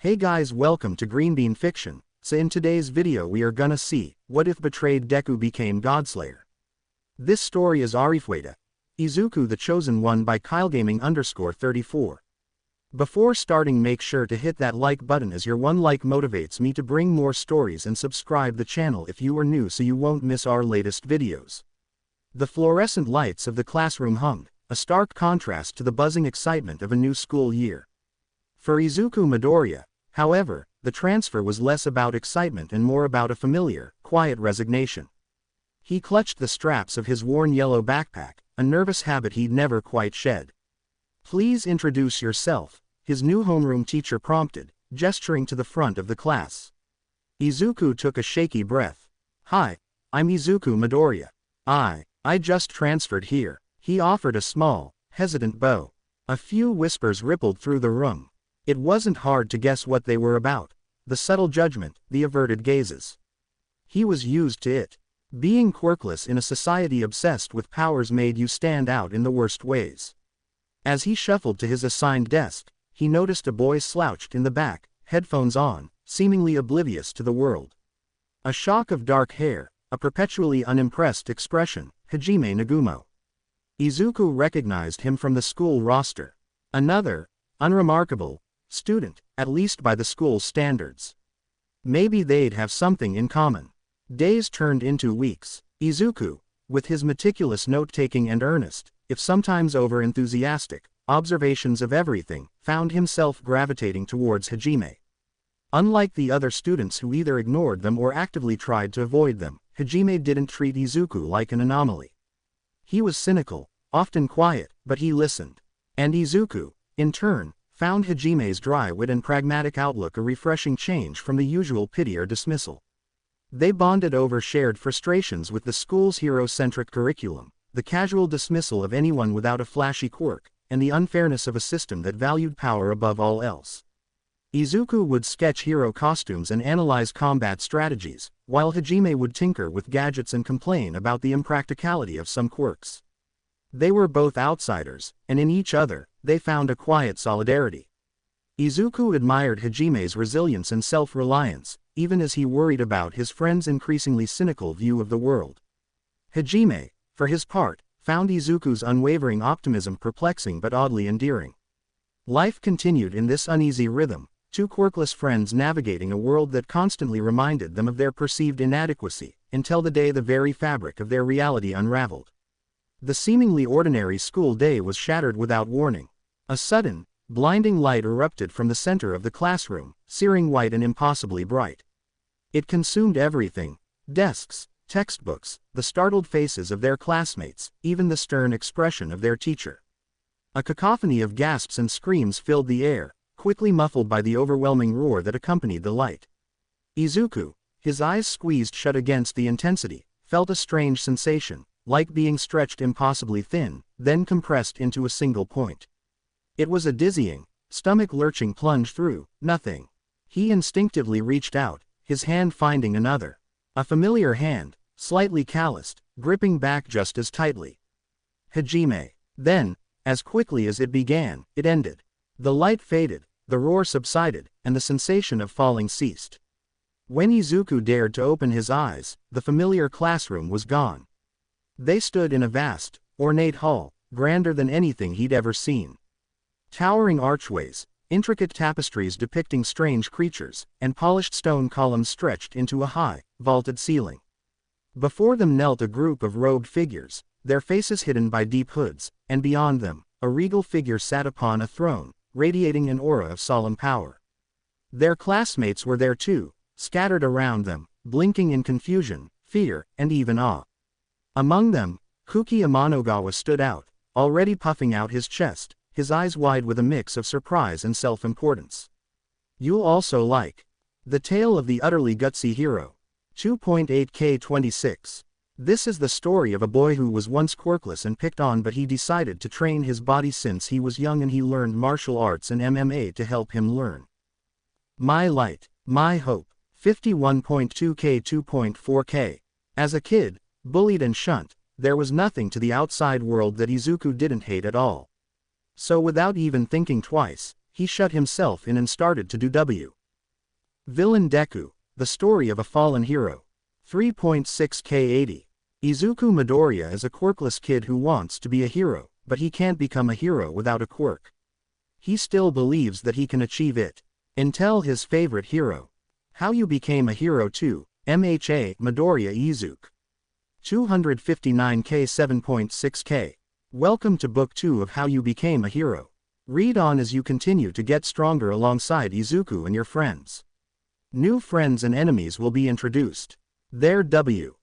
Hey guys, welcome to Green Bean Fiction. So in today's video we are gonna see, what if betrayed Deku became Godslayer? This story is Arifueta, Izuku the Chosen One by KyleGaming_34. Before starting, make sure to hit that like button, as your one like motivates me to bring more stories, and subscribe the channel if you are new so you won't miss our latest videos. The fluorescent lights of the classroom hummed, a stark contrast to the buzzing excitement of a new school year. For Izuku Midoriya, however, the transfer was less about excitement and more about a familiar, quiet resignation. He clutched the straps of his worn yellow backpack, a nervous habit he'd never quite shed. "Please introduce yourself," his new homeroom teacher prompted, gesturing to the front of the class. Izuku took a shaky breath. "Hi, I'm Izuku Midoriya. I just transferred here," he offered, a small, hesitant bow. A few whispers rippled through the room. It wasn't hard to guess what they were about: the subtle judgment, the averted gazes. He was used to it. Being quirkless in a society obsessed with powers made you stand out in the worst ways. As he shuffled to his assigned desk, he noticed a boy slouched in the back, headphones on, seemingly oblivious to the world. A shock of dark hair, a perpetually unimpressed expression, Hajime Nagumo. Izuku recognized him from the school roster. Another, unremarkable, student, at least by the school's standards. Maybe they'd have something in common. Days turned into weeks. Izuku, with his meticulous note-taking and earnest, if sometimes over-enthusiastic, observations of everything, found himself gravitating towards Hajime. Unlike the other students who either ignored them or actively tried to avoid them, Hajime didn't treat Izuku like an anomaly. He was cynical, often quiet, but he listened. And Izuku, in turn, found Hajime's dry wit and pragmatic outlook a refreshing change from the usual pity or dismissal. They bonded over shared frustrations with the school's hero-centric curriculum, the casual dismissal of anyone without a flashy quirk, and the unfairness of a system that valued power above all else. Izuku would sketch hero costumes and analyze combat strategies, while Hajime would tinker with gadgets and complain about the impracticality of some quirks. They were both outsiders, and in each other, they found a quiet solidarity. Izuku admired Hajime's resilience and self-reliance, even as he worried about his friend's increasingly cynical view of the world. Hajime, for his part, found Izuku's unwavering optimism perplexing but oddly endearing. Life continued in this uneasy rhythm, two quirkless friends navigating a world that constantly reminded them of their perceived inadequacy, until the day the very fabric of their reality unraveled. The seemingly ordinary school day was shattered without warning. A sudden, blinding light erupted from the center of the classroom, searing white and impossibly bright. It consumed everything: desks, textbooks, the startled faces of their classmates, even the stern expression of their teacher. A cacophony of gasps and screams filled the air, quickly muffled by the overwhelming roar that accompanied the light. Izuku, his eyes squeezed shut against the intensity, felt a strange sensation, like being stretched impossibly thin, then compressed into a single point. It was a dizzying, stomach-lurching plunge through nothing. He instinctively reached out, his hand finding another. A familiar hand, slightly calloused, gripping back just as tightly. Hajime. Then, as quickly as it began, it ended. The light faded, the roar subsided, and the sensation of falling ceased. When Izuku dared to open his eyes, the familiar classroom was gone. They stood in a vast, ornate hall, grander than anything he'd ever seen. Towering archways, intricate tapestries depicting strange creatures, and polished stone columns stretched into a high, vaulted ceiling. Before them knelt a group of robed figures, their faces hidden by deep hoods, and beyond them, a regal figure sat upon a throne, radiating an aura of solemn power. Their classmates were there too, scattered around them, blinking in confusion, fear, and even awe. Among them, Kuki Amanogawa stood out, already puffing out his chest, his eyes wide with a mix of surprise and self-importance. "You'll also like The Tale of the Utterly Gutsy Hero." 2.8K26. This is the story of a boy who was once quirkless and picked on, but he decided to train his body since he was young, and he learned martial arts and MMA to help him learn. My light, my hope. 51.2K 2.4K. As a kid, bullied and shunned, there was nothing to the outside world that Izuku didn't hate at all. So without even thinking twice, he shut himself in and started to do W. Villain Deku, the story of a fallen hero. 3.6k80. Izuku Midoriya is a quirkless kid who wants to be a hero, but he can't become a hero without a quirk. He still believes that he can achieve it. Until his favorite hero. How You Became a Hero 2, MHA Midoriya Izuku. 259k 7.6k. Welcome to Book 2 of How You Became a Hero. Read on as you continue to get stronger alongside Izuku and your friends. New friends and enemies will be introduced. Their W.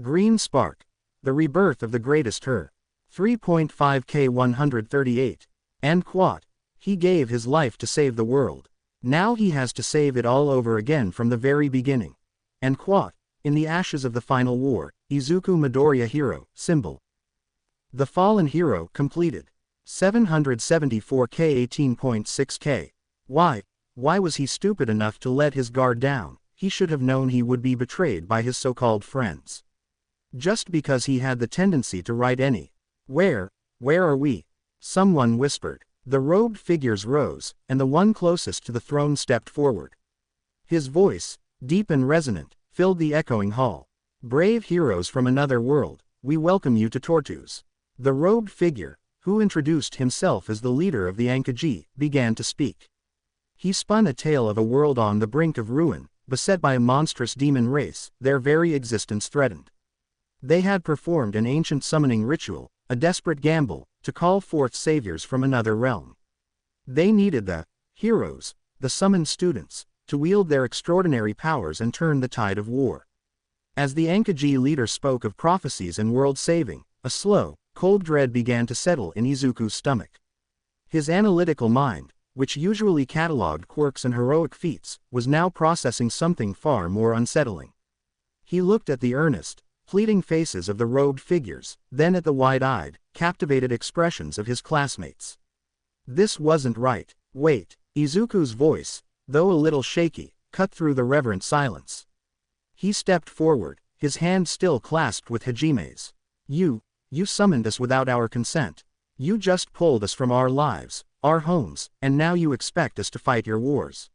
Green Spark. The Rebirth of the Greatest Her. 3.5k 138. And Quat. He gave his life to save the world. Now he has to save it all over again from the very beginning. And Quat. In the ashes of the final war, Izuku Midoriya Hero, symbol. The Fallen Hero, completed. 774k 18.6k. Why was he stupid enough to let his guard down? He should have known he would be betrayed by his so-called friends. Just because he had the tendency to write any. Where are we? Someone whispered. The robed figures rose, and the one closest to the throne stepped forward. His voice, deep and resonant, filled the echoing hall. Brave heroes from another world, we welcome you to Tortu's. The robed figure, who introduced himself as the leader of the Ankaji, began to speak. He spun a tale of a world on the brink of ruin, beset by a monstrous demon race, their very existence threatened. They had performed an ancient summoning ritual, a desperate gamble, to call forth saviors from another realm. They needed the heroes, the summoned students, to wield their extraordinary powers and turn the tide of war. As the Ankaji leader spoke of prophecies and world saving, a slow, cold dread began to settle in Izuku's stomach. His analytical mind, which usually catalogued quirks and heroic feats, was now processing something far more unsettling. He looked at the earnest, pleading faces of the robed figures, then at the wide-eyed, captivated expressions of his classmates. This wasn't right. Wait. Izuku's voice, though a little shaky, cut through the reverent silence. He stepped forward, his hand still clasped with Hajime's. You summoned us without our consent. You just pulled us from our lives, our homes, and now you expect us to fight your wars.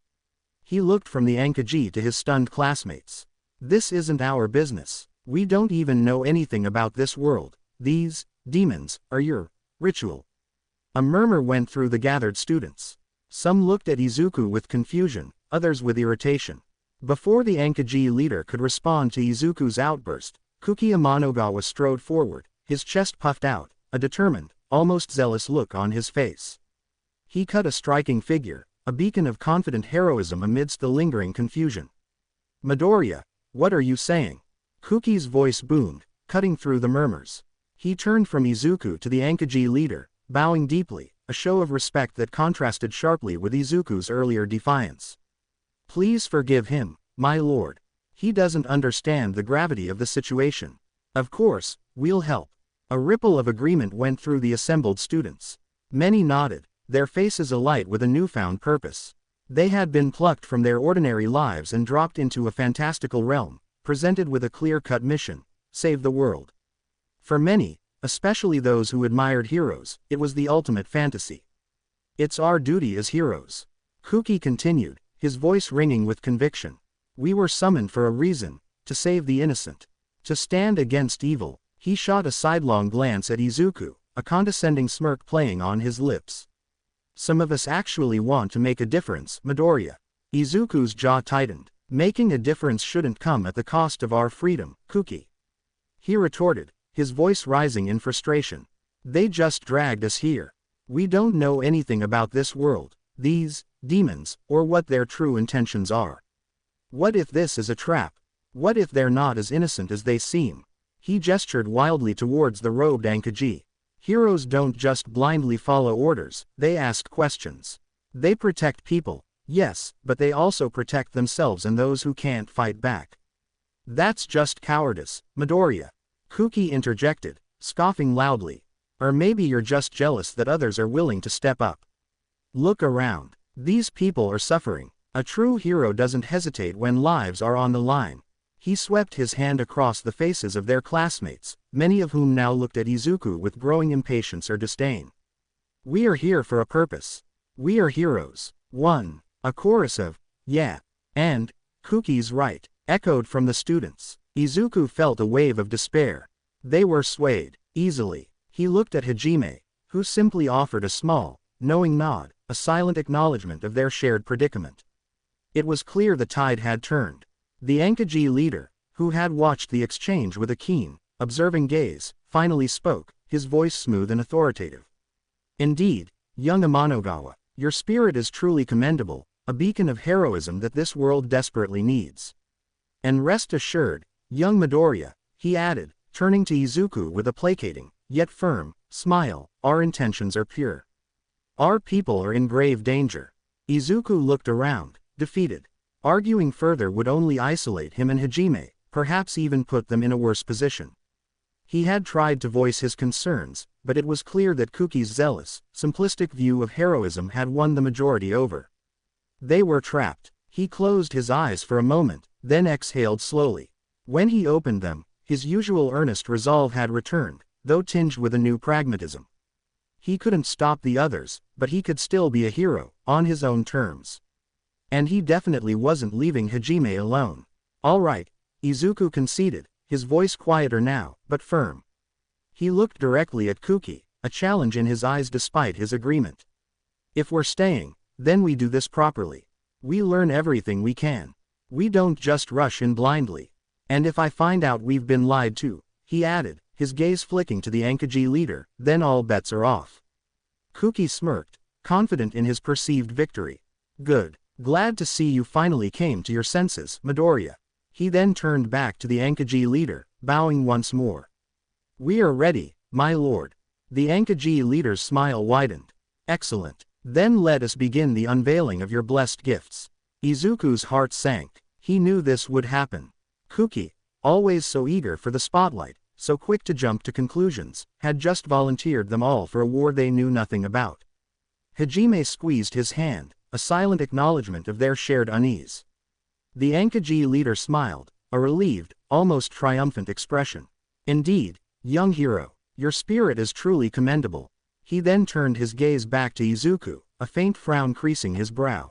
He looked from the Ankaji to his stunned classmates. This isn't our business. We don't even know anything about this world. These demons are your ritual. A murmur went through the gathered students. Some looked at Izuku with confusion, others with irritation. Before the Ankaji leader could respond to Izuku's outburst, Kuki Amanogawa strode forward, his chest puffed out, a determined, almost zealous look on his face. He cut a striking figure, a beacon of confident heroism amidst the lingering confusion. Midoriya, what are you saying? Kuki's voice boomed, cutting through the murmurs. He turned from Izuku to the Ankaji leader, bowing deeply, a show of respect that contrasted sharply with Izuku's earlier defiance. Please forgive him, my lord. He doesn't understand the gravity of the situation. Of course, we'll help. A ripple of agreement went through the assembled students. Many nodded, their faces alight with a newfound purpose. They had been plucked from their ordinary lives and dropped into a fantastical realm, presented with a clear-cut mission: save the world. For many, especially those who admired heroes, it was the ultimate fantasy. It's our duty as heroes. Kuki continued, his voice ringing with conviction. We were summoned for a reason: to save the innocent. To stand against evil. He shot a sidelong glance at Izuku, a condescending smirk playing on his lips. Some of us actually want to make a difference, Midoriya. Izuku's jaw tightened. Making a difference shouldn't come at the cost of our freedom, Kuki. He retorted, his voice rising in frustration. They just dragged us here. We don't know anything about this world, these demons, or what their true intentions are. What if this is a trap? What if they're not as innocent as they seem? He gestured wildly towards the robed Ankaji. Heroes don't just blindly follow orders, they ask questions. They protect people. Yes, but they also protect themselves and those who can't fight back. That's just cowardice, Midoriya. Kuki interjected, scoffing loudly. Or maybe you're just jealous that others are willing to step up. Look around. These people are suffering. A true hero doesn't hesitate when lives are on the line. He swept his hand across the faces of their classmates, many of whom now looked at Izuku with growing impatience or disdain. We are here for a purpose. We are heroes. 1. A chorus of, yeah, and, Kuki's right, echoed from the students. Izuku felt a wave of despair. They were swayed, easily. He looked at Hajime, who simply offered a small, knowing nod, a silent acknowledgement of their shared predicament. It was clear the tide had turned. The Ankaji leader, who had watched the exchange with a keen, observing gaze, finally spoke, his voice smooth and authoritative. Indeed, young Amanogawa, your spirit is truly commendable, a beacon of heroism that this world desperately needs. And rest assured, young Midoriya, he added, turning to Izuku with a placating, yet firm, smile, our intentions are pure. Our people are in grave danger. Izuku looked around, defeated. Arguing further would only isolate him and Hajime, perhaps even put them in a worse position. He had tried to voice his concerns, but it was clear that Kuki's zealous, simplistic view of heroism had won the majority over. They were trapped. He closed his eyes for a moment, then exhaled slowly. When he opened them, his usual earnest resolve had returned, though tinged with a new pragmatism. He couldn't stop the others, but he could still be a hero, on his own terms. And he definitely wasn't leaving Hajime alone. All right, Izuku conceded, his voice quieter now, but firm. He looked directly at Kuki, a challenge in his eyes despite his agreement. If we're staying, then we do this properly. We learn everything we can. We don't just rush in blindly. And if I find out we've been lied to, he added, his gaze flicking to the Ankaji leader, then all bets are off. Kuki smirked, confident in his perceived victory. Good. Glad to see you finally came to your senses, Midoriya. He then turned back to the Ankaji leader, bowing once more. We are ready, my lord. The Ankaji leader's smile widened. Excellent. Then let us begin the unveiling of your blessed gifts. Izuku's heart sank. He knew this would happen. Kuki, always so eager for the spotlight, so quick to jump to conclusions, had just volunteered them all for a war they knew nothing about. Hajime squeezed his hand, a silent acknowledgement of their shared unease. The Ankaji leader smiled, a relieved, almost triumphant expression. Indeed, young hero, your spirit is truly commendable. He then turned his gaze back to Izuku, a faint frown creasing his brow.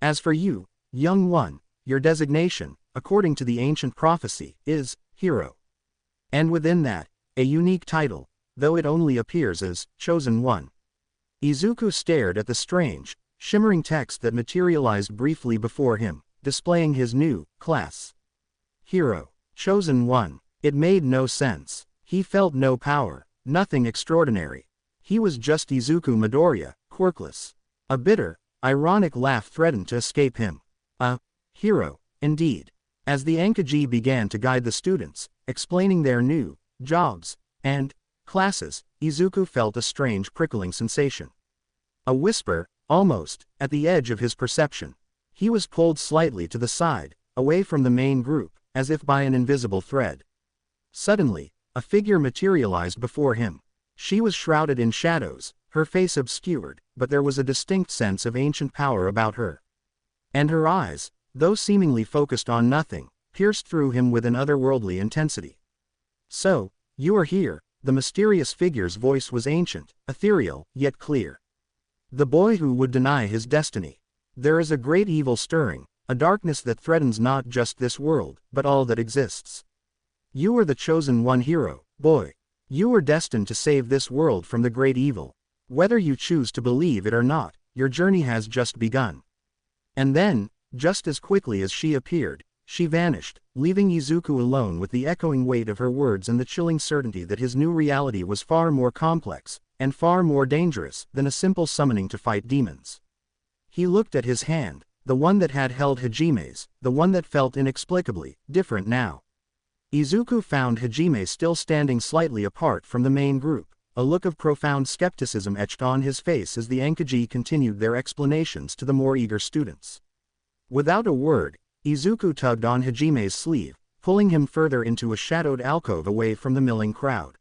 As for you, young one, your designation, according to the ancient prophecy, is hero. And within that, a unique title, though it only appears as chosen one. Izuku stared at the strange, shimmering text that materialized briefly before him, displaying his new class. Hero, chosen one. It made no sense. He felt no power, nothing extraordinary. He was just Izuku Midoriya, quirkless. A bitter, ironic laugh threatened to escape him. A hero, indeed. As the Ankaji began to guide the students, explaining their new jobs and classes, Izuku felt a strange prickling sensation. A whisper, almost, at the edge of his perception. He was pulled slightly to the side, away from the main group, as if by an invisible thread. Suddenly, a figure materialized before him. She was shrouded in shadows, her face obscured, but there was a distinct sense of ancient power about her. And her eyes, though seemingly focused on nothing, pierced through him with an otherworldly intensity. So, you are here, the mysterious figure's voice was ancient, ethereal, yet clear. The boy who would deny his destiny. There is a great evil stirring, a darkness that threatens not just this world, but all that exists. You are the chosen one hero, boy. You are destined to save this world from the great evil. Whether you choose to believe it or not, your journey has just begun. And then, just as quickly as she appeared, she vanished, leaving Izuku alone with the echoing weight of her words and the chilling certainty that his new reality was far more complex, and far more dangerous, than a simple summoning to fight demons. He looked at his hand, the one that had held Hajime's, the one that felt inexplicably different now. Izuku found Hajime still standing slightly apart from the main group, a look of profound skepticism etched on his face as the Ankaji continued their explanations to the more eager students. Without a word, Izuku tugged on Hajime's sleeve, pulling him further into a shadowed alcove away from the milling crowd.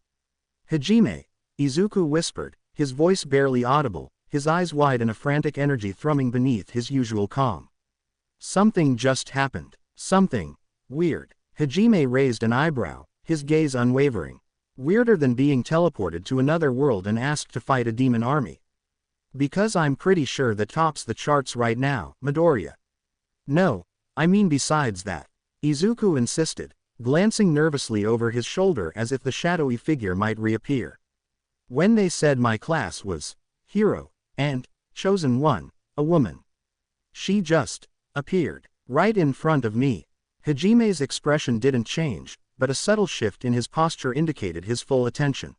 Hajime, Izuku whispered, his voice barely audible, his eyes wide and a frantic energy thrumming beneath his usual calm. Something just happened. Something weird. Hajime raised an eyebrow, his gaze unwavering. Weirder than being teleported to another world and asked to fight a demon army. Because I'm pretty sure that tops the charts right now, Midoriya. No, I mean besides that, Izuku insisted, glancing nervously over his shoulder as if the shadowy figure might reappear. When they said my class was hero and chosen one, a woman, she just appeared right in front of me. Hajime's expression didn't change, but a subtle shift in his posture indicated his full attention.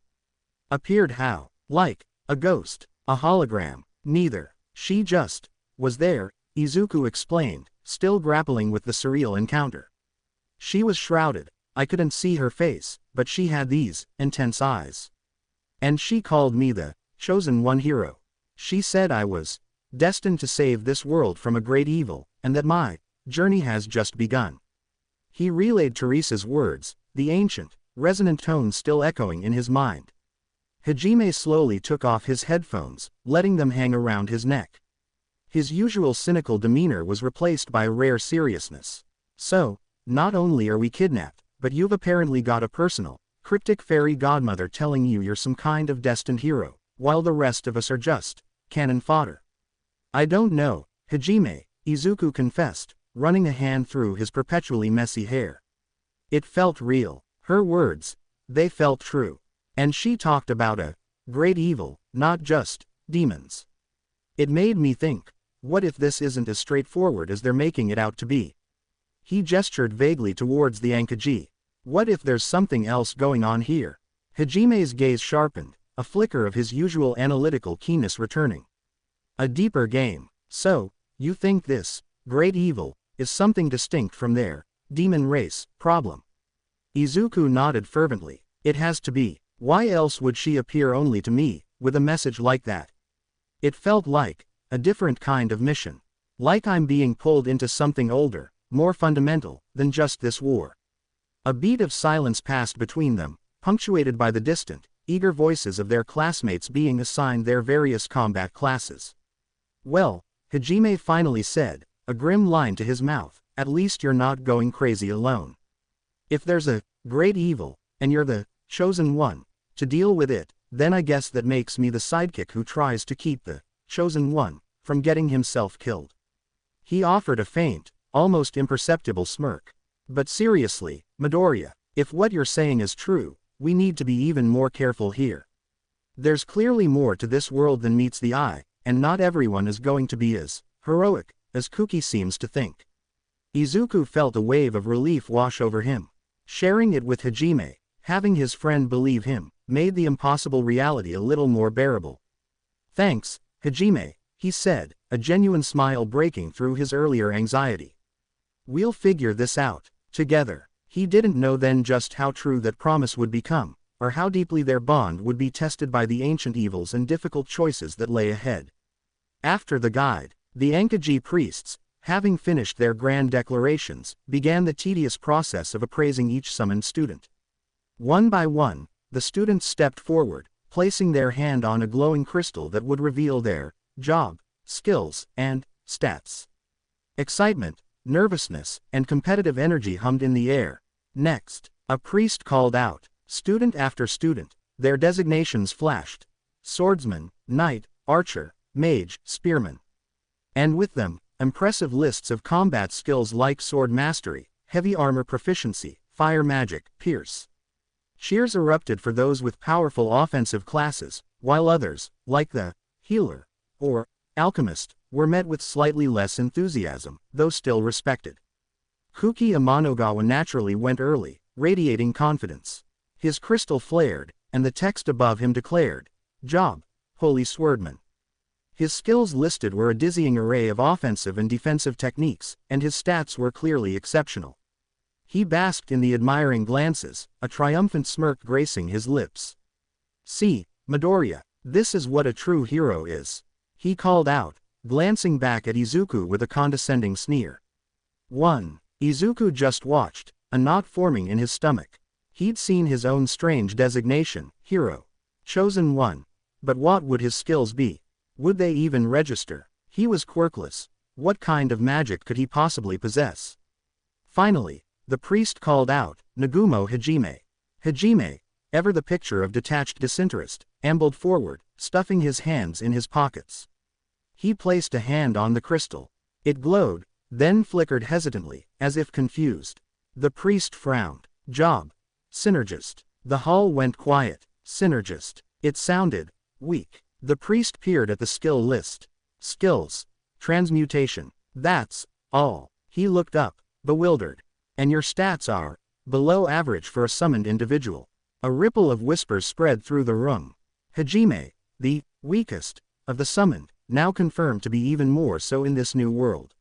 Appeared how? Like a ghost, a hologram? Neither. She just was there, Izuku explained, still grappling with the surreal encounter. She was shrouded. I couldn't see her face, but she had these intense eyes. And she called me the chosen one hero. She said I was destined to save this world from a great evil, and that my journey has just begun. He relayed Teresa's words, the ancient, resonant tones still echoing in his mind. Hajime slowly took off his headphones, letting them hang around his neck. His usual cynical demeanor was replaced by a rare seriousness. So, not only are we kidnapped, but you've apparently got a personal, cryptic fairy godmother telling you you're some kind of destined hero, while the rest of us are just cannon fodder. I don't know, Hajime, Izuku confessed, running a hand through his perpetually messy hair. It felt real. Her words, they felt true. And she talked about a great evil, not just demons. It made me think, what if this isn't as straightforward as they're making it out to be? He gestured vaguely towards the Ankaji. What if there's something else going on here? Hajime's gaze sharpened, a flicker of his usual analytical keenness returning. A deeper game. So, you think this great evil is something distinct from their demon race problem? Izuku nodded fervently. It has to be. Why else would she appear only to me, with a message like that? It felt like a different kind of mission. Like I'm being pulled into something older, more fundamental, than just this war. A beat of silence passed between them, punctuated by the distant, eager voices of their classmates being assigned their various combat classes. Well, Hajime finally said, a grim line to his mouth, at least you're not going crazy alone. If there's a great evil, and you're the chosen one to deal with it, then I guess that makes me the sidekick who tries to keep the chosen one from getting himself killed. He offered a faint, almost imperceptible smirk. But seriously, Midoriya, if what you're saying is true, we need to be even more careful here. There's clearly more to this world than meets the eye, and not everyone is going to be as heroic as Kuki seems to think. Izuku felt a wave of relief wash over him. Sharing it with Hajime, having his friend believe him, made the impossible reality a little more bearable. Thanks, Hajime, he said, a genuine smile breaking through his earlier anxiety. We'll figure this out together. He didn't know then just how true that promise would become, or how deeply their bond would be tested by the ancient evils and difficult choices that lay ahead. After the guide, the Ankaji priests, having finished their grand declarations, began the tedious process of appraising each summoned student. One by one, the students stepped forward, placing their hand on a glowing crystal that would reveal their job, skills, and stats. Excitement, nervousness, and competitive energy hummed in the air. Next, a priest called out. Student after student, their designations flashed. Swordsman, knight, archer, mage, spearman. And with them, impressive lists of combat skills like sword mastery, heavy armor proficiency, fire magic, pierce. Cheers erupted for those with powerful offensive classes, while others, like the healer or alchemist, were met with slightly less enthusiasm, though still respected. Kuki Amanogawa naturally went early, radiating confidence. His crystal flared, and the text above him declared, Job, Holy Swordman. His skills listed were a dizzying array of offensive and defensive techniques, and his stats were clearly exceptional. He basked in the admiring glances, a triumphant smirk gracing his lips. See, Midoriya, this is what a true hero is. He called out, glancing back at Izuku with a condescending sneer. 1. Izuku just watched, a knot forming in his stomach. He'd seen his own strange designation, hero. Chosen one. But what would his skills be? Would they even register? He was quirkless. What kind of magic could he possibly possess? Finally, the priest called out, Nagumo Hajime. Hajime, ever the picture of detached disinterest, ambled forward, stuffing his hands in his pockets. He placed a hand on the crystal. It glowed, then flickered hesitantly, as if confused. The priest frowned. Job. Synergist. The hall went quiet. Synergist. It sounded weak. The priest peered at the skill list. Skills. Transmutation. That's all. He looked up, bewildered. And your stats are below average for a summoned individual. A ripple of whispers spread through the room. Hajime, the weakest of the summoned, now confirmed to be even more so in this new world.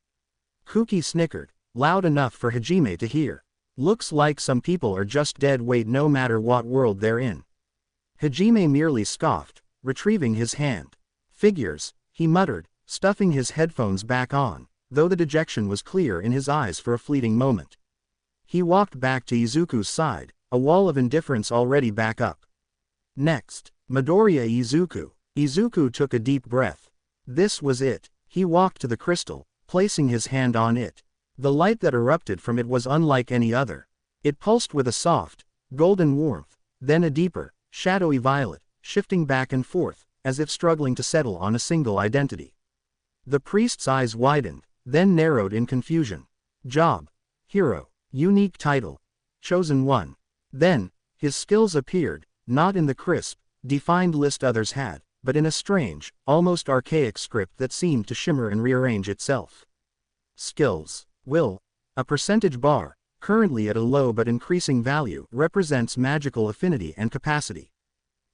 Kuki snickered, loud enough for Hajime to hear. Looks like some people are just dead weight no matter what world they're in. Hajime merely scoffed, retrieving his hand. Figures, he muttered, stuffing his headphones back on, though the dejection was clear in his eyes for a fleeting moment. He walked back to Izuku's side, a wall of indifference already back up. Next, Midoriya Izuku. Izuku took a deep breath. This was it. He walked to the crystal, placing his hand on it. The light that erupted from it was unlike any other. It pulsed with a soft, golden warmth, then a deeper, shadowy violet, shifting back and forth, as if struggling to settle on a single identity. The priest's eyes widened, then narrowed in confusion. Job. Hero. Unique title. Chosen one. Then, his skills appeared, not in the crisp, defined list others had, but in a strange, almost archaic script that seemed to shimmer and rearrange itself. Skills. Will. A percentage bar, currently at a low but increasing value, represents magical affinity and capacity.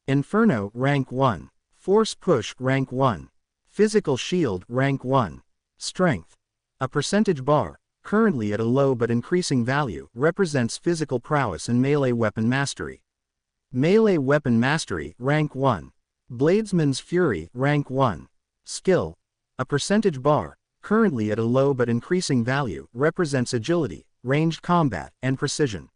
Inferno, rank 1. Force push, rank 1. Physical shield, rank 1. Strength. A percentage bar, currently at a low but increasing value, represents physical prowess and melee weapon mastery. Melee weapon mastery, rank 1. Bladesman's Fury, rank 1. Skill. A percentage bar, currently at a low but increasing value, represents agility, ranged combat, and precision.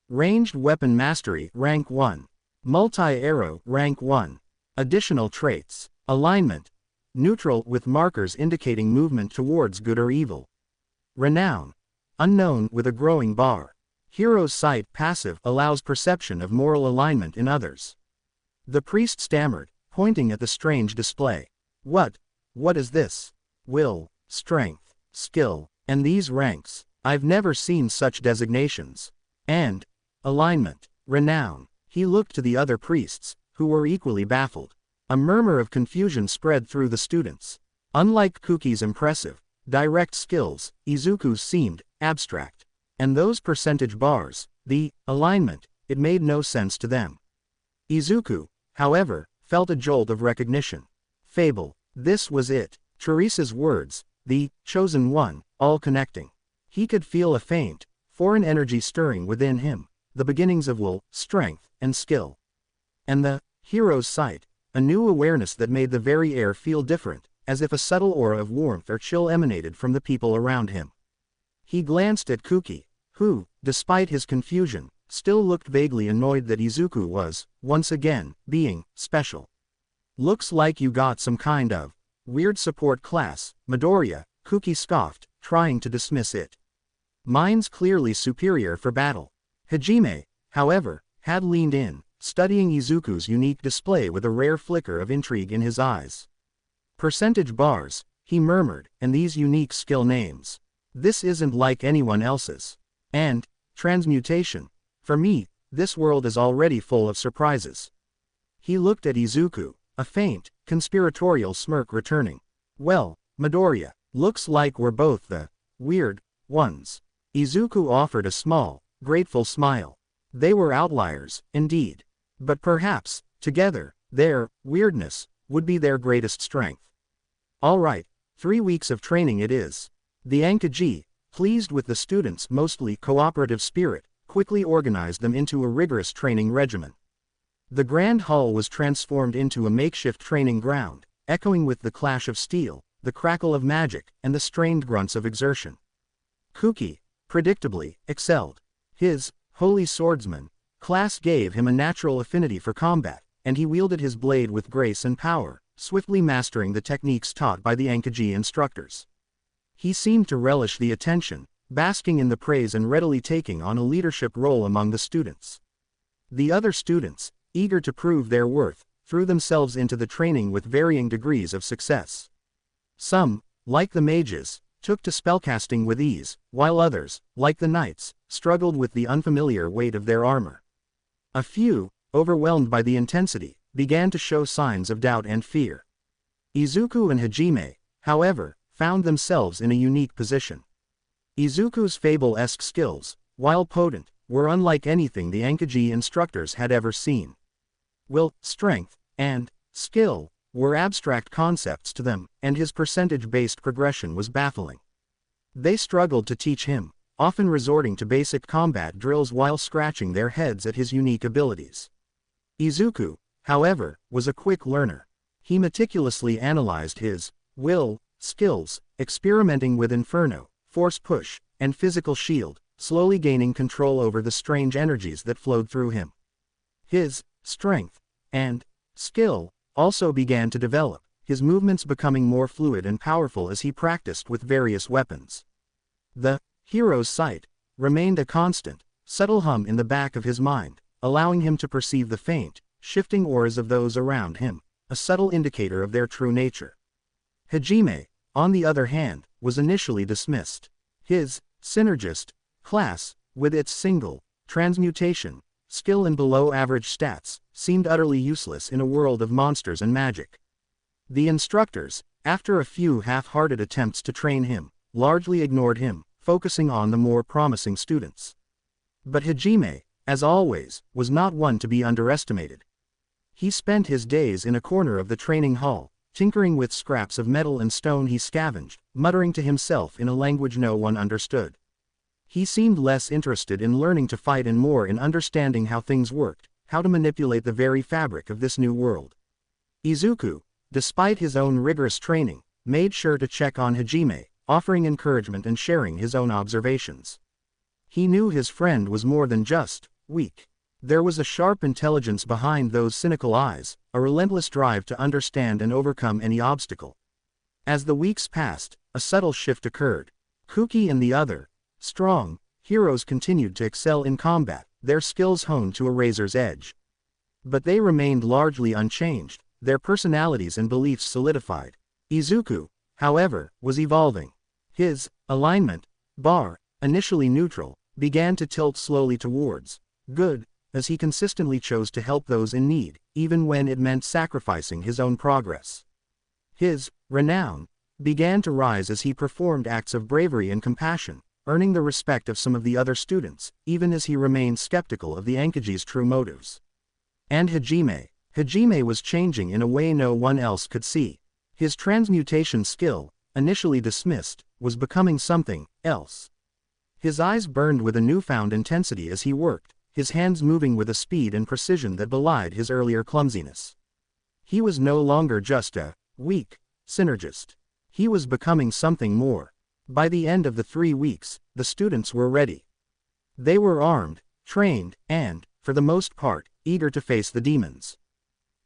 Ranged weapon mastery, rank 1. Multi-arrow, rank 1. Additional traits. Alignment. Neutral with markers indicating movement towards good or evil. Renown. Unknown with a growing bar. Hero's sight passive allows perception of moral alignment in others. The priest stammered, pointing at the strange display. What is this? Will, strength, skill, and these ranks. I've never seen such designations. And alignment, renown. He looked to the other priests, who were equally baffled. A murmur of confusion spread through the students. Unlike Kuki's impressive, direct skills, Izuku's seemed abstract. And those percentage bars, the alignment, it made no sense to them. Izuku, however, felt a jolt of recognition. Fable. This was it. Teresa's words, the chosen one, all connecting. He could feel a faint, foreign energy stirring within him, the beginnings of will, strength, and skill. And the hero's sight, a new awareness that made the very air feel different, as if a subtle aura of warmth or chill emanated from the people around him. He glanced at Kuki, who, despite his confusion, still looked vaguely annoyed that Izuku was, once again, being special. Looks like you got some kind of weird support class, Midoriya, Kuki scoffed, trying to dismiss it. Mine's clearly superior for battle. Hajime, however, had leaned in, studying Izuku's unique display with a rare flicker of intrigue in his eyes. Percentage bars, he murmured, and these unique skill names. This isn't like anyone else's. And transmutation. For me, this world is already full of surprises. He looked at Izuku, a faint, conspiratorial smirk returning. Well, Midoriya, looks like we're both the weird ones. Izuku offered a small, grateful smile. They were outliers, indeed. But perhaps, together, their weirdness would be their greatest strength. All right, 3 weeks of training it is. The Ankaji, pleased with the students' mostly cooperative spirit, quickly organized them into a rigorous training regimen. The Grand Hall was transformed into a makeshift training ground, echoing with the clash of steel, the crackle of magic, and the strained grunts of exertion. Kuki, predictably, excelled. His holy swordsman class gave him a natural affinity for combat, and he wielded his blade with grace and power, swiftly mastering the techniques taught by the Ankaji instructors. He seemed to relish the attention, basking in the praise and readily taking on a leadership role among the students. The other students, eager to prove their worth, threw themselves into the training with varying degrees of success. Some, like the mages, took to spellcasting with ease, while others, like the knights, struggled with the unfamiliar weight of their armor. A few, overwhelmed by the intensity, began to show signs of doubt and fear. Izuku and Hajime, however, found themselves in a unique position. Izuku's fable-esque skills, while potent, were unlike anything the Ankiji instructors had ever seen. Will, strength, and skill were abstract concepts to them, and his percentage-based progression was baffling. They struggled to teach him, often resorting to basic combat drills while scratching their heads at his unique abilities. Izuku, however, was a quick learner. He meticulously analyzed his will skills, experimenting with Inferno, Force Push, and Physical Shield, slowly gaining control over the strange energies that flowed through him. His strength and skill also began to develop, his movements becoming more fluid and powerful as he practiced with various weapons. The hero's sight remained a constant, subtle hum in the back of his mind, allowing him to perceive the faint, shifting auras of those around him, a subtle indicator of their true nature. Hajime, on the other hand, was initially dismissed. His synergist class, with its single transmutation skill and below-average stats, seemed utterly useless in a world of monsters and magic. The instructors, after a few half-hearted attempts to train him, largely ignored him, focusing on the more promising students. But Hajime, as always, was not one to be underestimated. He spent his days in a corner of the training hall, tinkering with scraps of metal and stone he scavenged, muttering to himself in a language no one understood. He seemed less interested in learning to fight and more in understanding how things worked, how to manipulate the very fabric of this new world. Izuku, despite his own rigorous training, made sure to check on Hajime, offering encouragement and sharing his own observations. He knew his friend was more than just weak. There was a sharp intelligence behind those cynical eyes, a relentless drive to understand and overcome any obstacle. As the weeks passed, a subtle shift occurred. Kuki and the other strong heroes continued to excel in combat, their skills honed to a razor's edge. But they remained largely unchanged, their personalities and beliefs solidified. Izuku, however, was evolving. His alignment bar, initially neutral, began to tilt slowly towards good, as he consistently chose to help those in need, even when it meant sacrificing his own progress. His renown began to rise as he performed acts of bravery and compassion, earning the respect of some of the other students, even as he remained skeptical of the Ankiji's true motives. And Hajime was changing in a way no one else could see. His transmutation skill, initially dismissed, was becoming something else. His eyes burned with a newfound intensity as he worked, his hands moving with a speed and precision that belied his earlier clumsiness. He was no longer just a weak synergist. He was becoming something more. By the end of the 3 weeks, the students were ready. They were armed, trained, and, for the most part, eager to face the demons.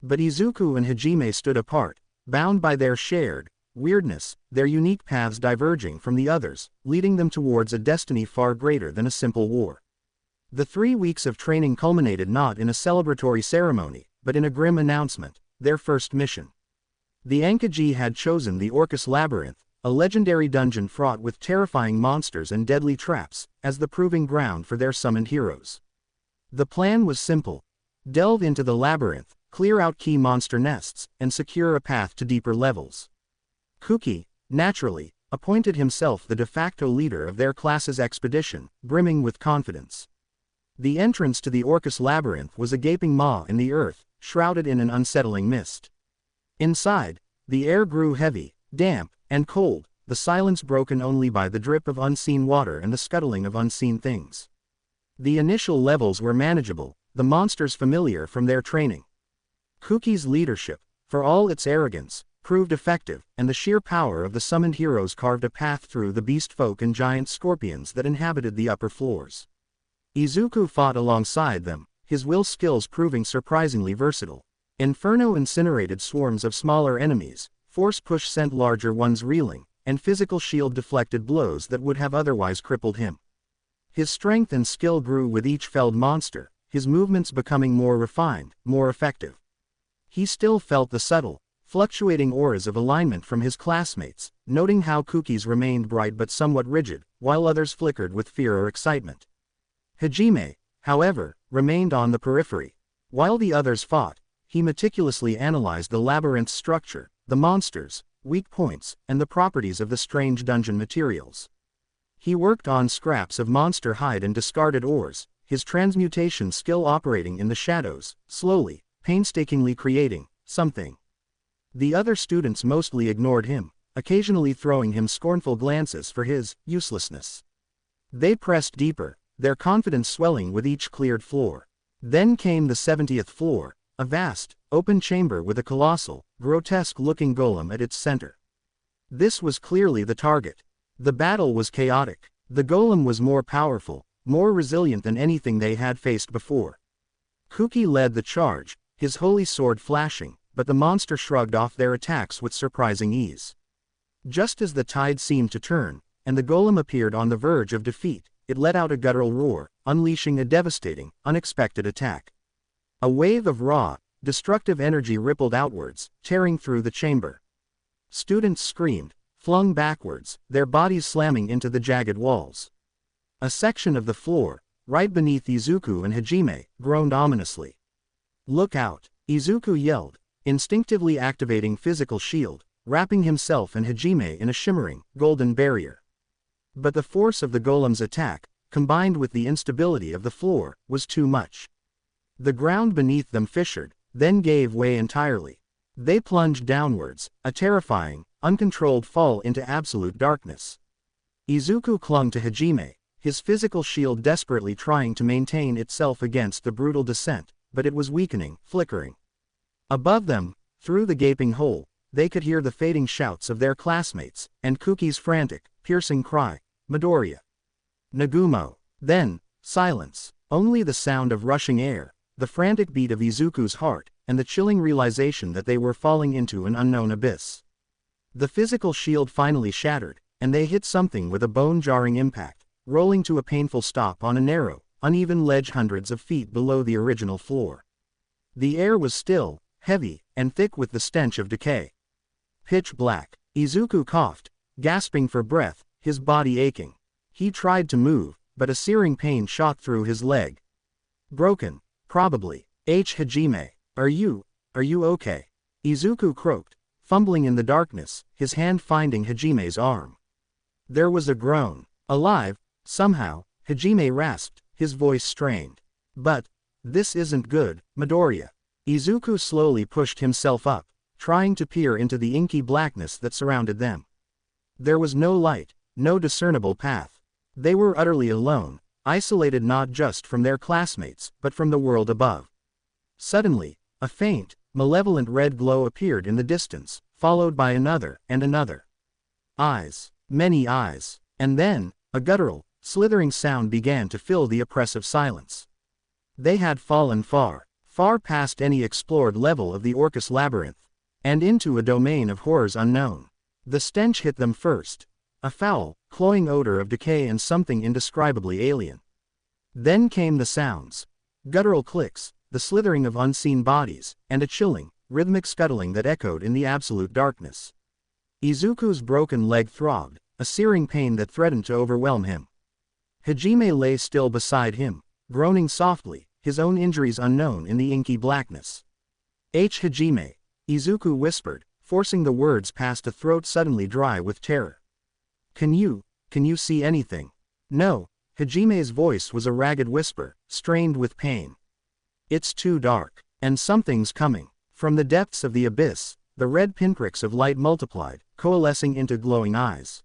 But Izuku and Hajime stood apart, bound by their shared weirdness, their unique paths diverging from the others, leading them towards a destiny far greater than a simple war. The 3 weeks of training culminated not in a celebratory ceremony, but in a grim announcement: their first mission. The Ankiji had chosen the Orcus Labyrinth, a legendary dungeon fraught with terrifying monsters and deadly traps, as the proving ground for their summoned heroes. The plan was simple: delve into the labyrinth, clear out key monster nests, and secure a path to deeper levels. Kuki, naturally, appointed himself the de facto leader of their class's expedition, brimming with confidence. The entrance to the Orcus Labyrinth was a gaping maw in the earth, shrouded in an unsettling mist. Inside, the air grew heavy, damp, and cold, the silence broken only by the drip of unseen water and the scuttling of unseen things. The initial levels were manageable, the monsters familiar from their training. Kuki's leadership, for all its arrogance, proved effective, and the sheer power of the summoned heroes carved a path through the beast folk and giant scorpions that inhabited the upper floors. Izuku fought alongside them, his will skills proving surprisingly versatile. Inferno incinerated swarms of smaller enemies, Force Push sent larger ones reeling, and Physical Shield deflected blows that would have otherwise crippled him. His strength and skill grew with each felled monster, his movements becoming more refined, more effective. He still felt the subtle, fluctuating auras of alignment from his classmates, noting how Kuki's remained bright but somewhat rigid, while others flickered with fear or excitement. Hajime, however, remained on the periphery. While the others fought, he meticulously analyzed the labyrinth's structure, the monsters, weak points, and the properties of the strange dungeon materials. He worked on scraps of monster hide and discarded ores, his transmutation skill operating in the shadows, slowly, painstakingly creating something. The other students mostly ignored him, occasionally throwing him scornful glances for his uselessness. They pressed deeper, their confidence swelling with each cleared floor. Then came the 70th floor, a vast, open chamber with a colossal, grotesque-looking golem at its center. This was clearly the target. The battle was chaotic. The golem was more powerful, more resilient than anything they had faced before. Kuki led the charge, his holy sword flashing, but the monster shrugged off their attacks with surprising ease. Just as the tide seemed to turn, and the golem appeared on the verge of defeat, it let out a guttural roar, unleashing a devastating, unexpected attack. A wave of raw, destructive energy rippled outwards, tearing through the chamber. Students screamed, flung backwards, their bodies slamming into the jagged walls. A section of the floor, right beneath Izuku and Hajime, groaned ominously. "Look out!" Izuku yelled, instinctively activating physical shield, wrapping himself and Hajime in a shimmering, golden barrier. But the force of the golem's attack, combined with the instability of the floor, was too much. The ground beneath them fissured, then gave way entirely. They plunged downwards, a terrifying, uncontrolled fall into absolute darkness. Izuku clung to Hajime, his physical shield desperately trying to maintain itself against the brutal descent, but it was weakening, flickering. Above them, through the gaping hole, they could hear the fading shouts of their classmates, and Kuki's frantic, piercing cry, "Midoriya! Nagumo!" Then, silence, only the sound of rushing air, the frantic beat of Izuku's heart, and the chilling realization that they were falling into an unknown abyss. The physical shield finally shattered, and they hit something with a bone-jarring impact, rolling to a painful stop on a narrow, uneven ledge hundreds of feet below the original floor. The air was still, heavy, and thick with the stench of decay. Pitch black. Izuku coughed, gasping for breath, his body aching. He tried to move, but a searing pain shot through his leg. "Broken, probably. Hajime, are you okay?" Izuku croaked, fumbling in the darkness, his hand finding Hajime's arm. There was a groan. "Alive, somehow," Hajime rasped, his voice strained. "But this isn't good, Midoriya." Izuku slowly pushed himself up, trying to peer into the inky blackness that surrounded them. There was no light, no discernible path. They were utterly alone, isolated not just from their classmates, but from the world above. Suddenly, a faint, malevolent red glow appeared in the distance, followed by another and another. Eyes, many eyes, and then, a guttural, slithering sound began to fill the oppressive silence. They had fallen far, far past any explored level of the Orcus labyrinth, and into a domain of horrors unknown. The stench hit them first, a foul, cloying odor of decay and something indescribably alien. Then came the sounds, guttural clicks, the slithering of unseen bodies, and a chilling, rhythmic scuttling that echoed in the absolute darkness. Izuku's broken leg throbbed, a searing pain that threatened to overwhelm him. Hajime lay still beside him, groaning softly, his own injuries unknown in the inky blackness. Hajime, Izuku whispered, forcing the words past a throat suddenly dry with terror. Can you see anything?" "No." Hajime's voice was a ragged whisper, strained with pain. "It's too dark, and something's coming." From the depths of the abyss, the red pinpricks of light multiplied, coalescing into glowing eyes.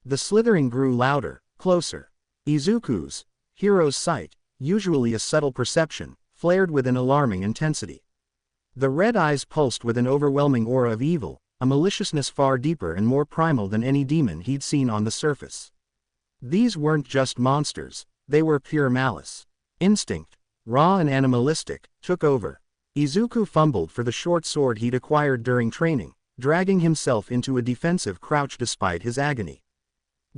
The slithering grew louder, closer. Izuku's, hero's sight, usually a subtle perception, flared with an alarming intensity. The red eyes pulsed with an overwhelming aura of evil, a maliciousness far deeper and more primal than any demon he'd seen on the surface. These weren't just monsters, they were pure malice. Instinct, raw and animalistic, took over. Izuku fumbled for the short sword he'd acquired during training, dragging himself into a defensive crouch despite his agony.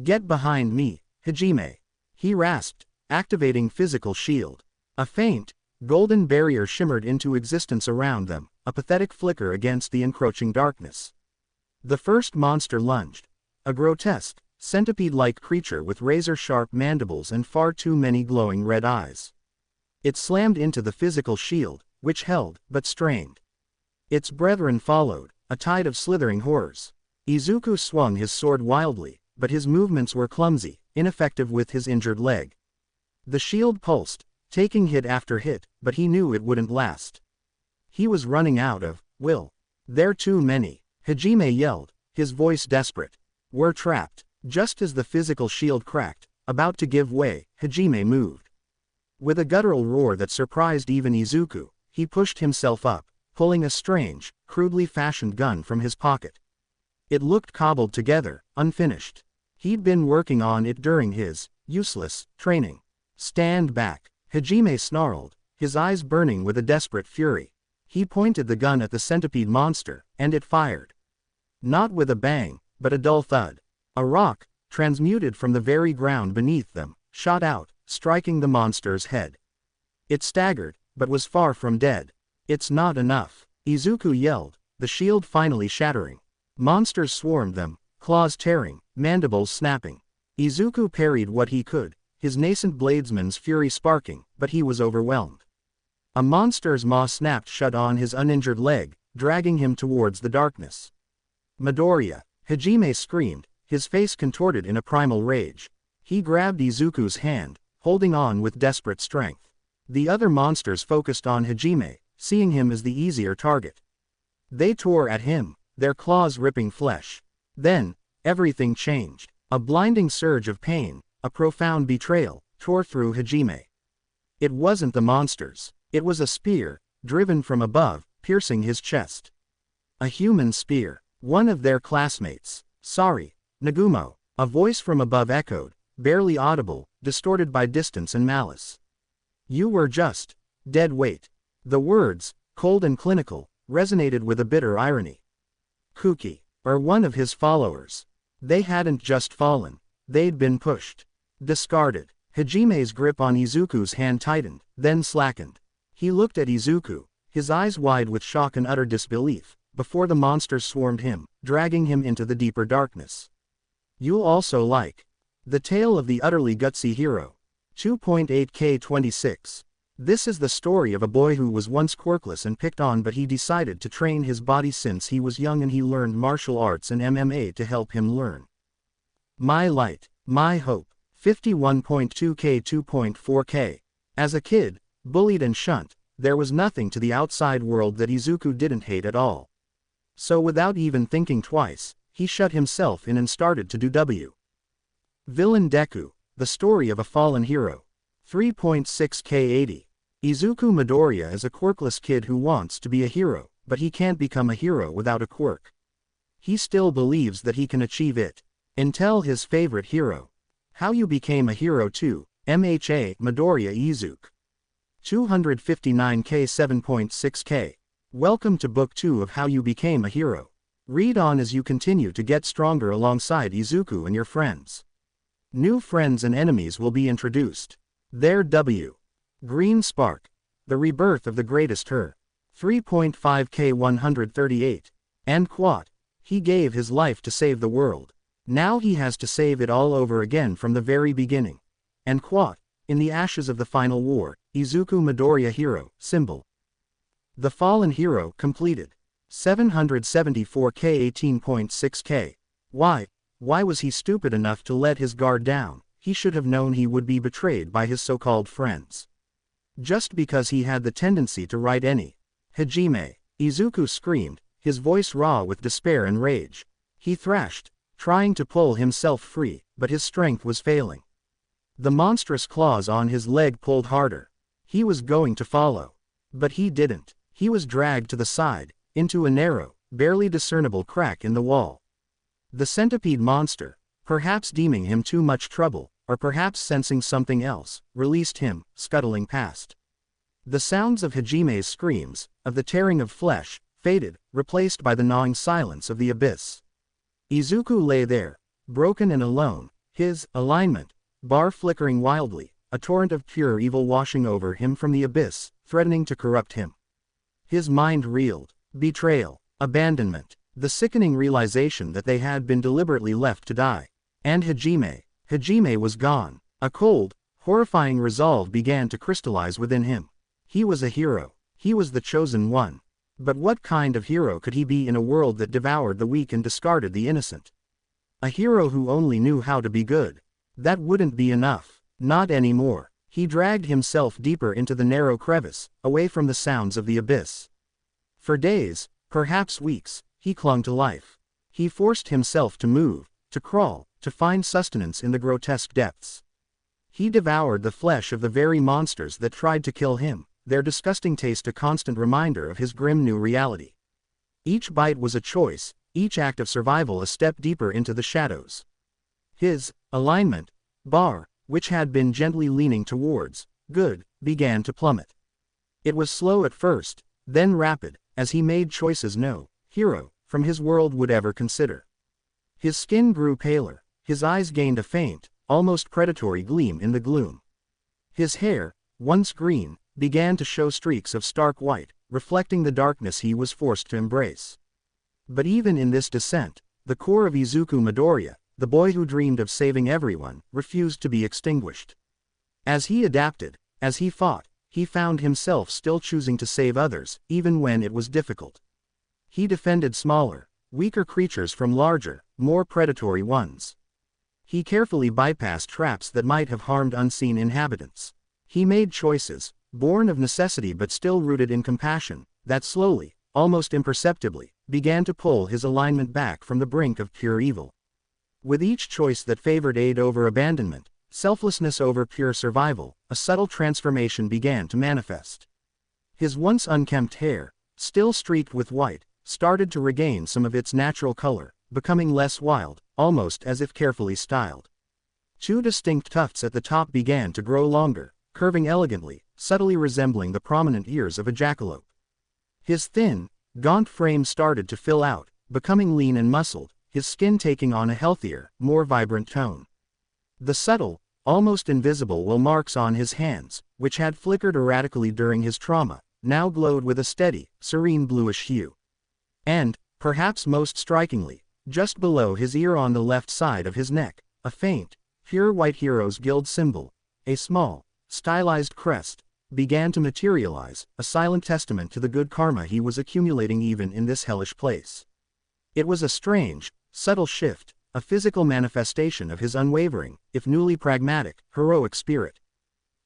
"Get behind me, Hajime," he rasped, activating physical shield. A faint, Golden barrier shimmered into existence around them, a pathetic flicker against the encroaching darkness. The first monster lunged. A grotesque, centipede-like creature with razor-sharp mandibles and far too many glowing red eyes. It slammed into the physical shield, which held, but strained. Its brethren followed, a tide of slithering horrors. Izuku swung his sword wildly, but his movements were clumsy, ineffective with his injured leg. The shield pulsed, taking hit after hit, but he knew it wouldn't last. He was running out of will. There too many. Hajime yelled, his voice desperate. We're trapped. Just as the physical shield cracked, about to give way, Hajime moved. With a guttural roar that surprised even Izuku, he pushed himself up, pulling a strange, crudely fashioned gun from his pocket. It looked cobbled together, unfinished. He'd been working on it during his useless training. Stand back. Hajime snarled, his eyes burning with a desperate fury. He pointed the gun at the centipede monster, and it fired. Not with a bang, but a dull thud. A rock, transmuted from the very ground beneath them, shot out, striking the monster's head. It staggered, but was far from dead. It's not enough, Izuku yelled, the shield finally shattering. Monsters swarmed them, claws tearing, mandibles snapping. Izuku parried what he could, his nascent bladesman's fury sparking, but he was overwhelmed. A monster's maw snapped shut on his uninjured leg, dragging him towards the darkness. Midoriya, Hajime screamed, his face contorted in a primal rage. He grabbed Izuku's hand, holding on with desperate strength. The other monsters focused on Hajime, seeing him as the easier target. They tore at him, their claws ripping flesh. Then, everything changed. A blinding surge of pain, a profound betrayal, tore through Hajime. It wasn't the monsters. It was a spear, driven from above, piercing his chest. A human spear. One of their classmates. Sorry, Nagumo. A voice from above echoed, barely audible, distorted by distance and malice. You were just dead weight. The words, cold and clinical, resonated with a bitter irony. Kuki, or one of his followers. They hadn't just fallen. They'd been pushed. Discarded. Hajime's grip on Izuku's hand tightened, then slackened. He looked at Izuku, his eyes wide with shock and utter disbelief, before the monsters swarmed him, dragging him into the deeper darkness. You'll also like The Tale of the Utterly Gutsy Hero. 2.8K26. This is the story of a boy who was once quirkless and picked on, but he decided to train his body since he was young, and he learned martial arts and MMA to help him learn. My light, my hope. 51.2K 2.4K. As a kid, bullied and shunned, there was nothing to the outside world that Izuku didn't hate at all. So without even thinking twice, he shut himself in and started to do W. Villain Deku, the story of a fallen hero. 3.6K 80. Izuku Midoriya is a quirkless kid who wants to be a hero, but he can't become a hero without a quirk. He still believes that he can achieve it. Until his favorite hero. How You Became a Hero 2, MHA Midoriya Izuku. 259K 7.6K. Welcome to Book 2 of How You Became a Hero. Read on as you continue to get stronger alongside Izuku and your friends. New friends and enemies will be introduced. Their W. Green Spark. The Rebirth of the Greatest Her. 3.5K 138. And quote. He gave his life to save the world. Now he has to save it all over again from the very beginning. And quote. In the ashes of the final war, Izuku Midoriya Hero, symbol. The Fallen Hero, completed. 774K 18.6K. Why was he stupid enough to let his guard down? He should have known he would be betrayed by his so-called friends. Just because he had the tendency to write any. Hajime. Izuku screamed, his voice raw with despair and rage. He thrashed, trying to pull himself free, but his strength was failing. The monstrous claws on his leg pulled harder. He was going to follow. But he didn't. He was dragged to the side, into a narrow, barely discernible crack in the wall. The centipede monster, perhaps deeming him too much trouble, or perhaps sensing something else, released him, scuttling past. The sounds of Hajime's screams, of the tearing of flesh, faded, replaced by the gnawing silence of the abyss. Izuku lay there, broken and alone, his alignment bar flickering wildly, a torrent of pure evil washing over him from the abyss, threatening to corrupt him. His mind reeled. Betrayal, abandonment, the sickening realization that they had been deliberately left to die. And Hajime was gone. A cold, horrifying resolve began to crystallize within him. He was a hero. He was the chosen one. But what kind of hero could he be in a world that devoured the weak and discarded the innocent? A hero who only knew how to be good. That wouldn't be enough. Not anymore. He dragged himself deeper into the narrow crevice, away from the sounds of the abyss. For days, perhaps weeks, he clung to life. He forced himself to move, to crawl, to find sustenance in the grotesque depths. He devoured the flesh of the very monsters that tried to kill him, their disgusting taste a constant reminder of his grim new reality. Each bite was a choice, each act of survival a step deeper into the shadows. His alignment bar, which had been gently leaning towards good, began to plummet. It was slow at first, then rapid, as he made choices no hero from his world would ever consider. His skin grew paler, his eyes gained a faint, almost predatory gleam in the gloom. His hair, once green, began to show streaks of stark white, reflecting the darkness he was forced to embrace. But even in this descent, the core of Izuku Midoriya, the boy who dreamed of saving everyone, refused to be extinguished. As he adapted, as he fought, he found himself still choosing to save others, even when it was difficult. He defended smaller, weaker creatures from larger, more predatory ones. He carefully bypassed traps that might have harmed unseen inhabitants. He made choices, born of necessity but still rooted in compassion, that slowly, almost imperceptibly, began to pull his alignment back from the brink of pure evil. With each choice that favored aid over abandonment, selflessness over pure survival, a subtle transformation began to manifest. His once unkempt hair, still streaked with white, started to regain some of its natural color, becoming less wild, almost as if carefully styled. Two distinct tufts at the top began to grow longer, curving elegantly, subtly resembling the prominent ears of a jackalope. His thin, gaunt frame started to fill out, becoming lean and muscled, his skin taking on a healthier, more vibrant tone. The subtle, almost invisible wool marks on his hands, which had flickered erratically during his trauma, now glowed with a steady, serene bluish hue. And, perhaps most strikingly, just below his ear on the left side of his neck, a faint, pure white Heroes Guild symbol, a small, stylized crest, began to materialize, a silent testament to the good karma he was accumulating even in this hellish place. It was a strange, subtle shift, a physical manifestation of his unwavering, if newly pragmatic, heroic spirit.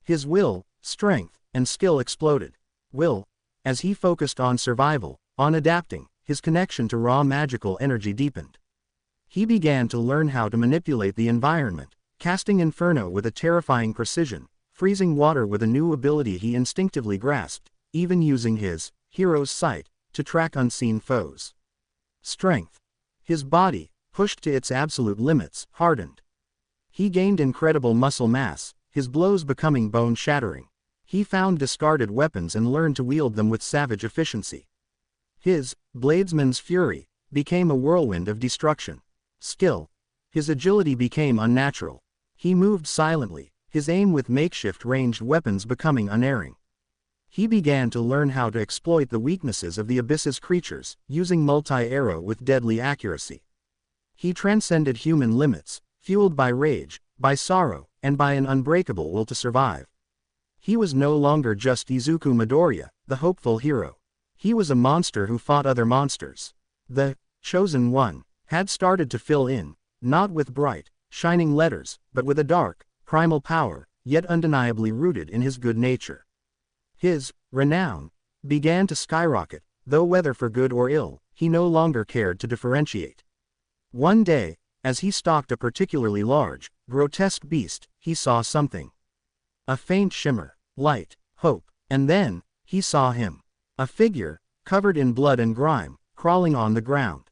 His will, strength, and skill exploded. Will, as he focused on survival, on adapting, his connection to raw magical energy deepened. He began to learn how to manipulate the environment, casting inferno with a terrifying precision, freezing water with a new ability he instinctively grasped, even using his hero's sight to track unseen foes. Strength. His body, pushed to its absolute limits, hardened. He gained incredible muscle mass, his blows becoming bone-shattering. He found discarded weapons and learned to wield them with savage efficiency. His bladesman's fury became a whirlwind of destruction. Skill. His agility became unnatural. He moved silently, his aim with makeshift ranged weapons becoming unerring. He began to learn how to exploit the weaknesses of the abyss's creatures, using multi-arrow with deadly accuracy. He transcended human limits, fueled by rage, by sorrow, and by an unbreakable will to survive. He was no longer just Izuku Midoriya, the hopeful hero. He was a monster who fought other monsters. The chosen one had started to fill in, not with bright, shining letters, but with a dark, primal power, yet undeniably rooted in his good nature. His renown began to skyrocket, though whether for good or ill, he no longer cared to differentiate. One day, as he stalked a particularly large, grotesque beast, he saw something. A faint shimmer, light, hope, and then, he saw him. A figure, covered in blood and grime, crawling on the ground.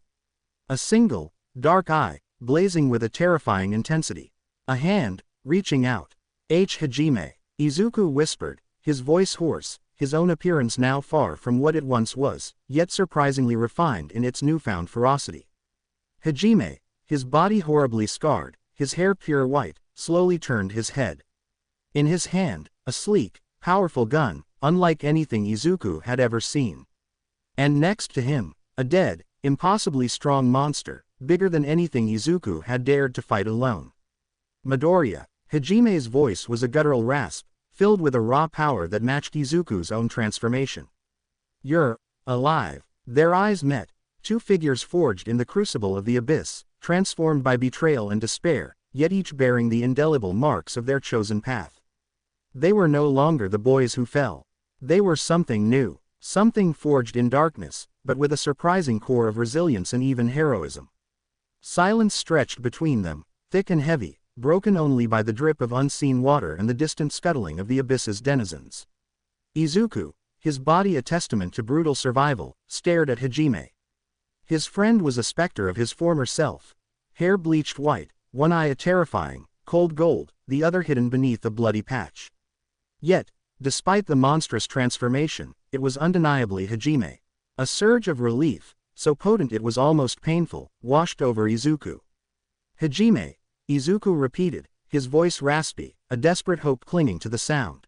A single, dark eye, blazing with a terrifying intensity. A hand, reaching out. Hajime, Izuku whispered, his voice hoarse, his own appearance now far from what it once was, yet surprisingly refined in its newfound ferocity. Hajime, his body horribly scarred, his hair pure white, slowly turned his head. In his hand, a sleek, powerful gun, unlike anything Izuku had ever seen. And next to him, a dead, impossibly strong monster, bigger than anything Izuku had dared to fight alone. Midoriya. Hajime's voice was a guttural rasp, filled with a raw power that matched Izuku's own transformation. "You're alive." Their eyes met, two figures forged in the crucible of the abyss, transformed by betrayal and despair, yet each bearing the indelible marks of their chosen path. They were no longer the boys who fell. They were something new, something forged in darkness, but with a surprising core of resilience and even heroism. Silence stretched between them, thick and heavy, broken only by the drip of unseen water and the distant scuttling of the abyss's denizens. Izuku, his body a testament to brutal survival, stared at Hajime. His friend was a specter of his former self, hair bleached white, one eye a terrifying, cold gold, the other hidden beneath a bloody patch. Yet, despite the monstrous transformation, it was undeniably Hajime. A surge of relief, so potent it was almost painful, washed over Izuku. "Hajime," Izuku repeated, his voice raspy, a desperate hope clinging to the sound.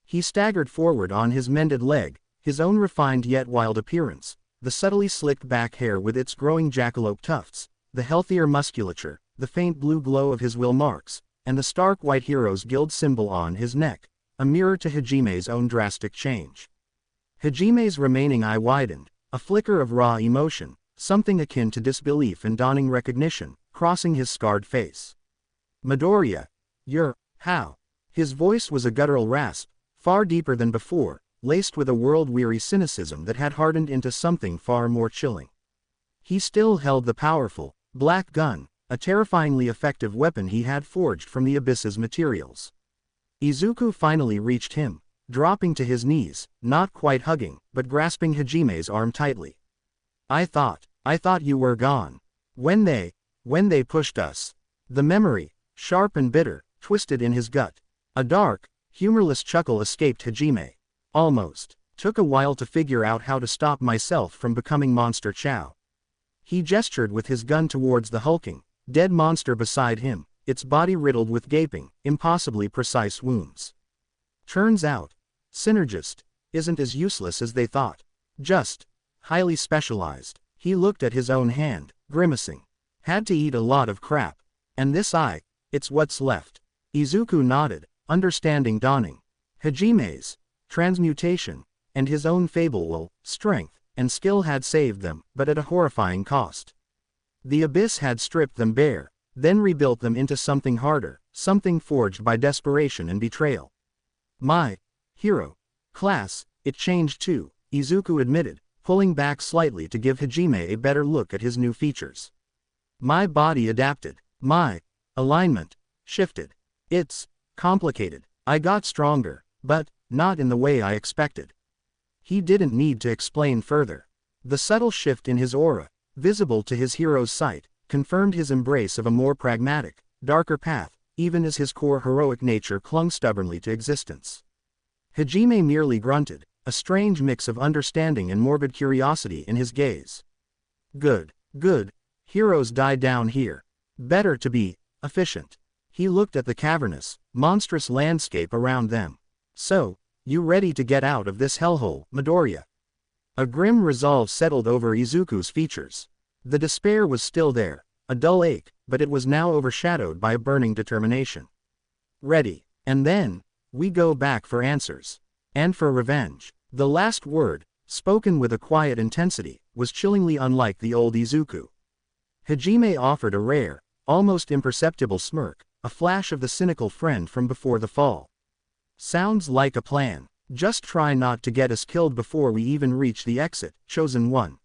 He staggered forward on his mended leg, his own refined yet wild appearance, the subtly slicked back hair with its growing jackalope tufts, the healthier musculature, the faint blue glow of his will marks, and the stark white hero's guild symbol on his neck, a mirror to Hajime's own drastic change. Hajime's remaining eye widened, a flicker of raw emotion, something akin to disbelief and dawning recognition, crossing his scarred face. "Midoriya, you're, how?" His voice was a guttural rasp, far deeper than before, laced with a world-weary cynicism that had hardened into something far more chilling. He still held the powerful, black gun, a terrifyingly effective weapon he had forged from the abyss's materials. Izuku finally reached him, dropping to his knees, not quite hugging, but grasping Hajime's arm tightly. I thought you were gone. When they pushed us." The memory, sharp and bitter, twisted in his gut. A dark, humorless chuckle escaped Hajime. "Almost. Took a while to figure out how to stop myself from becoming Monster Chow." He gestured with his gun towards the hulking, dead monster beside him, its body riddled with gaping, impossibly precise wounds. "Turns out, Synergist isn't as useless as they thought. Just highly specialized." He looked at his own hand, grimacing. "Had to eat a lot of crap. And this eye, it's what's left." Izuku nodded, understanding dawning. Hajime's transmutation, and his own fable strength, and skill had saved them, but at a horrifying cost. The abyss had stripped them bare, then rebuilt them into something harder, something forged by desperation and betrayal. "My hero class, it changed too," Izuku admitted, pulling back slightly to give Hajime a better look at his new features. "My body adapted. My alignment shifted. It's complicated. I got stronger, but not in the way I expected." He didn't need to explain further. The subtle shift in his aura, visible to his hero's sight, confirmed his embrace of a more pragmatic, darker path, even as his core heroic nature clung stubbornly to existence. Hajime merely grunted, a strange mix of understanding and morbid curiosity in his gaze. Good. Heroes die down here. Better to be efficient." He looked at the cavernous, monstrous landscape around them. "So, you ready to get out of this hellhole, Midoriya?" A grim resolve settled over Izuku's features. The despair was still there, a dull ache, but it was now overshadowed by a burning determination. "Ready. And then, we go back for answers. And for revenge." The last word, spoken with a quiet intensity, was chillingly unlike the old Izuku. Hajime offered a rare, almost imperceptible smirk, a flash of the cynical friend from before the fall. "Sounds like a plan. Just try not to get us killed before we even reach the exit, chosen one."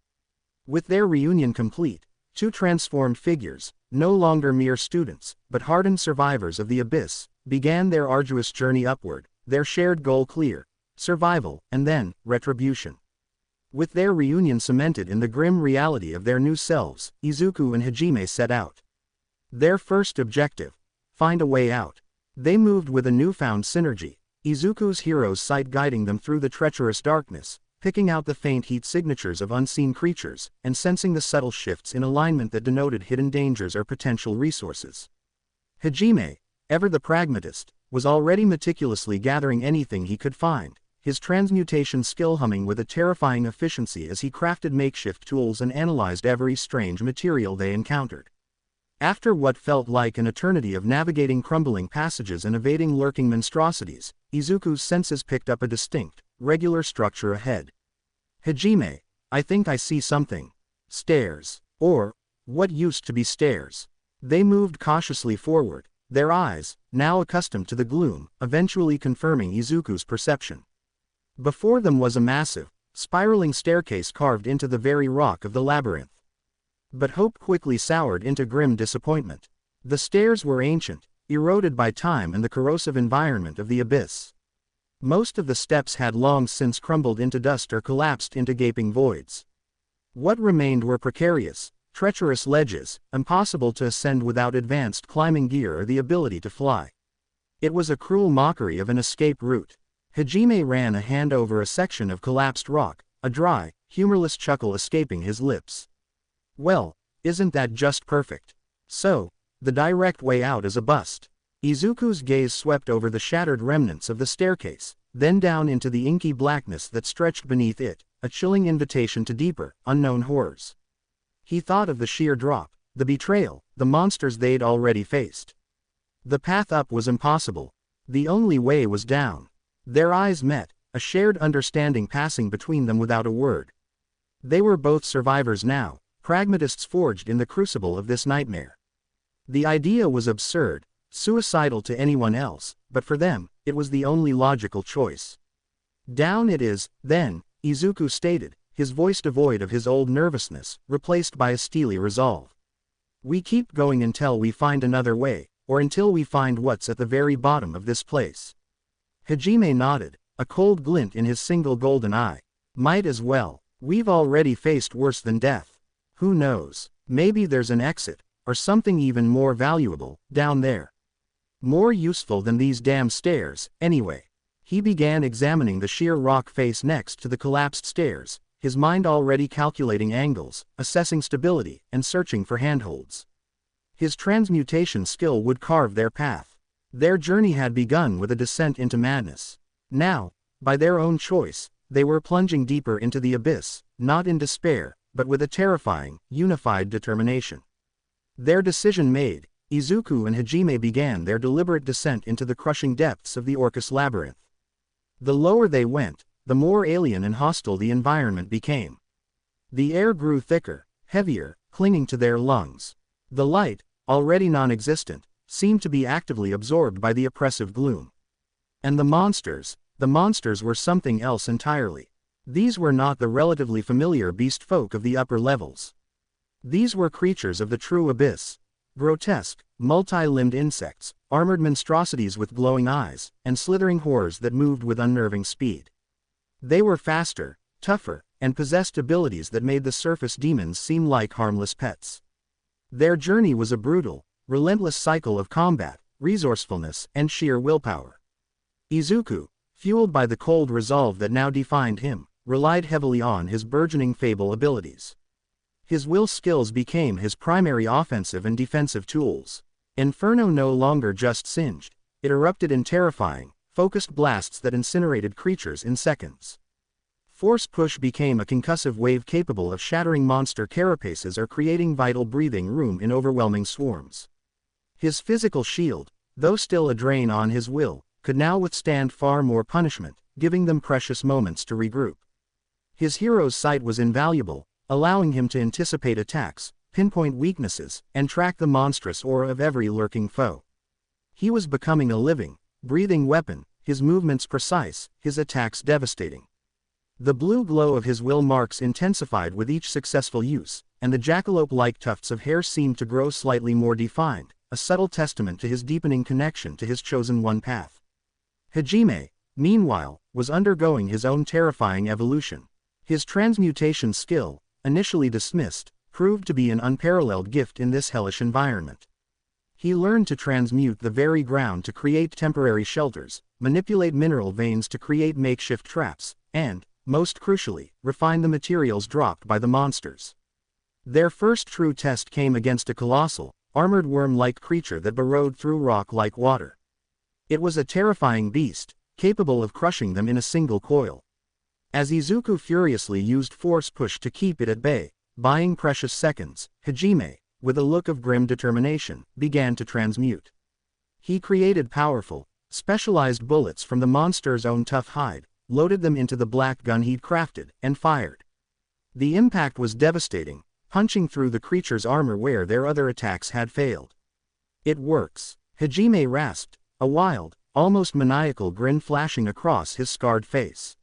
With their reunion complete, two transformed figures, no longer mere students, but hardened survivors of the abyss, began their arduous journey upward, their shared goal clear: survival, and then, retribution. With their reunion cemented in the grim reality of their new selves, Izuku and Hajime set out. Their first objective: find a way out. They moved with a newfound synergy, Izuku's hero's sight guiding them through the treacherous darkness, picking out the faint heat signatures of unseen creatures, and sensing the subtle shifts in alignment that denoted hidden dangers or potential resources. Hajime, ever the pragmatist, was already meticulously gathering anything he could find, his transmutation skill humming with a terrifying efficiency as he crafted makeshift tools and analyzed every strange material they encountered. After what felt like an eternity of navigating crumbling passages and evading lurking monstrosities, Izuku's senses picked up a distinct, regular structure ahead. "Hajime, I think I see something. Stairs. Or, what used to be stairs." They moved cautiously forward, their eyes, now accustomed to the gloom, eventually confirming Izuku's perception. Before them was a massive, spiraling staircase carved into the very rock of the labyrinth. But hope quickly soured into grim disappointment. The stairs were ancient, eroded by time and the corrosive environment of the abyss. Most of the steps had long since crumbled into dust or collapsed into gaping voids. What remained were precarious, treacherous ledges, impossible to ascend without advanced climbing gear or the ability to fly. It was a cruel mockery of an escape route. Hajime ran a hand over a section of collapsed rock, a dry, humorless chuckle escaping his lips. "Well, isn't that just perfect? So, the direct way out is a bust." Izuku's gaze swept over the shattered remnants of the staircase, then down into the inky blackness that stretched beneath it, a chilling invitation to deeper, unknown horrors. He thought of the sheer drop, the betrayal, the monsters they'd already faced. The path up was impossible. The only way was down. Their eyes met, a shared understanding passing between them without a word. They were both survivors now, pragmatists forged in the crucible of this nightmare. The idea was absurd, suicidal to anyone else, but for them, it was the only logical choice. "Down it is, then," Izuku stated, his voice devoid of his old nervousness, replaced by a steely resolve. "We keep going until we find another way, or until we find what's at the very bottom of this place." Hajime nodded, a cold glint in his single golden eye. "Might as well. We've already faced worse than death. Who knows, maybe there's an exit, or something even more valuable, down there. More useful than these damn stairs, anyway." He began examining the sheer rock face next to the collapsed stairs, his mind already calculating angles, assessing stability, and searching for handholds. His transmutation skill would carve their path. Their journey had begun with a descent into madness. Now, by their own choice, they were plunging deeper into the abyss, not in despair, but with a terrifying, unified determination. Their decision made, Izuku and Hajime began their deliberate descent into the crushing depths of the Orcus labyrinth. The lower they went, the more alien and hostile the environment became. The air grew thicker, heavier, clinging to their lungs. The light, already non-existent, seemed to be actively absorbed by the oppressive gloom. And the monsters were something else entirely. These were not the relatively familiar beast folk of the upper levels. These were creatures of the true abyss. Grotesque, multi-limbed insects, armored monstrosities with glowing eyes, and slithering horrors that moved with unnerving speed. They were faster, tougher, and possessed abilities that made the surface demons seem like harmless pets. Their journey was a brutal, relentless cycle of combat, resourcefulness, and sheer willpower. Izuku, fueled by the cold resolve that now defined him, relied heavily on his burgeoning fable abilities. His will skills became his primary offensive and defensive tools. Inferno no longer just singed, it erupted in terrifying, focused blasts that incinerated creatures in seconds. Force Push became a concussive wave capable of shattering monster carapaces or creating vital breathing room in overwhelming swarms. His physical shield, though still a drain on his will, could now withstand far more punishment, giving them precious moments to regroup. His hero's sight was invaluable, allowing him to anticipate attacks, pinpoint weaknesses, and track the monstrous aura of every lurking foe. He was becoming a living, breathing weapon, his movements precise, his attacks devastating. The blue glow of his will marks intensified with each successful use, and the jackalope-like tufts of hair seemed to grow slightly more defined, a subtle testament to his deepening connection to his chosen one path. Hajime, meanwhile, was undergoing his own terrifying evolution. His transmutation skill, initially dismissed, proved to be an unparalleled gift in this hellish environment. He learned to transmute the very ground to create temporary shelters, manipulate mineral veins to create makeshift traps, and, most crucially, refine the materials dropped by the monsters. Their first true test came against a colossal, armored worm-like creature that burrowed through rock like water. It was a terrifying beast, capable of crushing them in a single coil. As Izuku furiously used force push to keep it at bay, buying precious seconds, Hajime, with a look of grim determination, began to transmute. He created powerful, specialized bullets from the monster's own tough hide, loaded them into the black gun he'd crafted, and fired. The impact was devastating, punching through the creature's armor where their other attacks had failed. "It works," Hajime rasped, a wild, almost maniacal grin flashing across his scarred face.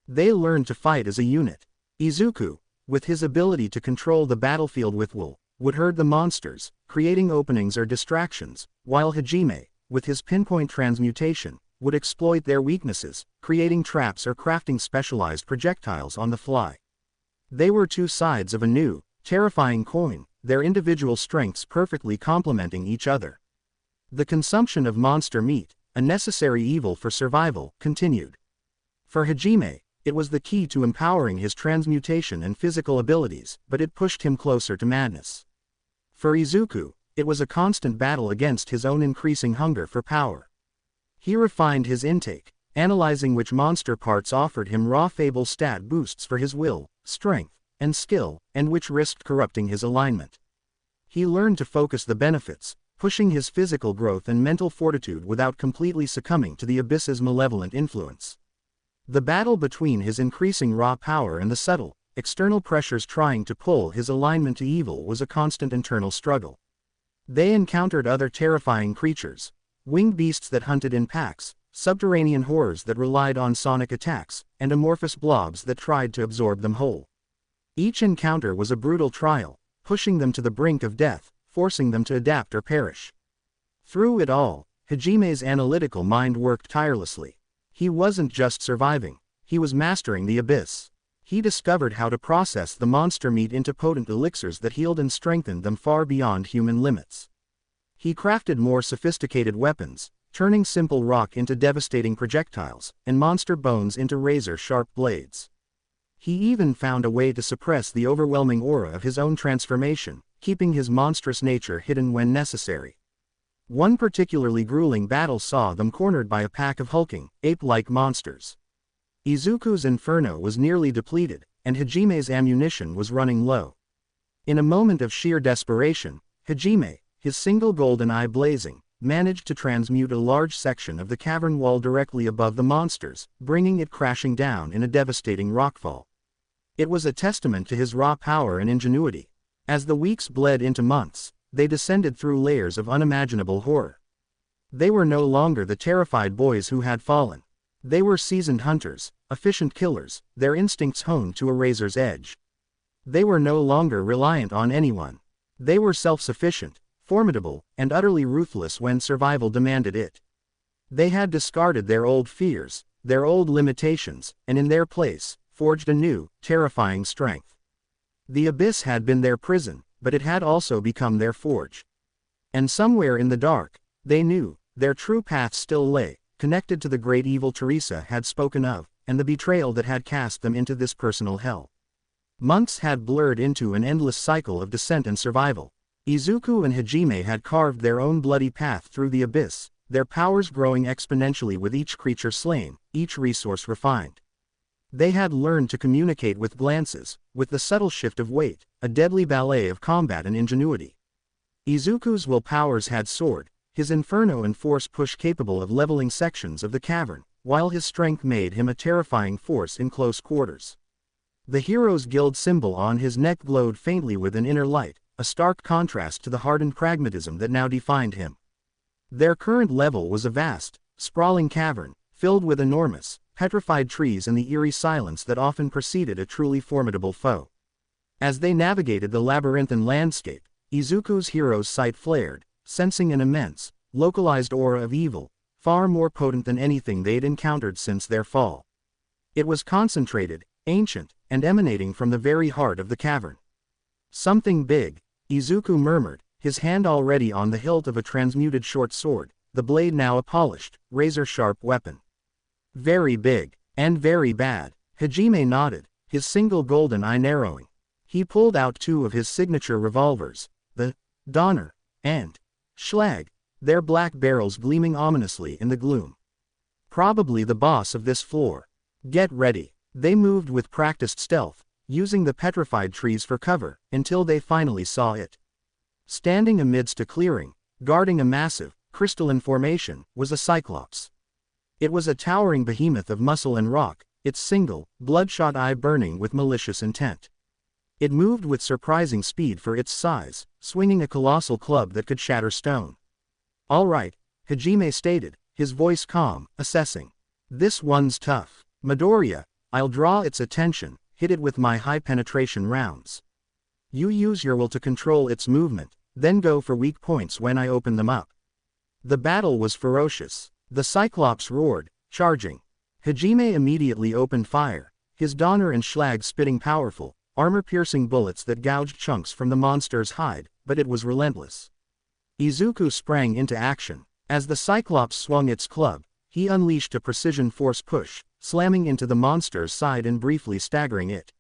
They learned to fight as a unit. Izuku, with his ability to control the battlefield with will, would herd the monsters, creating openings or distractions, while Hajime, with his pinpoint transmutation, would exploit their weaknesses, creating traps or crafting specialized projectiles on the fly. They were two sides of a new, terrifying coin, their individual strengths perfectly complementing each other. The consumption of monster meat, a necessary evil for survival, continued. For Hajime, it was the key to empowering his transmutation and physical abilities, but it pushed him closer to madness. For Izuku, it was a constant battle against his own increasing hunger for power. He refined his intake, analyzing which monster parts offered him raw fable stat boosts for his will, strength, and skill, and which risked corrupting his alignment. He learned to focus the benefits, pushing his physical growth and mental fortitude without completely succumbing to the abyss's malevolent influence. The battle between his increasing raw power and the subtle, external pressures trying to pull his alignment to evil was a constant internal struggle. They encountered other terrifying creatures, winged beasts that hunted in packs, subterranean horrors that relied on sonic attacks, and amorphous blobs that tried to absorb them whole. Each encounter was a brutal trial, pushing them to the brink of death, forcing them to adapt or perish. Through it all, Hajime's analytical mind worked tirelessly. He wasn't just surviving, he was mastering the abyss. He discovered how to process the monster meat into potent elixirs that healed and strengthened them far beyond human limits. He crafted more sophisticated weapons, turning simple rock into devastating projectiles, and monster bones into razor-sharp blades. He even found a way to suppress the overwhelming aura of his own transformation, keeping his monstrous nature hidden when necessary. One particularly grueling battle saw them cornered by a pack of hulking, ape-like monsters. Izuku's inferno was nearly depleted, and Hajime's ammunition was running low. In a moment of sheer desperation, Hajime, his single golden eye blazing, managed to transmute a large section of the cavern wall directly above the monsters, bringing it crashing down in a devastating rockfall. It was a testament to his raw power and ingenuity. As the weeks bled into months, they descended through layers of unimaginable horror. They were no longer the terrified boys who had fallen. They were seasoned hunters, efficient killers, their instincts honed to a razor's edge. They were no longer reliant on anyone. They were self-sufficient, formidable, and utterly ruthless when survival demanded it. They had discarded their old fears, their old limitations, and in their place, forged a new, terrifying strength. The abyss had been their prison, but it had also become their forge. And somewhere in the dark, they knew, their true path still lay, connected to the great evil Teresa had spoken of, and the betrayal that had cast them into this personal hell. Months had blurred into an endless cycle of descent and survival. Izuku and Hajime had carved their own bloody path through the abyss, their powers growing exponentially with each creature slain, each resource refined. They had learned to communicate with glances, with the subtle shift of weight, a deadly ballet of combat and ingenuity. Izuku's will powers had soared, his inferno and force push capable of leveling sections of the cavern, while his strength made him a terrifying force in close quarters. The Heroes Guild symbol on his neck glowed faintly with an inner light, a stark contrast to the hardened pragmatism that now defined him. Their current level was a vast, sprawling cavern, filled with enormous, petrified trees and the eerie silence that often preceded a truly formidable foe. As they navigated the labyrinthine landscape, Izuku's hero's sight flared, sensing an immense, localized aura of evil, far more potent than anything they'd encountered since their fall. It was concentrated, ancient, and emanating from the very heart of the cavern. "Something big," Izuku murmured, his hand already on the hilt of a transmuted short sword, the blade now a polished, razor-sharp weapon. "Very big, and very bad," Hajime nodded, his single golden eye narrowing. He pulled out two of his signature revolvers, the Donner and Schlag, their black barrels gleaming ominously in the gloom. Probably the boss of this floor. Get ready. They moved with practiced stealth, using the petrified trees for cover, until they finally saw it. Standing amidst a clearing, guarding a massive, crystalline formation, was a cyclops. It was a towering behemoth of muscle and rock, its single, bloodshot eye burning with malicious intent. It moved with surprising speed for its size, swinging a colossal club that could shatter stone. "All right," Hajime stated, his voice calm, assessing. "This one's tough. Midoriya, I'll draw its attention, hit it with my high-penetration rounds. You use your will to control its movement, then go for weak points when I open them up." The battle was ferocious. The Cyclops roared, charging. Hajime immediately opened fire, his Donner and Schlag spitting powerful, armor-piercing bullets that gouged chunks from the monster's hide, but it was relentless. Izuku sprang into action. As the Cyclops swung its club, he unleashed a precision force push, slamming into the monster's side and briefly staggering it.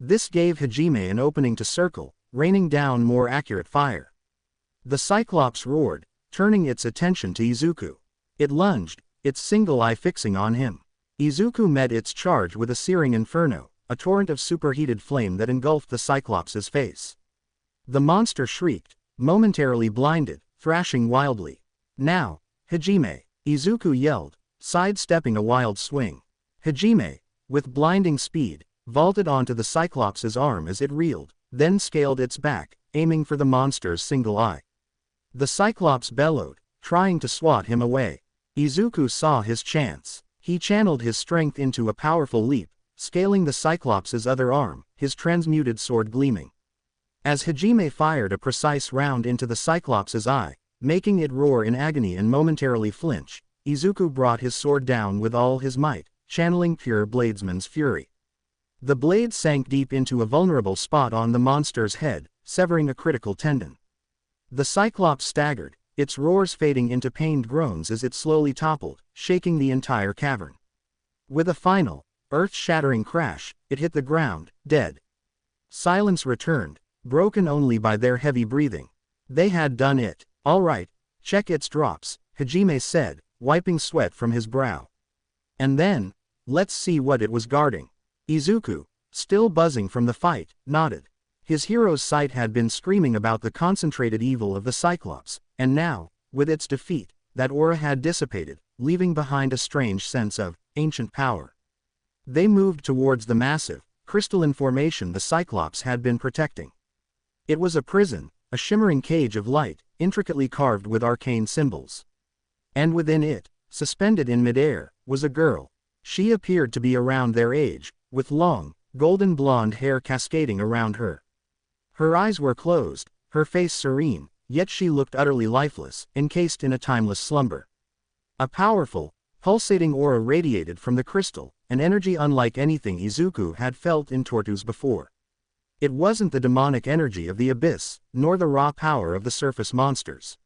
This gave Hajime an opening to circle, raining down more accurate fire. The Cyclops roared, turning its attention to Izuku. It lunged, its single eye fixing on him. Izuku met its charge with a searing inferno, a torrent of superheated flame that engulfed the Cyclops' face. The monster shrieked, momentarily blinded, thrashing wildly. "Now, Hajime!" Izuku yelled, sidestepping a wild swing. Hajime, with blinding speed, vaulted onto the Cyclops' arm as it reeled, then scaled its back, aiming for the monster's single eye. The Cyclops bellowed, trying to swat him away. Izuku saw his chance. He channeled his strength into a powerful leap, scaling the Cyclops' other arm, his transmuted sword gleaming. As Hajime fired a precise round into the Cyclops' eye, making it roar in agony and momentarily flinch, Izuku brought his sword down with all his might, channeling pure bladesman's fury. The blade sank deep into a vulnerable spot on the monster's head, severing a critical tendon. The Cyclops staggered, its roars fading into pained groans as it slowly toppled, shaking the entire cavern. With a final, earth-shattering crash, it hit the ground, dead. Silence returned, broken only by their heavy breathing. They had done it. "All right, check its drops," Hajime said, wiping sweat from his brow. "And then, let's see what it was guarding." Izuku, still buzzing from the fight, nodded. His hero's sight had been screaming about the concentrated evil of the Cyclops, and now, with its defeat, that aura had dissipated, leaving behind a strange sense of ancient power. They moved towards the massive, crystalline formation the Cyclops had been protecting. It was a prison, a shimmering cage of light, intricately carved with arcane symbols. And within it, suspended in midair, was a girl. She appeared to be around their age, with long, golden blonde hair cascading around her. Her eyes were closed, her face serene, yet she looked utterly lifeless, encased in a timeless slumber. A powerful, pulsating aura radiated from the crystal, an energy unlike anything Izuku had felt in Tortu's before. It wasn't the demonic energy of the abyss, nor the raw power of the surface monsters.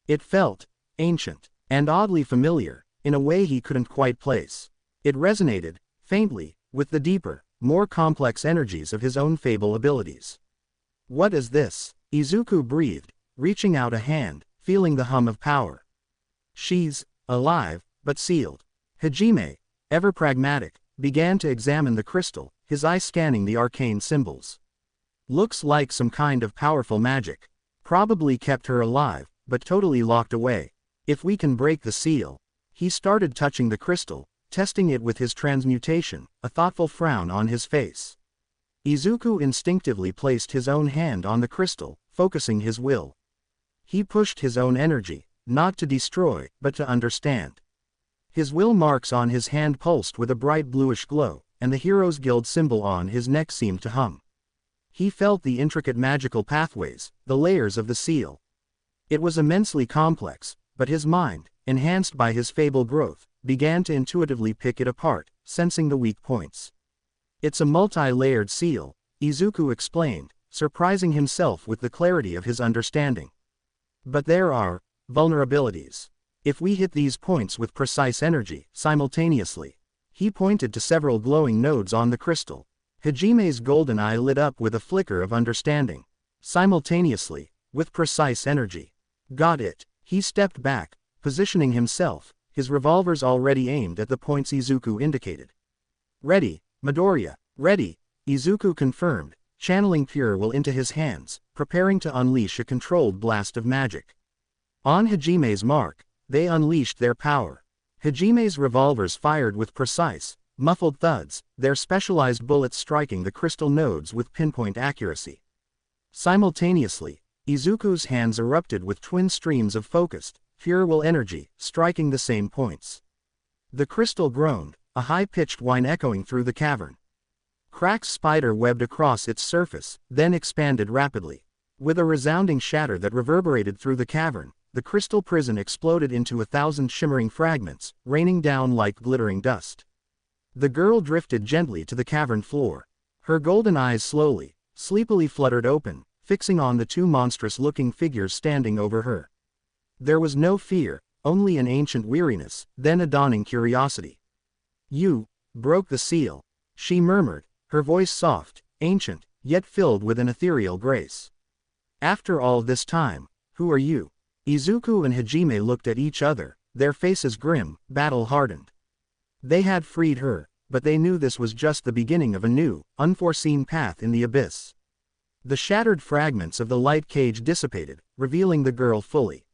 It felt ancient, and oddly familiar, in a way he couldn't quite place. It resonated, faintly, with the deeper, more complex energies of his own fable abilities. "What is this?" Izuku breathed, reaching out a hand, feeling the hum of power. "She's alive, but sealed." Hajime, ever pragmatic, began to examine the crystal, his eye scanning the arcane symbols. "Looks like some kind of powerful magic. Probably kept her alive, but totally locked away. If we can break the seal." He started touching the crystal, testing it with his transmutation, a thoughtful frown on his face. Izuku instinctively placed his own hand on the crystal, focusing his will. He pushed his own energy, not to destroy, but to understand. His will marks on his hand pulsed with a bright bluish glow, and the Heroes Guild symbol on his neck seemed to hum. He felt the intricate magical pathways, the layers of the seal. It was immensely complex, but his mind, enhanced by his fable growth, began to intuitively pick it apart, sensing the weak points. "It's a multi-layered seal," Izuku explained, surprising himself with the clarity of his understanding. "But there are vulnerabilities. If we hit these points with precise energy, simultaneously." He pointed to several glowing nodes on the crystal. Hajime's golden eye lit up with a flicker of understanding. "Simultaneously, with precise energy. Got it." He stepped back, positioning himself, his revolvers already aimed at the points Izuku indicated. "Ready, Midoriya, ready," Izuku confirmed, channeling pure will into his hands, preparing to unleash a controlled blast of magic. On Hajime's mark, they unleashed their power. Hajime's revolvers fired with precise, muffled thuds, their specialized bullets striking the crystal nodes with pinpoint accuracy. Simultaneously, Izuku's hands erupted with twin streams of focused, pure will energy, striking the same points. The crystal groaned, a high-pitched whine echoing through the cavern. Cracks spider-webbed across its surface, then expanded rapidly. With a resounding shatter that reverberated through the cavern, the crystal prison exploded into 1,000 shimmering fragments, raining down like glittering dust. The girl drifted gently to the cavern floor. Her golden eyes slowly, sleepily fluttered open, fixing on the two monstrous-looking figures standing over her. There was no fear, only an ancient weariness, then a dawning curiosity. "You broke the seal," she murmured, her voice soft, ancient, yet filled with an ethereal grace. "After all this time, who are you?" Izuku and Hajime looked at each other, their faces grim, battle-hardened. They had freed her, but they knew this was just the beginning of a new, unforeseen path in the abyss. The shattered fragments of the light cage dissipated, revealing the girl fully.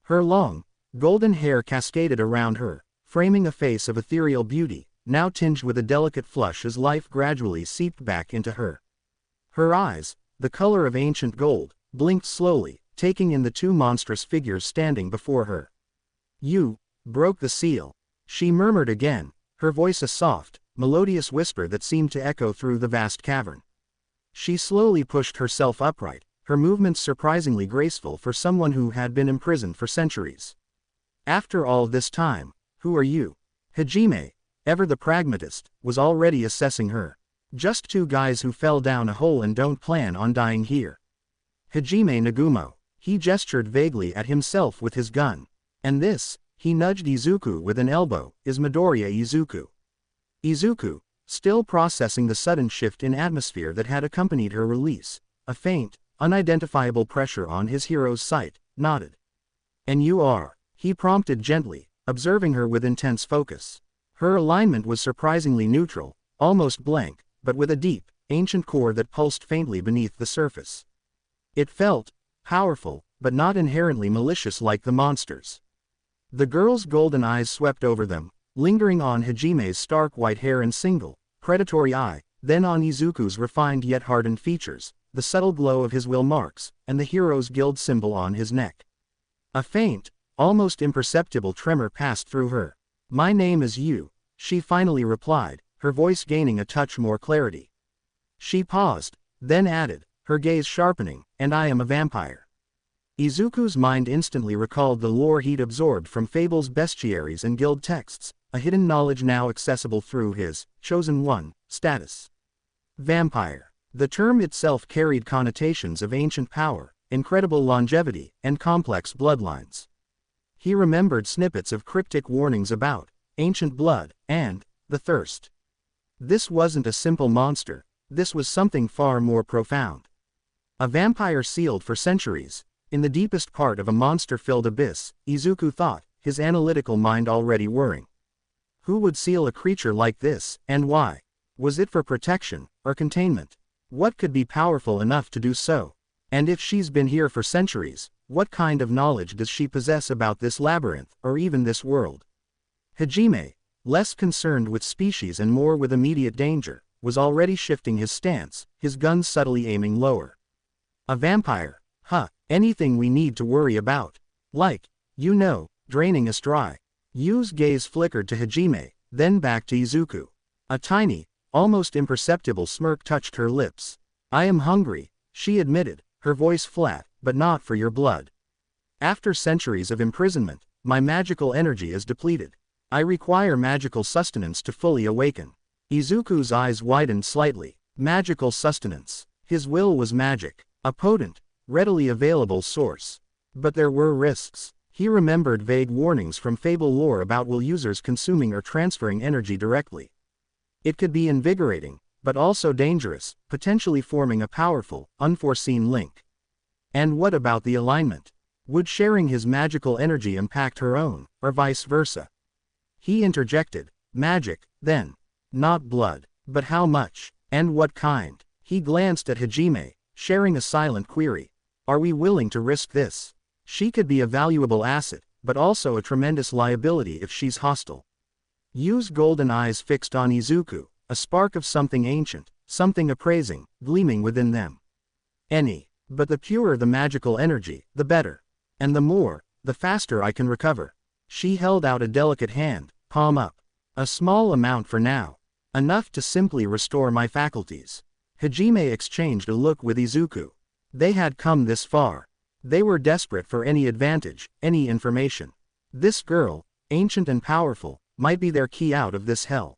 Her long, golden hair cascaded around her, framing a face of ethereal beauty, now tinged with a delicate flush as life gradually seeped back into her. Her eyes, the color of ancient gold, blinked slowly, taking in the two monstrous figures standing before her. "You broke the seal," she murmured again, her voice a soft, melodious whisper that seemed to echo through the vast cavern. She slowly pushed herself upright, her movements surprisingly graceful for someone who had been imprisoned for centuries. "After all this time, who are you?" Hajime, ever the pragmatist, was already assessing her. "Just two guys who fell down a hole and don't plan on dying here." Hajime Nagumo. He gestured vaguely at himself with his gun. "And this," he nudged Izuku with an elbow, "is Midoriya Izuku." Izuku, still processing the sudden shift in atmosphere that had accompanied her release, a faint, unidentifiable pressure on his hero's sight, nodded. "And you are?" he prompted gently, observing her with intense focus. Her alignment was surprisingly neutral, almost blank, but with a deep, ancient core that pulsed faintly beneath the surface. It felt powerful, but not inherently malicious like the monsters. The girl's golden eyes swept over them, lingering on Hajime's stark white hair and single, predatory eye, then on Izuku's refined yet hardened features, the subtle glow of his will marks, and the hero's guild symbol on his neck. A faint, almost imperceptible tremor passed through her. "My name is Yu," she finally replied, her voice gaining a touch more clarity. She paused, then added, her gaze sharpening, "And I am a vampire." Izuku's mind instantly recalled the lore he'd absorbed from fables, bestiaries and guild texts, a hidden knowledge now accessible through his chosen one status. Vampire. The term itself carried connotations of ancient power, incredible longevity, and complex bloodlines. He remembered snippets of cryptic warnings about ancient blood and the thirst. This wasn't a simple monster, this was something far more profound. A vampire sealed for centuries, in the deepest part of a monster-filled abyss, Izuku thought, his analytical mind already whirring. Who would seal a creature like this, and why? Was it for protection, or containment? What could be powerful enough to do so? And if she's been here for centuries, what kind of knowledge does she possess about this labyrinth, or even this world? Hajime, less concerned with species and more with immediate danger, was already shifting his stance, his gun subtly aiming lower. A vampire? Huh, anything we need to worry about. Like, draining us dry. Yu's gaze flickered to Hajime, then back to Izuku. A tiny, almost imperceptible smirk touched her lips. "I am hungry," she admitted, her voice flat, "but not for your blood. After centuries of imprisonment, my magical energy is depleted. I require magical sustenance to fully awaken." Izuku's eyes widened slightly. Magical sustenance. His will was magic, a potent, readily available source. But there were risks. He remembered vague warnings from fable lore about will users consuming or transferring energy directly. It could be invigorating, but also dangerous, potentially forming a powerful, unforeseen link. And what about the alignment? Would sharing his magical energy impact her own, or vice versa? He interjected, magic, then. Not blood. But how much? And what kind? He glanced at Hajime, sharing a silent query. Are we willing to risk this? She could be a valuable asset, but also a tremendous liability if she's hostile. Yu's golden eyes fixed on Izuku, a spark of something ancient, something appraising, gleaming within them. Any. But the purer the magical energy, the better. And the more, the faster I can recover. She held out a delicate hand, palm up. A small amount for now. Enough to simply restore my faculties. Hajime exchanged a look with Izuku. They had come this far. They were desperate for any advantage, any information. This girl, ancient and powerful, might be their key out of this hell.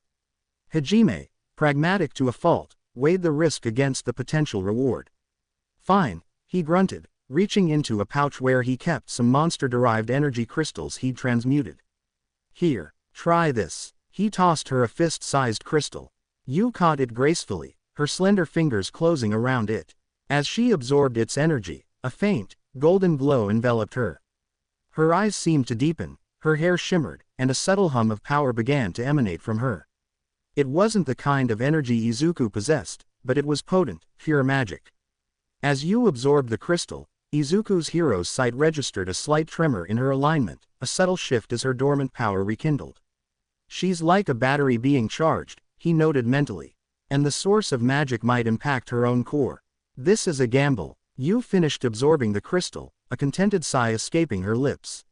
Hajime, pragmatic to a fault, weighed the risk against the potential reward. Fine, he grunted, reaching into a pouch where he kept some monster-derived energy crystals he'd transmuted. Here, try this. He tossed her a fist-sized crystal. Yu caught it gracefully, her slender fingers closing around it. As she absorbed its energy, a faint, golden glow enveloped her. Her eyes seemed to deepen, her hair shimmered, and a subtle hum of power began to emanate from her. It wasn't the kind of energy Izuku possessed, but it was potent, pure magic. As Yu absorbed the crystal, Izuku's hero's sight registered a slight tremor in her alignment, a subtle shift as her dormant power rekindled. She's like a battery being charged, he noted mentally. And the source of magic might impact her own core. This is a gamble. Yu finished absorbing the crystal, a contented sigh escaping her lips.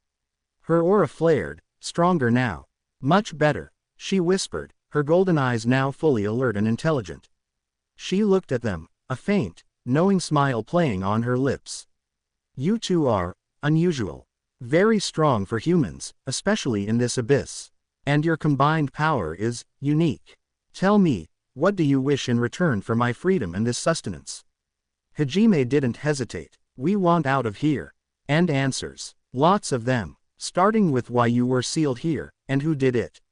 Her aura flared, stronger now. Much better, she whispered, her golden eyes now fully alert and intelligent. She looked at them, a faint, knowing smile playing on her lips. You two are unusual. Very strong for humans, especially in this abyss. And your combined power is unique. Tell me, what do you wish in return for my freedom and this sustenance? Hajime didn't hesitate. We want out of here. And answers. Lots of them. Starting with why you were sealed here, and who did it.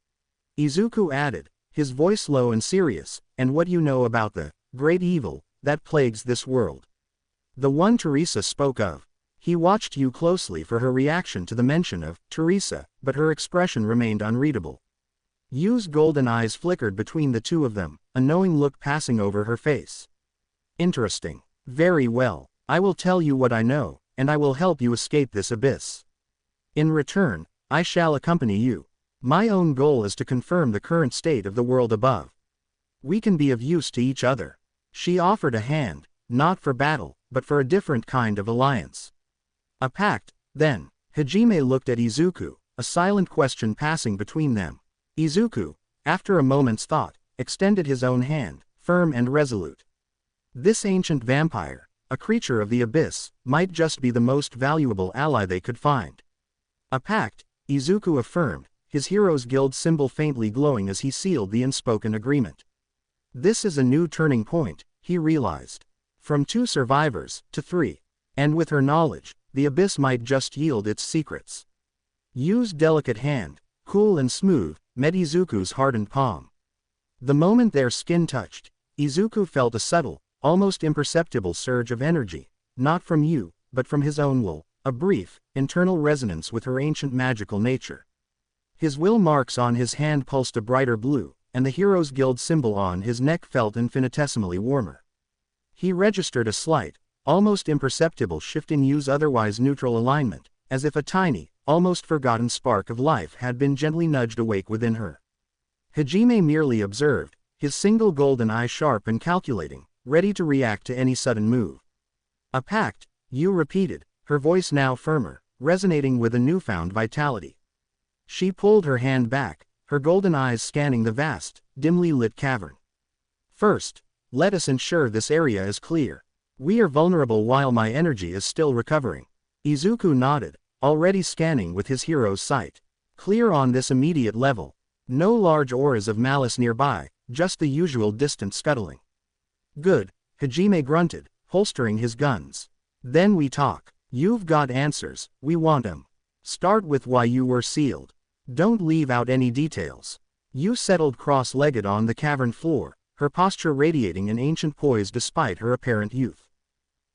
Izuku added, his voice low and serious, and what you know about the great evil that plagues this world. The one Teresa spoke of. He watched Yu closely for her reaction to the mention of Teresa, but her expression remained unreadable. Yu's golden eyes flickered between the two of them, a knowing look passing over her face. Interesting. Very well. I will tell you what I know, and I will help you escape this abyss. In return, I shall accompany you. My own goal is to confirm the current state of the world above. We can be of use to each other. She offered a hand, not for battle, but for a different kind of alliance. A pact, then. Hajime looked at Izuku, a silent question passing between them. Izuku, after a moment's thought, extended his own hand, firm and resolute. This ancient vampire, a creature of the abyss, might just be the most valuable ally they could find. A pact, Izuku affirmed, his hero's guild symbol faintly glowing as he sealed the unspoken agreement. This is a new turning point, he realized. From 2 survivors, to 3. And with her knowledge, the abyss might just yield its secrets. Yu's delicate hand, cool and smooth, met Izuku's hardened palm. The moment their skin touched, Izuku felt a subtle, almost imperceptible surge of energy, not from Yu, but from his own will, a brief, internal resonance with her ancient magical nature. His will marks on his hand pulsed a brighter blue, and the hero's guild symbol on his neck felt infinitesimally warmer. He registered a slight, almost imperceptible shift in Yu's otherwise neutral alignment, as if a tiny, almost forgotten spark of life had been gently nudged awake within her. Hajime merely observed, his single golden eye sharp and calculating, ready to react to any sudden move. A pact, Yu repeated, her voice now firmer, resonating with a newfound vitality. She pulled her hand back, her golden eyes scanning the vast, dimly lit cavern. First, let us ensure this area is clear. We are vulnerable while my energy is still recovering. Izuku nodded, already scanning with his hero's sight. Clear on this immediate level. No large auras of malice nearby, just the usual distant scuttling. Good, Hajime grunted, holstering his guns. Then we talk. You've got answers, we want 'em. Start with why you were sealed. Don't leave out any details. Yu settled cross-legged on the cavern floor, her posture radiating an ancient poise despite her apparent youth.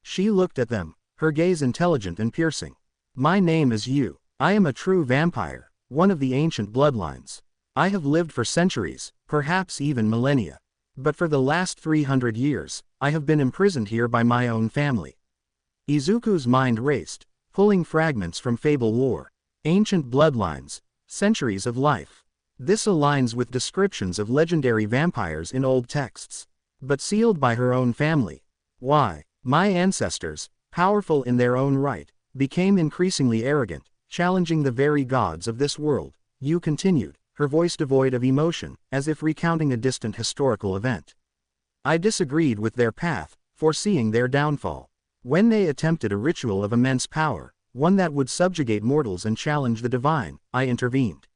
She looked at them, her gaze intelligent and piercing. My name is Yu. I am a true vampire, one of the ancient bloodlines. I have lived for centuries, perhaps even millennia. But for the last 300 years, I have been imprisoned here by my own family. Izuku's mind raced, pulling fragments from fable lore. Ancient bloodlines, centuries of life. This aligns with descriptions of legendary vampires in old texts. But sealed by her own family. Why? My ancestors, powerful in their own right, became increasingly arrogant, challenging the very gods of this world, Yu continued, her voice devoid of emotion, as if recounting a distant historical event. I disagreed with their path, foreseeing their downfall. When they attempted a ritual of immense power, one that would subjugate mortals and challenge the divine, I intervened.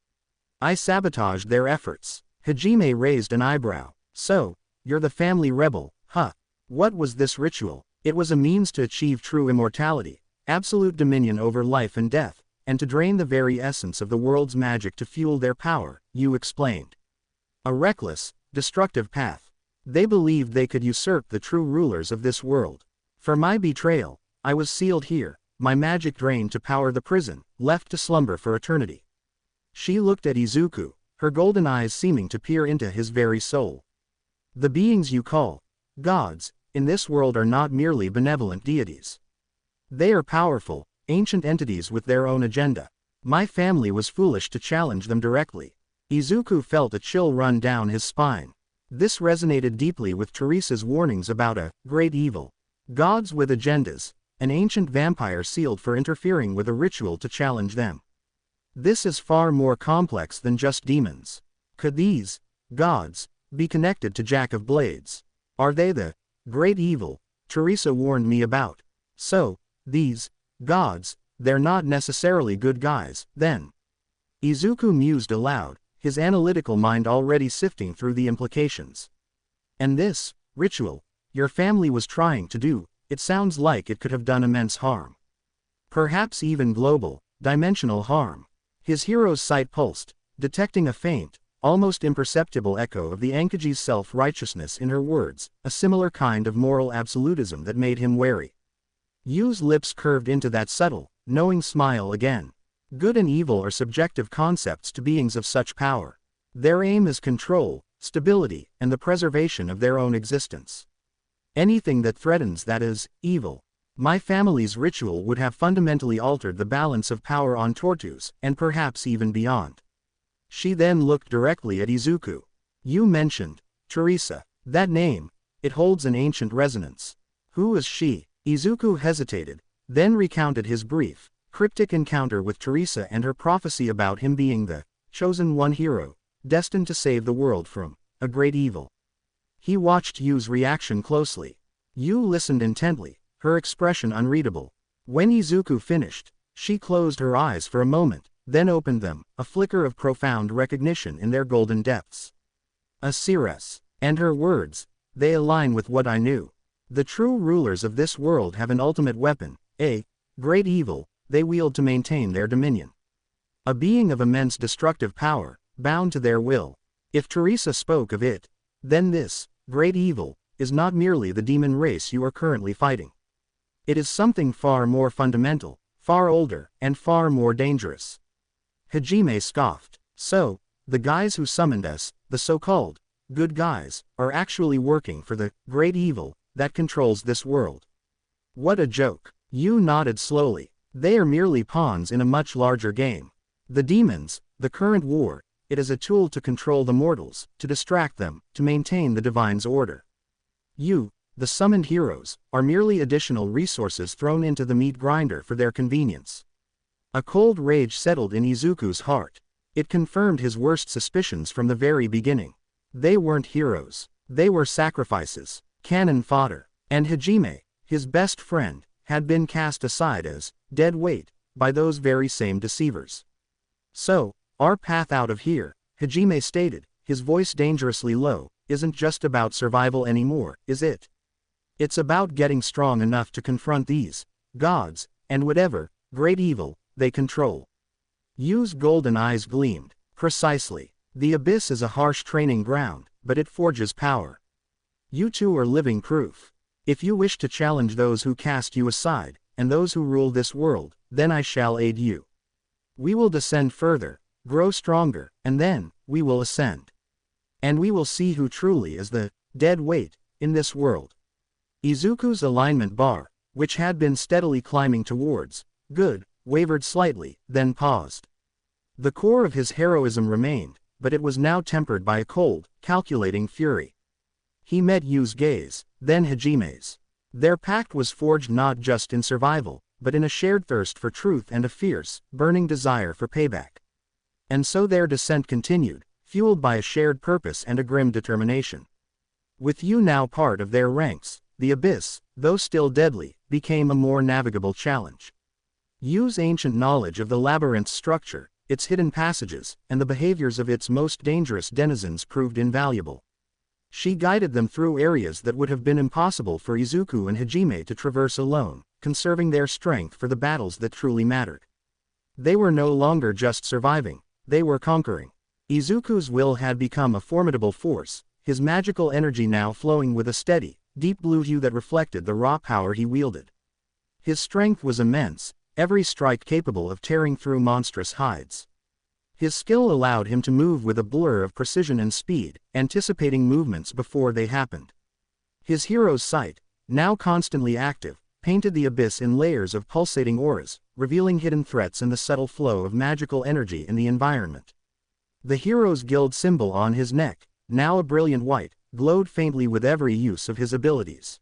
I sabotaged their efforts. Hajime raised an eyebrow. So, you're the family rebel, huh? What was this ritual? It was a means to achieve true immortality, absolute dominion over life and death, and to drain the very essence of the world's magic to fuel their power, Yu explained. A reckless, destructive path. They believed they could usurp the true rulers of this world. For my betrayal, I was sealed here, my magic drained to power the prison, left to slumber for eternity. She looked at Izuku, her golden eyes seeming to peer into his very soul. The beings you call gods in this world are not merely benevolent deities. They are powerful, ancient entities with their own agenda. My family was foolish to challenge them directly. Izuku felt a chill run down his spine. This resonated deeply with Teresa's warnings about a great evil. Gods with agendas, an ancient vampire sealed for interfering with a ritual to challenge them. This is far more complex than just demons. Could these gods be connected to Jack of Blades? Are they the great evil Teresa warned me about? So, these gods, they're not necessarily good guys, then. Izuku mused aloud, his analytical mind already sifting through the implications. And this ritual your family was trying to do, it sounds like it could have done immense harm. Perhaps even global, dimensional harm. His hero's sight pulsed, detecting a faint, almost imperceptible echo of the Ankaji's self-righteousness in her words, a similar kind of moral absolutism that made him wary. Yu's lips curved into that subtle, knowing smile again. Good and evil are subjective concepts to beings of such power. Their aim is control, stability, and the preservation of their own existence. Anything that threatens that is evil. My family's ritual would have fundamentally altered the balance of power on Tortus, and perhaps even beyond. She then looked directly at Izuku. You mentioned Teresa. That name, it holds an ancient resonance. Who is she? Izuku hesitated, then recounted his brief, cryptic encounter with Teresa and her prophecy about him being the chosen one hero, destined to save the world from a great evil. He watched Yu's reaction closely. Yu listened intently, her expression unreadable. When Izuku finished, she closed her eyes for a moment, then opened them, a flicker of profound recognition in their golden depths. A seeress. And her words, they align with what I knew. The true rulers of this world have an ultimate weapon, a great evil, they wield to maintain their dominion. A being of immense destructive power, bound to their will. If Teresa spoke of it, then this great evil is not merely the demon race you are currently fighting. It is something far more fundamental, far older, and far more dangerous. Hajime scoffed. So, the guys who summoned us, the so-called good guys, are actually working for the great evil that controls this world. What a joke. Yu nodded slowly. They are merely pawns in a much larger game. The demons, the current war, it is a tool to control the mortals, to distract them, to maintain the divine's order. You, the summoned heroes, are merely additional resources thrown into the meat grinder for their convenience. A cold rage settled in Izuku's heart. It confirmed his worst suspicions from the very beginning. They weren't heroes. They were sacrifices, cannon fodder. And Hajime, his best friend, had been cast aside as dead weight by those very same deceivers. So, our path out of here, Hajime stated, his voice dangerously low, isn't just about survival anymore, is it? It's about getting strong enough to confront these gods, and whatever great evil they control. Yu's golden eyes gleamed. Precisely. The abyss is a harsh training ground, but it forges power. You two are living proof. If you wish to challenge those who cast you aside, and those who rule this world, then I shall aid you. We will descend further, grow stronger, and then, we will ascend. And we will see who truly is the dead weight in this world. Izuku's alignment bar, which had been steadily climbing towards good, wavered slightly, then paused. The core of his heroism remained, but it was now tempered by a cold, calculating fury. He met Yu's gaze, then Hajime's. Their pact was forged not just in survival, but in a shared thirst for truth and a fierce, burning desire for payback. And so their descent continued, fueled by a shared purpose and a grim determination. With Yu now part of their ranks, the abyss, though still deadly, became a more navigable challenge. Yu's ancient knowledge of the labyrinth's structure, its hidden passages, and the behaviors of its most dangerous denizens proved invaluable. She guided them through areas that would have been impossible for Izuku and Hajime to traverse alone, conserving their strength for the battles that truly mattered. They were no longer just surviving, they were conquering. Izuku's will had become a formidable force, his magical energy now flowing with a steady, deep blue hue that reflected the raw power he wielded. His strength was immense, every strike capable of tearing through monstrous hides. His skill allowed him to move with a blur of precision and speed, anticipating movements before they happened. His hero's sight, now constantly active, painted the abyss in layers of pulsating auras, revealing hidden threats and the subtle flow of magical energy in the environment. The hero's guild symbol on his neck, now a brilliant white, glowed faintly with every use of his abilities.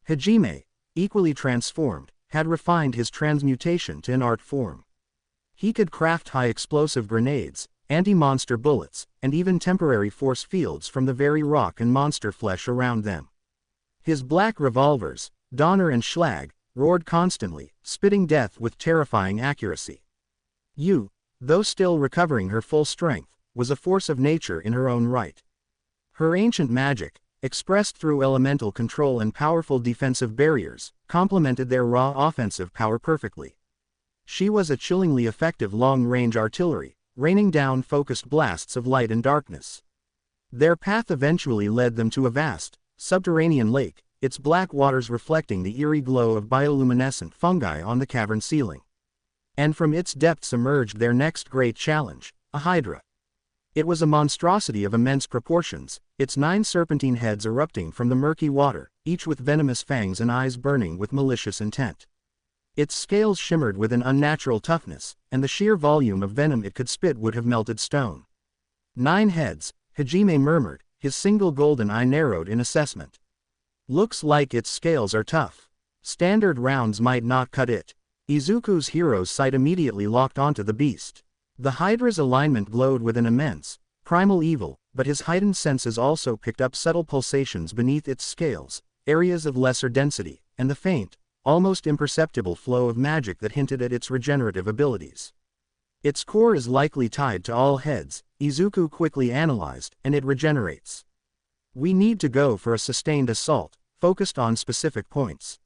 Hajime, equally transformed, had refined his transmutation to an art form. He could craft high-explosive grenades, anti-monster bullets, and even temporary force fields from the very rock and monster flesh around them. His black revolvers, Donner and Schlag, roared constantly, spitting death with terrifying accuracy. Yu, though still recovering her full strength, was a force of nature in her own right. Her ancient magic, expressed through elemental control and powerful defensive barriers, complemented their raw offensive power perfectly. She was a chillingly effective long-range artillery, raining down focused blasts of light and darkness. Their path eventually led them to a vast, subterranean lake, its black waters reflecting the eerie glow of bioluminescent fungi on the cavern ceiling. And from its depths emerged their next great challenge, a hydra. It was a monstrosity of immense proportions, its 9 serpentine heads erupting from the murky water, each with venomous fangs and eyes burning with malicious intent. Its scales shimmered with an unnatural toughness, and the sheer volume of venom it could spit would have melted stone. 9 heads, Hajime murmured, his single golden eye narrowed in assessment. Looks like its scales are tough. Standard rounds might not cut it. Izuku's hero's sight immediately locked onto the beast. The Hydra's alignment glowed with an immense, primal evil, but his heightened senses also picked up subtle pulsations beneath its scales, areas of lesser density, and the faint, almost imperceptible flow of magic that hinted at its regenerative abilities. Its core is likely tied to all heads, Izuku quickly analyzed, and it regenerates. We need to go for a sustained assault, focused on specific points.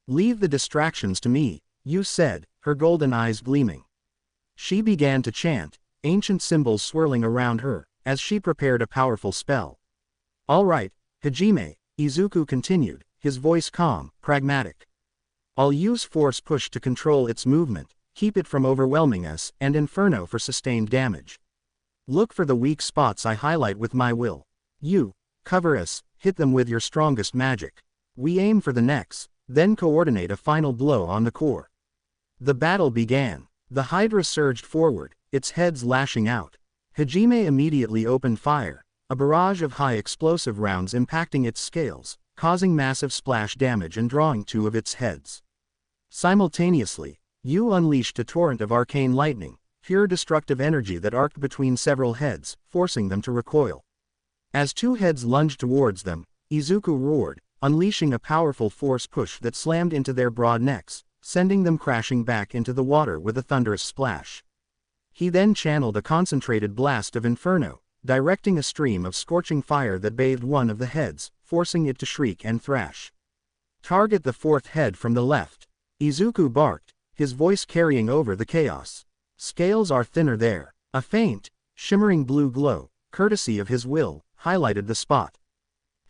Leave the distractions to me, Yu said, her golden eyes gleaming. She began to chant, ancient symbols swirling around her, as she prepared a powerful spell. All right, Hajime, Izuku continued, his voice calm, pragmatic. I'll use force push to control its movement, keep it from overwhelming us, and inferno for sustained damage. Look for the weak spots I highlight with my will. You, cover us, hit them with your strongest magic. We aim for the necks, then coordinate a final blow on the core. The battle began. The Hydra surged forward, its heads lashing out. Hajime immediately opened fire, a barrage of high explosive rounds impacting its scales, causing massive splash damage and drawing 2 of its heads. Simultaneously, Yu unleashed a torrent of arcane lightning, pure destructive energy that arced between several heads, forcing them to recoil. As 2 heads lunged towards them, Izuku roared, unleashing a powerful force push that slammed into their broad necks, sending them crashing back into the water with a thunderous splash. He then channeled a concentrated blast of inferno, directing a stream of scorching fire that bathed one of the heads, forcing it to shriek and thrash. Target the 4th head from the left. Izuku barked, his voice carrying over the chaos. Scales are thinner there. A faint, shimmering blue glow, courtesy of his will, highlighted the spot.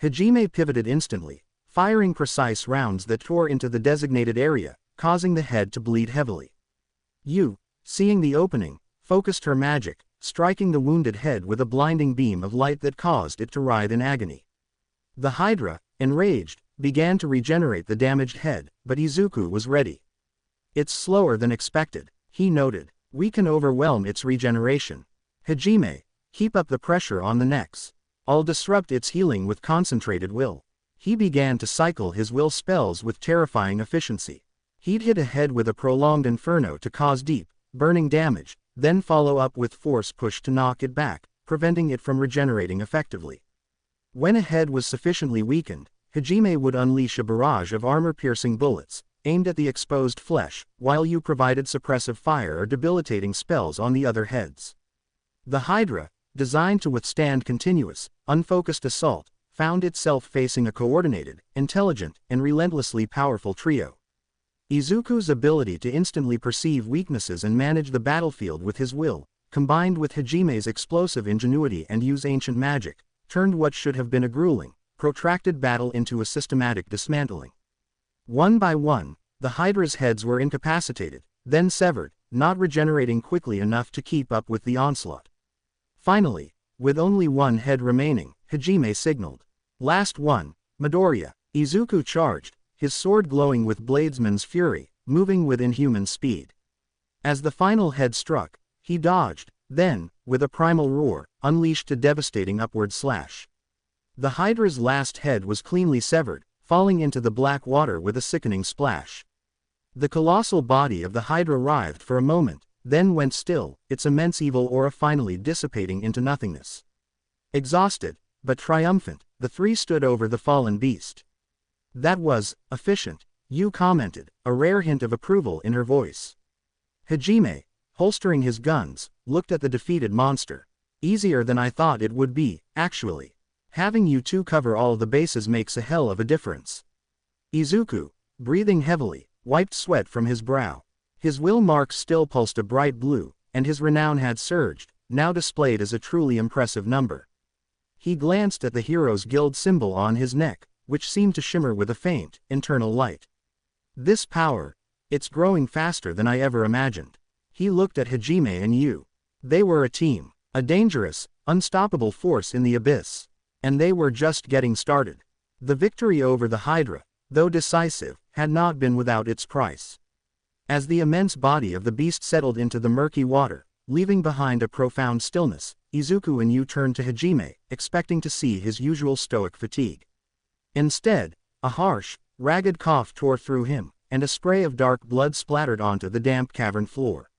Hajime pivoted instantly, firing precise rounds that tore into the designated area, causing the head to bleed heavily. Yu, seeing the opening, focused her magic, striking the wounded head with a blinding beam of light that caused it to writhe in agony. The Hydra, enraged, began to regenerate the damaged head, but Izuku was ready. It's slower than expected, he noted. We can overwhelm its regeneration. Hajime, keep up the pressure on the necks. I'll disrupt its healing with concentrated will. He began to cycle his will spells with terrifying efficiency. He'd hit a head with a prolonged inferno to cause deep, burning damage, then follow up with force push to knock it back, preventing it from regenerating effectively. When a head was sufficiently weakened, Hajime would unleash a barrage of armor-piercing bullets, aimed at the exposed flesh, while Yu provided suppressive fire or debilitating spells on the other heads. The Hydra, designed to withstand continuous, unfocused assault, found itself facing a coordinated, intelligent, and relentlessly powerful trio. Izuku's ability to instantly perceive weaknesses and manage the battlefield with his will, combined with Hajime's explosive ingenuity and Yu's ancient magic, turned what should have been a grueling, protracted battle into a systematic dismantling. One by one, the Hydra's heads were incapacitated, then severed, not regenerating quickly enough to keep up with the onslaught. Finally, with only one head remaining, Hajime signaled. Last one, Midoriya. Izuku charged, his sword glowing with bladesman's fury, moving with inhuman speed. As the final head struck, he dodged, then, with a primal roar, unleashed a devastating upward slash. The Hydra's last head was cleanly severed, falling into the black water with a sickening splash. The colossal body of the Hydra writhed for a moment, then went still, its immense evil aura finally dissipating into nothingness. Exhausted, but triumphant, the three stood over the fallen beast. That was efficient, Yu commented, a rare hint of approval in her voice. Hajime, holstering his guns, looked at the defeated monster. Easier than I thought it would be, actually. Having you two cover all the bases makes a hell of a difference. Izuku, breathing heavily, wiped sweat from his brow. His will marks still pulsed a bright blue, and his renown had surged, now displayed as a truly impressive number. He glanced at the Heroes Guild symbol on his neck, which seemed to shimmer with a faint, internal light. This power, it's growing faster than I ever imagined. He looked at Hajime and Yu. They were a team, a dangerous, unstoppable force in the abyss. And they were just getting started. The victory over the Hydra, though decisive, had not been without its price. As the immense body of the beast settled into the murky water, leaving behind a profound stillness, Izuku and Yu turned to Hajime, expecting to see his usual stoic fatigue. Instead, a harsh, ragged cough tore through him, and a spray of dark blood splattered onto the damp cavern floor.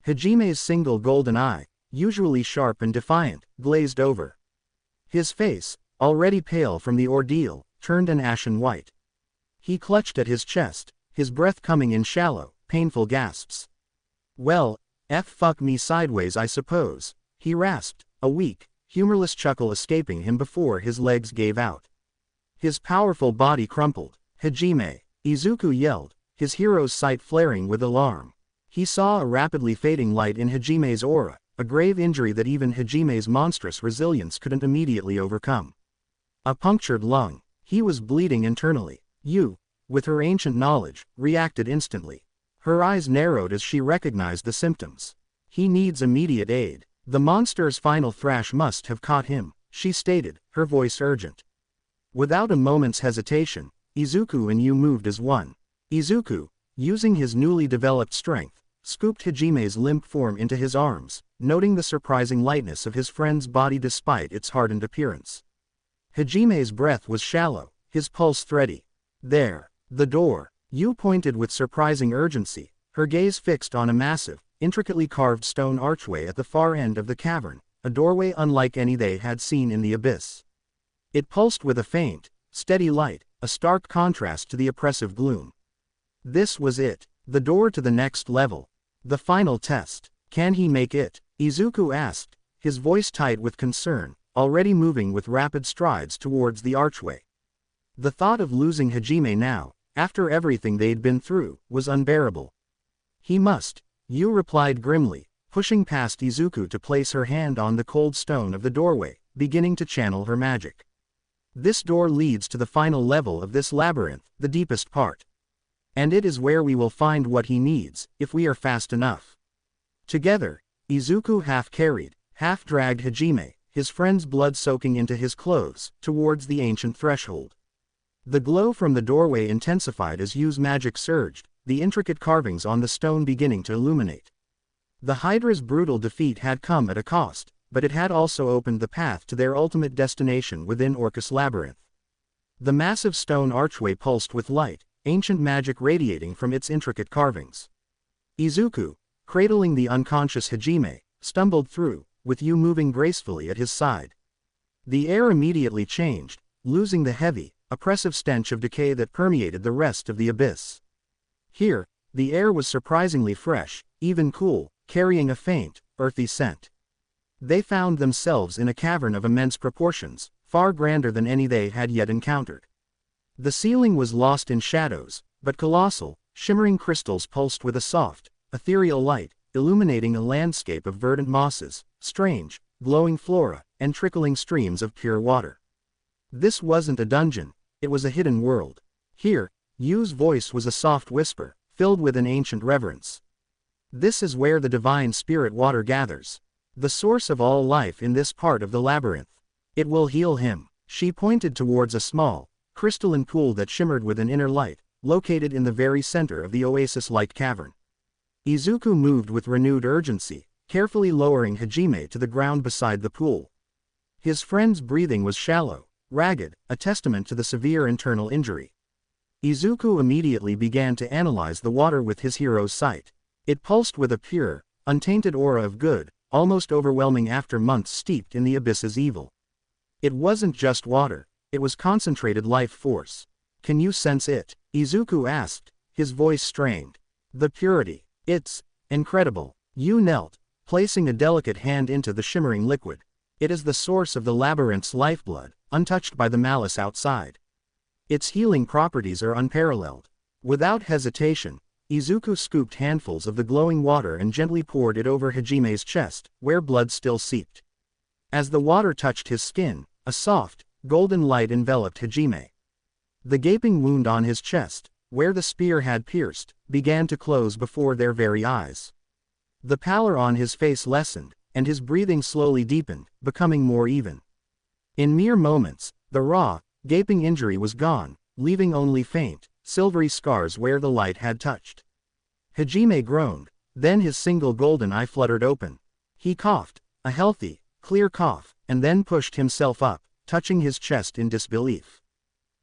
Hajime's single golden eye, usually sharp and defiant, glazed over. His face, already pale from the ordeal, turned an ashen white. He clutched at his chest, his breath coming in shallow, painful gasps. Well, fuck me sideways I suppose, he rasped, a weak, humorless chuckle escaping him before his legs gave out. His powerful body crumpled. Hajime, Izuku yelled, his hero's sight flaring with alarm. He saw a rapidly fading light in Hajime's aura, a grave injury that even Hajime's monstrous resilience couldn't immediately overcome. A punctured lung. He was bleeding internally. Yu, with her ancient knowledge, reacted instantly. Her eyes narrowed as she recognized the symptoms. He needs immediate aid. The monster's final thrash must have caught him, she stated, her voice urgent. Without a moment's hesitation, Izuku and Yu moved as one. Izuku, using his newly developed strength, scooped Hajime's limp form into his arms, noting the surprising lightness of his friend's body despite its hardened appearance. Hajime's breath was shallow, his pulse thready. There, the door. Yu pointed with surprising urgency, her gaze fixed on a massive, intricately carved stone archway at the far end of the cavern, a doorway unlike any they had seen in the abyss. It pulsed with a faint, steady light, a stark contrast to the oppressive gloom. This was it, the door to the next level. The final test. Can he make it? Izuku asked, his voice tight with concern, already moving with rapid strides towards the archway. The thought of losing Hajime now, after everything they'd been through, was unbearable. He must, Yu replied grimly, pushing past Izuku to place her hand on the cold stone of the doorway, beginning to channel her magic. This door leads to the final level of this labyrinth, the deepest part. And it is where we will find what he needs, if we are fast enough. Together, Izuku half-carried, half-dragged Hajime, his friend's blood soaking into his clothes, towards the ancient threshold. The glow from the doorway intensified as Yu's magic surged, the intricate carvings on the stone beginning to illuminate. The Hydra's brutal defeat had come at a cost, but it had also opened the path to their ultimate destination within Orcus Labyrinth. The massive stone archway pulsed with light, ancient magic radiating from its intricate carvings. Izuku, cradling the unconscious Hajime, stumbled through, with Yu moving gracefully at his side. The air immediately changed, losing the heavy, oppressive stench of decay that permeated the rest of the abyss. Here, the air was surprisingly fresh, even cool, carrying a faint, earthy scent. They found themselves in a cavern of immense proportions, far grander than any they had yet encountered. The ceiling was lost in shadows, but colossal, shimmering crystals pulsed with a soft, ethereal light, illuminating a landscape of verdant mosses, strange, glowing flora, and trickling streams of pure water. This wasn't a dungeon, it was a hidden world. Here, Yu's voice was a soft whisper, filled with an ancient reverence. This is where the divine spirit water gathers. The source of all life in this part of the labyrinth. It will heal him. She pointed towards a small, crystalline pool that shimmered with an inner light, located in the very center of the oasis-like cavern. Izuku moved with renewed urgency, carefully lowering Hajime to the ground beside the pool. His friend's breathing was shallow, ragged, a testament to the severe internal injury. Izuku immediately began to analyze the water with his hero's sight. It pulsed with a pure, untainted aura of good, almost overwhelming after months steeped in the abyss's evil. It wasn't just water, it was concentrated life force. Can you sense it? Izuku asked, his voice strained. The purity. It's incredible. Yu knelt, placing a delicate hand into the shimmering liquid. It is the source of the labyrinth's lifeblood, untouched by the malice outside. Its healing properties are unparalleled. Without hesitation, Izuku scooped handfuls of the glowing water and gently poured it over Hajime's chest, where blood still seeped. As the water touched his skin, a soft, golden light enveloped Hajime. The gaping wound on his chest, where the spear had pierced, began to close before their very eyes. The pallor on his face lessened, and his breathing slowly deepened, becoming more even. In mere moments, the raw, gaping injury was gone, leaving only faint, silvery scars where the light had touched. Hajime groaned, then his single golden eye fluttered open. He coughed, a healthy, clear cough, and then pushed himself up, touching his chest in disbelief.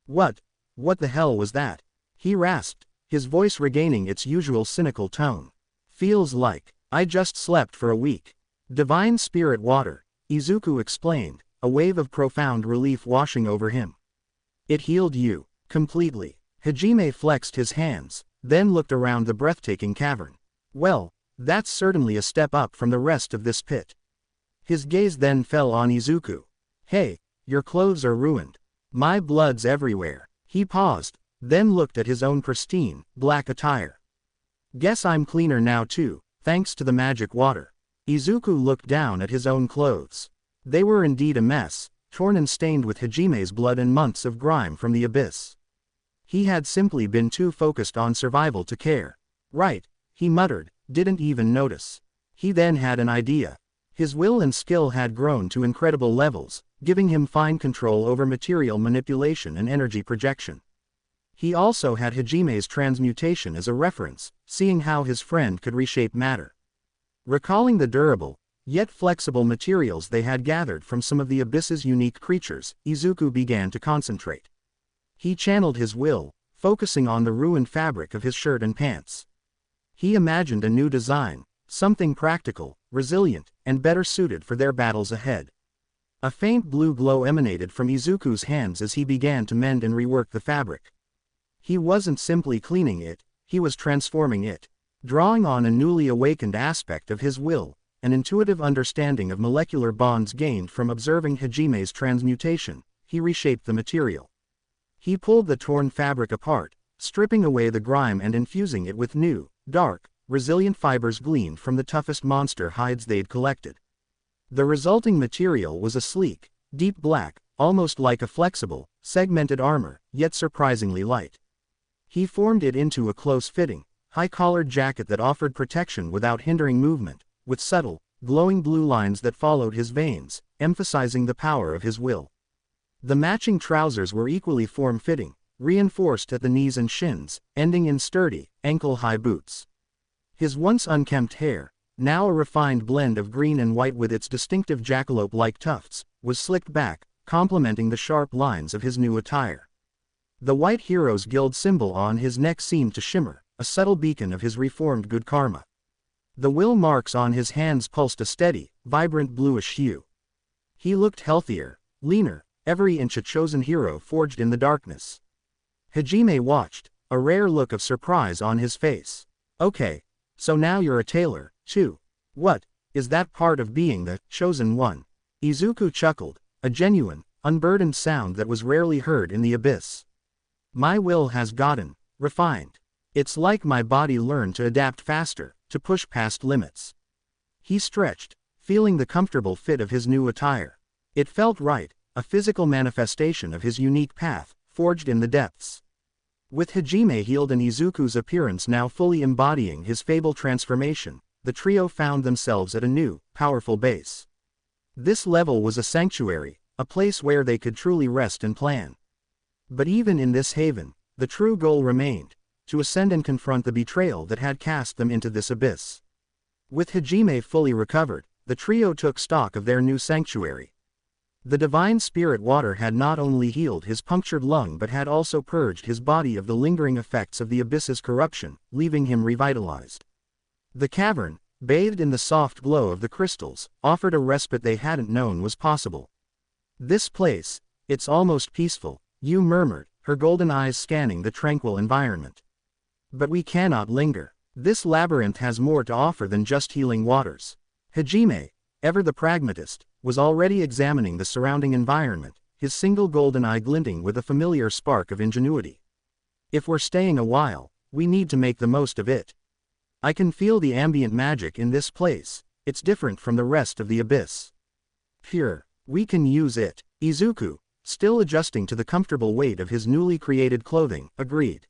What the hell was that? He rasped, his voice regaining its usual cynical tone. Feels like I just slept for a week. Divine spirit water, Izuku explained, a wave of profound relief washing over him. It healed you, completely. Hajime flexed his hands, then looked around the breathtaking cavern. Well, that's certainly a step up from the rest of this pit. His gaze then fell on Izuku. Hey, your clothes are ruined. My blood's everywhere. He paused, then looked at his own pristine, black attire. Guess I'm cleaner now too, thanks to the magic water. Izuku looked down at his own clothes. They were indeed a mess, torn and stained with Hajime's blood and months of grime from the abyss. He had simply been too focused on survival to care. Right, he muttered, didn't even notice. He then had an idea. His will and skill had grown to incredible levels, giving him fine control over material manipulation and energy projection. He also had Hajime's transmutation as a reference, seeing how his friend could reshape matter. Recalling the durable, yet flexible materials they had gathered from some of the abyss's unique creatures, Izuku began to concentrate. He channeled his will, focusing on the ruined fabric of his shirt and pants. He imagined a new design, something practical, resilient, and better suited for their battles ahead. A faint blue glow emanated from Izuku's hands as he began to mend and rework the fabric. He wasn't simply cleaning it, he was transforming it. Drawing on a newly awakened aspect of his will, an intuitive understanding of molecular bonds gained from observing Hajime's transmutation, he reshaped the material. He pulled the torn fabric apart, stripping away the grime and infusing it with new, dark, resilient fibers gleaned from the toughest monster hides they'd collected. The resulting material was a sleek, deep black, almost like a flexible, segmented armor, yet surprisingly light. He formed it into a close-fitting, high-collared jacket that offered protection without hindering movement, with subtle, glowing blue lines that followed his veins, emphasizing the power of his will. The matching trousers were equally form-fitting, reinforced at the knees and shins, ending in sturdy, ankle-high boots. His once unkempt hair, now a refined blend of green and white with its distinctive jackalope-like tufts, was slicked back, complementing the sharp lines of his new attire. The White Hero's Guild symbol on his neck seemed to shimmer, a subtle beacon of his reformed good karma. The will marks on his hands pulsed a steady, vibrant bluish hue. He looked healthier, leaner, every inch a chosen hero forged in the darkness. Hajime watched, a rare look of surprise on his face. Okay, so now you're a tailor, too. What, is that part of being the chosen one? Izuku chuckled, a genuine, unburdened sound that was rarely heard in the abyss. My will has gotten refined. It's like my body learned to adapt faster, to push past limits. He stretched, feeling the comfortable fit of his new attire. It felt right, a physical manifestation of his unique path, forged in the depths. With Hajime healed and Izuku's appearance now fully embodying his fable transformation, the trio found themselves at a new, powerful base. This level was a sanctuary, a place where they could truly rest and plan. But even in this haven, the true goal remained, to ascend and confront the betrayal that had cast them into this abyss. With Hajime fully recovered, the trio took stock of their new sanctuary. The divine spirit water had not only healed his punctured lung but had also purged his body of the lingering effects of the abyss's corruption, leaving him revitalized. The cavern, bathed in the soft glow of the crystals, offered a respite they hadn't known was possible. This place, it's almost peaceful, Yu murmured, her golden eyes scanning the tranquil environment. But we cannot linger. This labyrinth has more to offer than just healing waters. Hajime, ever the pragmatist, was already examining the surrounding environment, his single golden eye glinting with a familiar spark of ingenuity. If we're staying a while, we need to make the most of it. I can feel the ambient magic in this place, it's different from the rest of the abyss. Pure, we can use it. Izuku, still adjusting to the comfortable weight of his newly created clothing, agreed.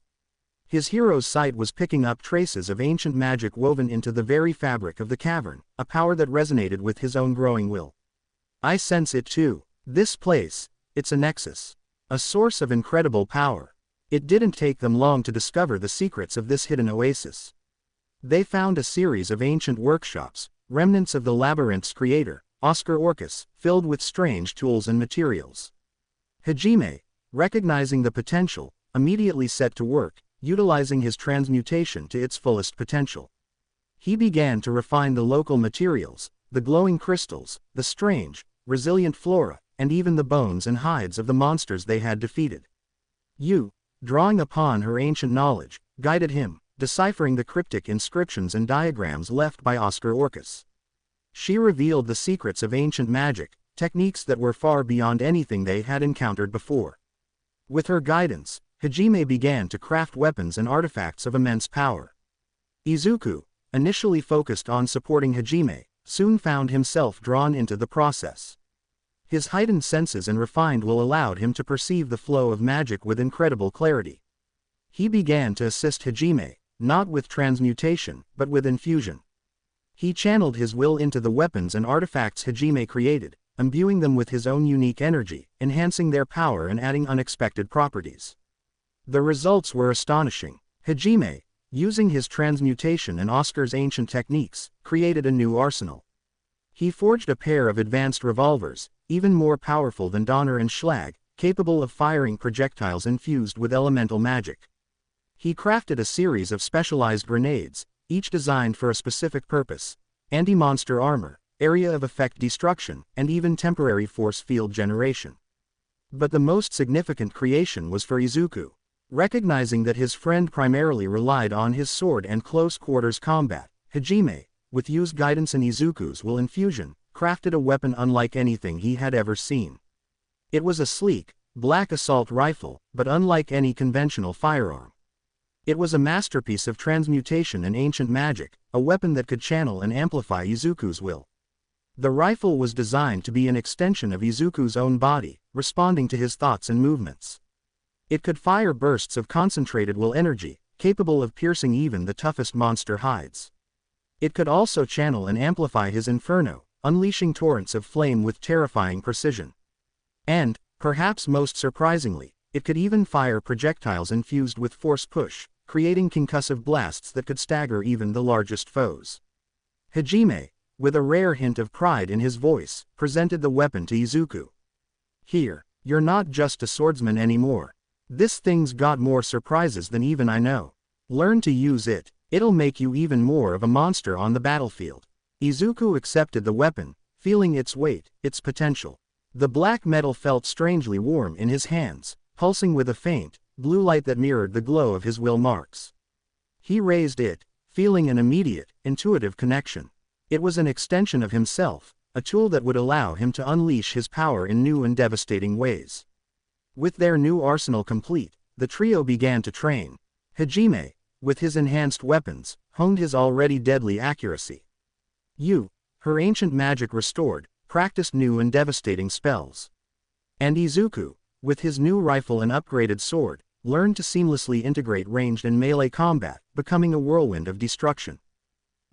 His hero's sight was picking up traces of ancient magic woven into the very fabric of the cavern, a power that resonated with his own growing will. I sense it too. This place, it's a nexus. A source of incredible power. It didn't take them long to discover the secrets of this hidden oasis. They found a series of ancient workshops, remnants of the labyrinth's creator, Oscar Orcus, filled with strange tools and materials. Hajime, recognizing the potential, immediately set to work, utilizing his transmutation to its fullest potential. He began to refine the local materials, the glowing crystals, the strange, resilient flora, and even the bones and hides of the monsters they had defeated. Yu, drawing upon her ancient knowledge, guided him, deciphering the cryptic inscriptions and diagrams left by Oscar Orcus. She revealed the secrets of ancient magic, techniques that were far beyond anything they had encountered before. With her guidance, Hajime began to craft weapons and artifacts of immense power. Izuku, initially focused on supporting Hajime, soon found himself drawn into the process. His heightened senses and refined will allowed him to perceive the flow of magic with incredible clarity. He began to assist Hajime, not with transmutation, but with infusion. He channeled his will into the weapons and artifacts Hajime created, imbuing them with his own unique energy, enhancing their power and adding unexpected properties. The results were astonishing. Hajime, using his transmutation and Oscar's ancient techniques, created a new arsenal. He forged a pair of advanced revolvers, even more powerful than Donner and Schlag, capable of firing projectiles infused with elemental magic. He crafted a series of specialized grenades, each designed for a specific purpose: anti-monster armor, area of effect destruction, and even temporary force field generation. But the most significant creation was for Izuku. Recognizing that his friend primarily relied on his sword and close-quarters combat, Hajime, with Yu's guidance and Izuku's will infusion, crafted a weapon unlike anything he had ever seen. It was a sleek, black assault rifle, but unlike any conventional firearm. It was a masterpiece of transmutation and ancient magic, a weapon that could channel and amplify Izuku's will. The rifle was designed to be an extension of Izuku's own body, responding to his thoughts and movements. It could fire bursts of concentrated will energy, capable of piercing even the toughest monster hides. It could also channel and amplify his inferno, unleashing torrents of flame with terrifying precision. And, perhaps most surprisingly, it could even fire projectiles infused with force push, creating concussive blasts that could stagger even the largest foes. Hajime, with a rare hint of pride in his voice, presented the weapon to Izuku. "Here, you're not just a swordsman anymore. This thing's got more surprises than even I know. Learn to use it, it'll make you even more of a monster on the battlefield." Izuku accepted the weapon, feeling its weight, its potential. The black metal felt strangely warm in his hands, pulsing with a faint, blue light that mirrored the glow of his will marks. He raised it, feeling an immediate, intuitive connection. It was an extension of himself, a tool that would allow him to unleash his power in new and devastating ways. With their new arsenal complete, the trio began to train. Hajime, with his enhanced weapons, honed his already deadly accuracy. Yu, her ancient magic restored, practiced new and devastating spells. And Izuku, with his new rifle and upgraded sword, learned to seamlessly integrate ranged and melee combat, becoming a whirlwind of destruction.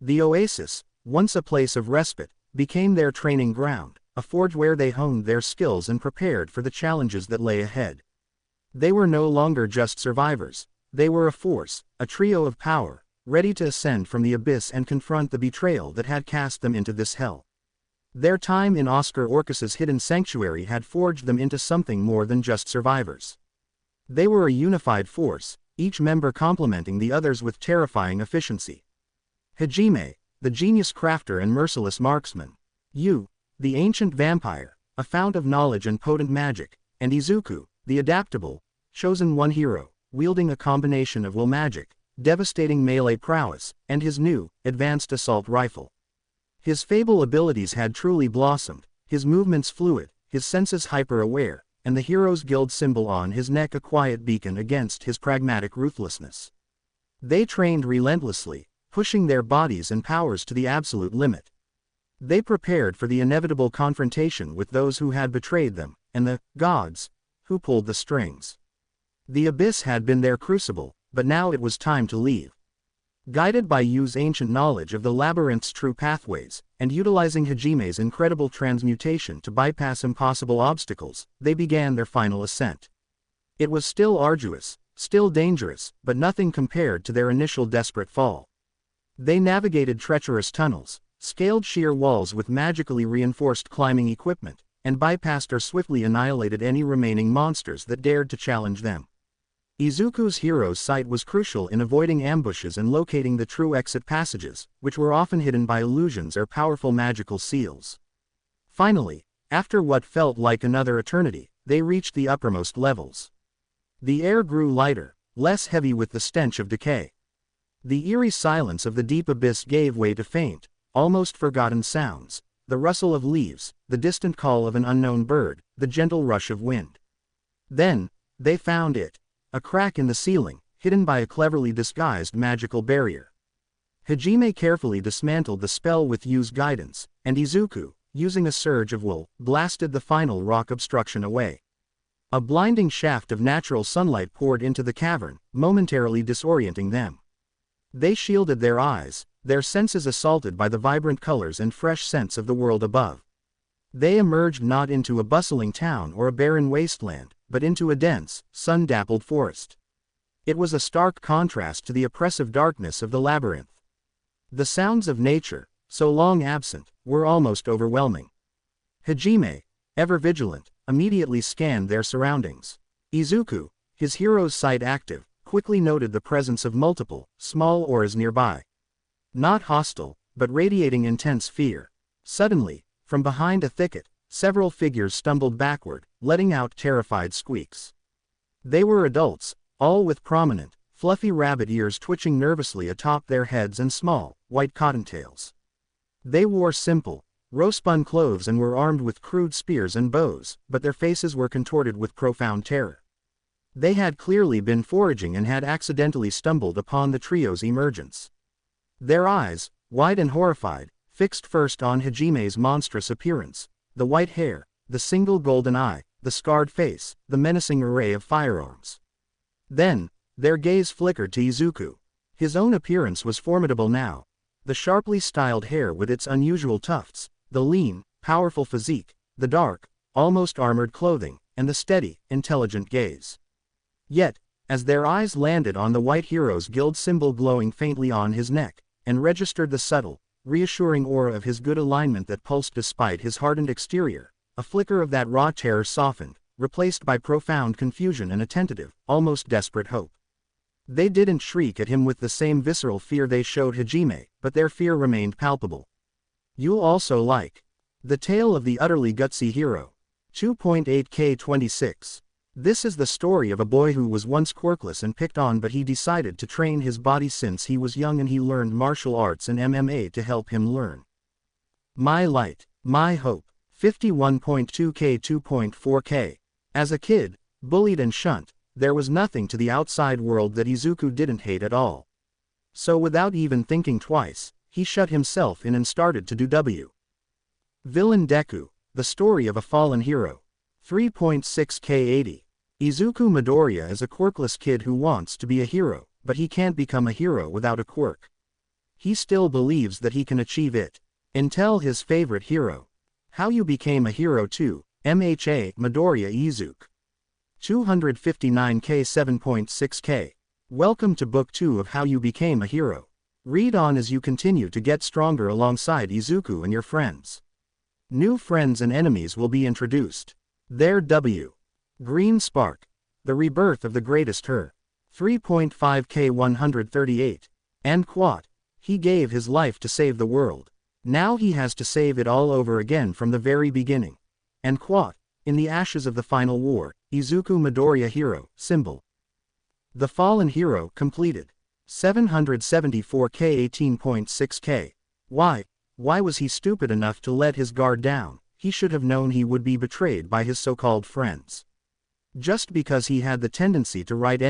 The oasis, once a place of respite, became their training ground, a forge where they honed their skills and prepared for the challenges that lay ahead. They were no longer just survivors, they were a force, a trio of power, ready to ascend from the abyss and confront the betrayal that had cast them into this hell. Their time in Oscar Orcus's hidden sanctuary had forged them into something more than just survivors. They were a unified force, each member complementing the others with terrifying efficiency. Hajime, the genius crafter and merciless marksman. Yu, the ancient vampire, a fount of knowledge and potent magic, and Izuku, the adaptable, chosen one hero, wielding a combination of will magic, devastating melee prowess, and his new, advanced assault rifle. His fable abilities had truly blossomed, his movements fluid, his senses hyper-aware, and the Heroes Guild symbol on his neck a quiet beacon against his pragmatic ruthlessness. They trained relentlessly, pushing their bodies and powers to the absolute limit. They prepared for the inevitable confrontation with those who had betrayed them, and the gods who pulled the strings. The abyss had been their crucible, but now it was time to leave. Guided by Yu's ancient knowledge of the labyrinth's true pathways, and utilizing Hajime's incredible transmutation to bypass impossible obstacles, they began their final ascent. It was still arduous, still dangerous, but nothing compared to their initial desperate fall. They navigated treacherous tunnels, scaled sheer walls with magically reinforced climbing equipment, and bypassed or swiftly annihilated any remaining monsters that dared to challenge them. Izuku's hero's sight was crucial in avoiding ambushes and locating the true exit passages, which were often hidden by illusions or powerful magical seals. Finally, after what felt like another eternity, they reached the uppermost levels. The air grew lighter, less heavy with the stench of decay. The eerie silence of the deep abyss gave way to faint, almost forgotten sounds, the rustle of leaves, the distant call of an unknown bird, the gentle rush of wind. Then, they found it. A crack in the ceiling, hidden by a cleverly disguised magical barrier. Hajime carefully dismantled the spell with Yu's guidance, and Izuku, using a surge of will, blasted the final rock obstruction away. A blinding shaft of natural sunlight poured into the cavern, momentarily disorienting them. They shielded their eyes, their senses assaulted by the vibrant colors and fresh scents of the world above. They emerged not into a bustling town or a barren wasteland, but into a dense, sun-dappled forest. It was a stark contrast to the oppressive darkness of the labyrinth. The sounds of nature, so long absent, were almost overwhelming. Hajime, ever vigilant, immediately scanned their surroundings. Izuku, his hero's sight active, quickly noted the presence of multiple, small auras nearby. Not hostile, but radiating intense fear. Suddenly, from behind a thicket, several figures stumbled backward, letting out terrified squeaks. They were adults, all with prominent, fluffy rabbit ears twitching nervously atop their heads and small, white cottontails. They wore simple, row-spun clothes and were armed with crude spears and bows, but their faces were contorted with profound terror. They had clearly been foraging and had accidentally stumbled upon the trio's emergence. Their eyes, wide and horrified, fixed first on Hajime's monstrous appearance, the white hair, the single golden eye, the scarred face, the menacing array of firearms. Then, their gaze flickered to Izuku. His own appearance was formidable now. The sharply styled hair with its unusual tufts, the lean, powerful physique, the dark, almost armored clothing, and the steady, intelligent gaze. Yet, as their eyes landed on the white hero's guild symbol glowing faintly on his neck, and registered the subtle, reassuring aura of his good alignment that pulsed despite his hardened exterior, a flicker of that raw terror softened, replaced by profound confusion and a tentative, almost desperate hope. They didn't shriek at him with the same visceral fear they showed Hajime, but their fear remained palpable. You'll also like The Tale of the Utterly Gutsy Hero. 2.8K26. This is the story of a boy who was once quirkless and picked on, but he decided to train his body since he was young, and he learned martial arts and MMA to help him learn. My light, my hope. 51.2K 2.4K. As a kid, bullied and shunned, there was nothing to the outside world that Izuku didn't hate at all. So without even thinking twice, he shut himself in and started to do Villain Deku, the story of a fallen hero. 3.6K80. Izuku Midoriya is a quirkless kid who wants to be a hero, but he can't become a hero without a quirk. He still believes that he can achieve it. Until his favorite hero. How You Became a Hero 2, MHA Midoriya Izuku. 259K 7.6K. Welcome to Book 2 of How You Became a Hero. Read on as you continue to get stronger alongside Izuku and your friends. New friends and enemies will be introduced. Their Green Spark. The Rebirth of the Greatest Her. 3.5K 138. And he gave his life to save the world. Now he has to save it all over again from the very beginning. And in the ashes of the final war, Izuku Midoriya Hero, symbol. The Fallen Hero completed. 774K 18.6K. Why was he stupid enough to let his guard down? He should have known he would be betrayed by his so-called friends. Just because he had the tendency to write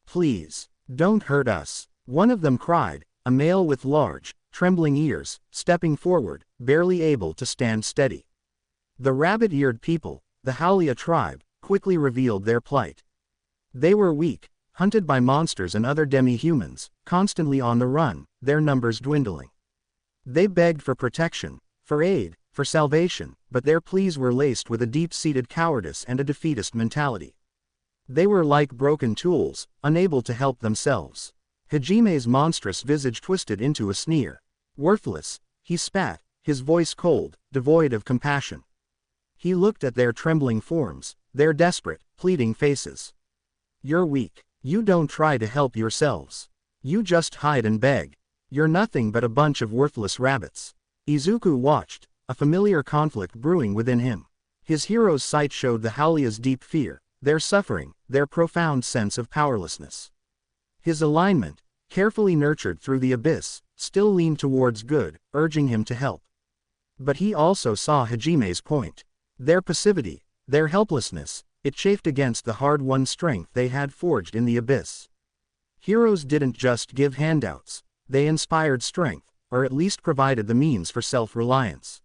"Please, don't hurt us," one of them cried, a male with large, trembling ears, stepping forward, barely able to stand steady. The rabbit-eared people, the Howlia tribe, quickly revealed their plight. They were weak, hunted by monsters and other demi-humans, constantly on the run, their numbers dwindling. They begged for protection, for aid, for salvation, but their pleas were laced with a deep-seated cowardice and a defeatist mentality. They were like broken tools, unable to help themselves. Hajime's monstrous visage twisted into a sneer. Worthless, he spat, his voice cold, devoid of compassion. He looked at their trembling forms, their desperate, pleading faces. You're weak. You don't try to help yourselves. You just hide and beg. You're nothing but a bunch of worthless rabbits. Izuku watched, a familiar conflict brewing within him. His hero's sight showed the Howlia's deep fear, their suffering, their profound sense of powerlessness. His alignment, carefully nurtured through the abyss, still leaned towards good, urging him to help. But he also saw Hajime's point. Their passivity, their helplessness, it chafed against the hard-won strength they had forged in the abyss. Heroes didn't just give handouts, they inspired strength, or at least provided the means for self-reliance.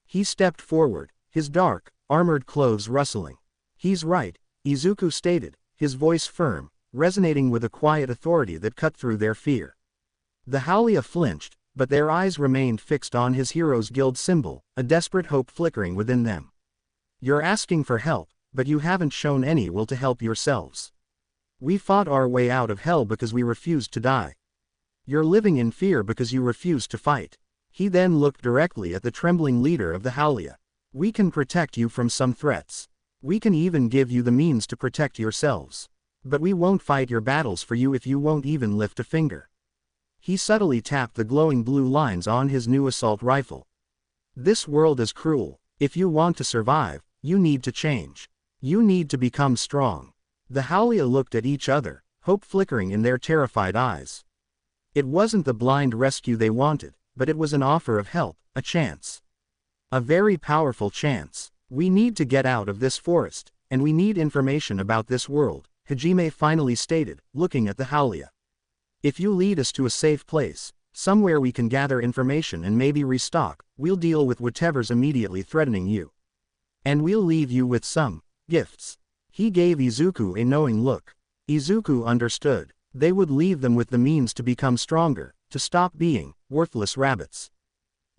He stepped forward, his dark, armored clothes rustling. He's right, Izuku stated, his voice firm, resonating with a quiet authority that cut through their fear. The Howlia flinched, but their eyes remained fixed on his hero's guild symbol, a desperate hope flickering within them. You're asking for help, but you haven't shown any will to help yourselves. We fought our way out of hell because we refused to die. You're living in fear because you refuse to fight. He then looked directly at the trembling leader of the Howlia. We can protect you from some threats. We can even give you the means to protect yourselves. But we won't fight your battles for you if you won't even lift a finger. He subtly tapped the glowing blue lines on his new assault rifle. This world is cruel. If you want to survive, you need to change. You need to become strong. The Howlia looked at each other, hope flickering in their terrified eyes. It wasn't the blind rescue they wanted, but it was an offer of help, a chance. A very powerful chance. We need to get out of this forest, and we need information about this world, Hajime finally stated, looking at the Howlia. If you lead us to a safe place, somewhere we can gather information and maybe restock, we'll deal with whatever's immediately threatening you. And we'll leave you with some gifts. He gave Izuku a knowing look. Izuku understood. They would leave them with the means to become stronger, to stop being worthless rabbits.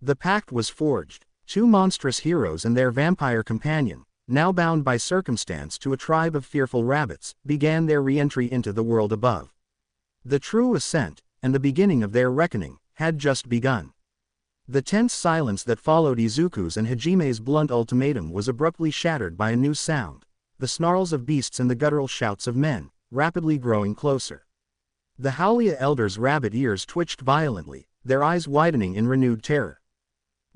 The pact was forged. Two monstrous heroes and their vampire companion, now bound by circumstance to a tribe of fearful rabbits, began their re-entry into the world above. The true ascent, and the beginning of their reckoning, had just begun. The tense silence that followed Izuku's and Hajime's blunt ultimatum was abruptly shattered by a new sound, the snarls of beasts and the guttural shouts of men, rapidly growing closer. The Howlia elders' rabbit ears twitched violently, their eyes widening in renewed terror.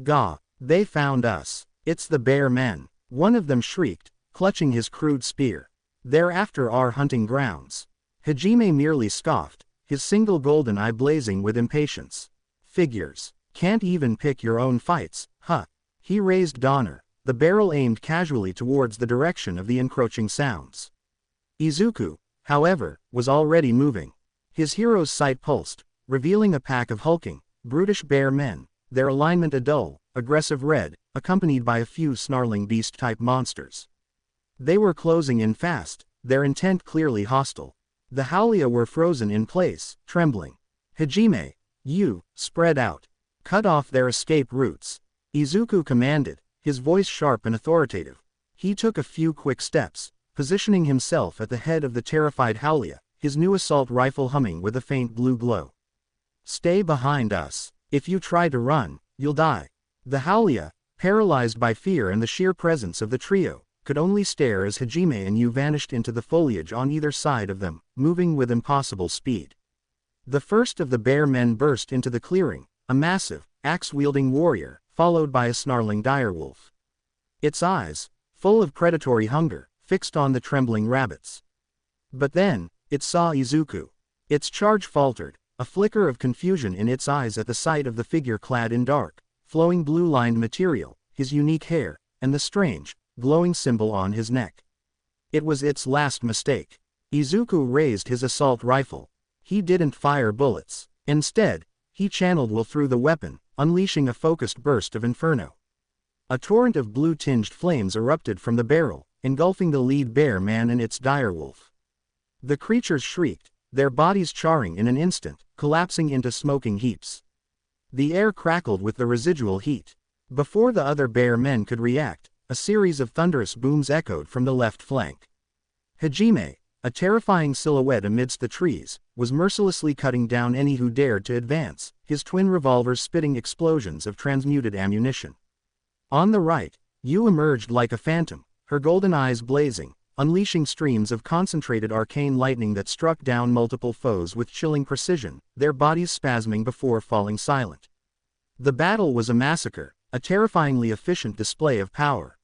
"Gah, they found us. It's the bear men," one of them shrieked, clutching his crude spear. "They're after our hunting grounds." Hajime merely scoffed, his single golden eye blazing with impatience. "Figures. Can't even pick your own fights, huh?" He raised Donner, the barrel aimed casually towards the direction of the encroaching sounds. Izuku, however, was already moving. His hero's sight pulsed, revealing a pack of hulking, brutish bear men, their alignment a dull, aggressive red, accompanied by a few snarling beast-type monsters. They were closing in fast, their intent clearly hostile. The Howlia were frozen in place, trembling. "Hajime, you, spread out. Cut off their escape routes," Izuku commanded, his voice sharp and authoritative. He took a few quick steps, positioning himself at the head of the terrified Howlia, his new assault rifle humming with a faint blue glow. "Stay behind us. If you try to run, you'll die." The Howlia, paralyzed by fear and the sheer presence of the trio, could only stare as Hajime and Yu vanished into the foliage on either side of them, moving with impossible speed. The first of the bear men burst into the clearing, a massive, axe-wielding warrior, followed by a snarling direwolf. Its eyes, full of predatory hunger, fixed on the trembling rabbits. But then, it saw Izuku. Its charge faltered, a flicker of confusion in its eyes at the sight of the figure clad in dark, flowing blue-lined material, his unique hair, and the strange, glowing symbol on his neck. It was its last mistake. Izuku raised his assault rifle. He didn't fire bullets. Instead, he channeled will through the weapon, unleashing a focused burst of inferno. A torrent of blue-tinged flames erupted from the barrel, engulfing the lead bear man and its direwolf. The creatures shrieked, their bodies charring in an instant, collapsing into smoking heaps. The air crackled with the residual heat. Before the other bear men could react, a series of thunderous booms echoed from the left flank. Hajime, a terrifying silhouette amidst the trees, was mercilessly cutting down any who dared to advance, his twin revolvers spitting explosions of transmuted ammunition. On the right, Yu emerged like a phantom, her golden eyes blazing, unleashing streams of concentrated arcane lightning that struck down multiple foes with chilling precision, their bodies spasming before falling silent. The battle was a massacre, a terrifyingly efficient display of power.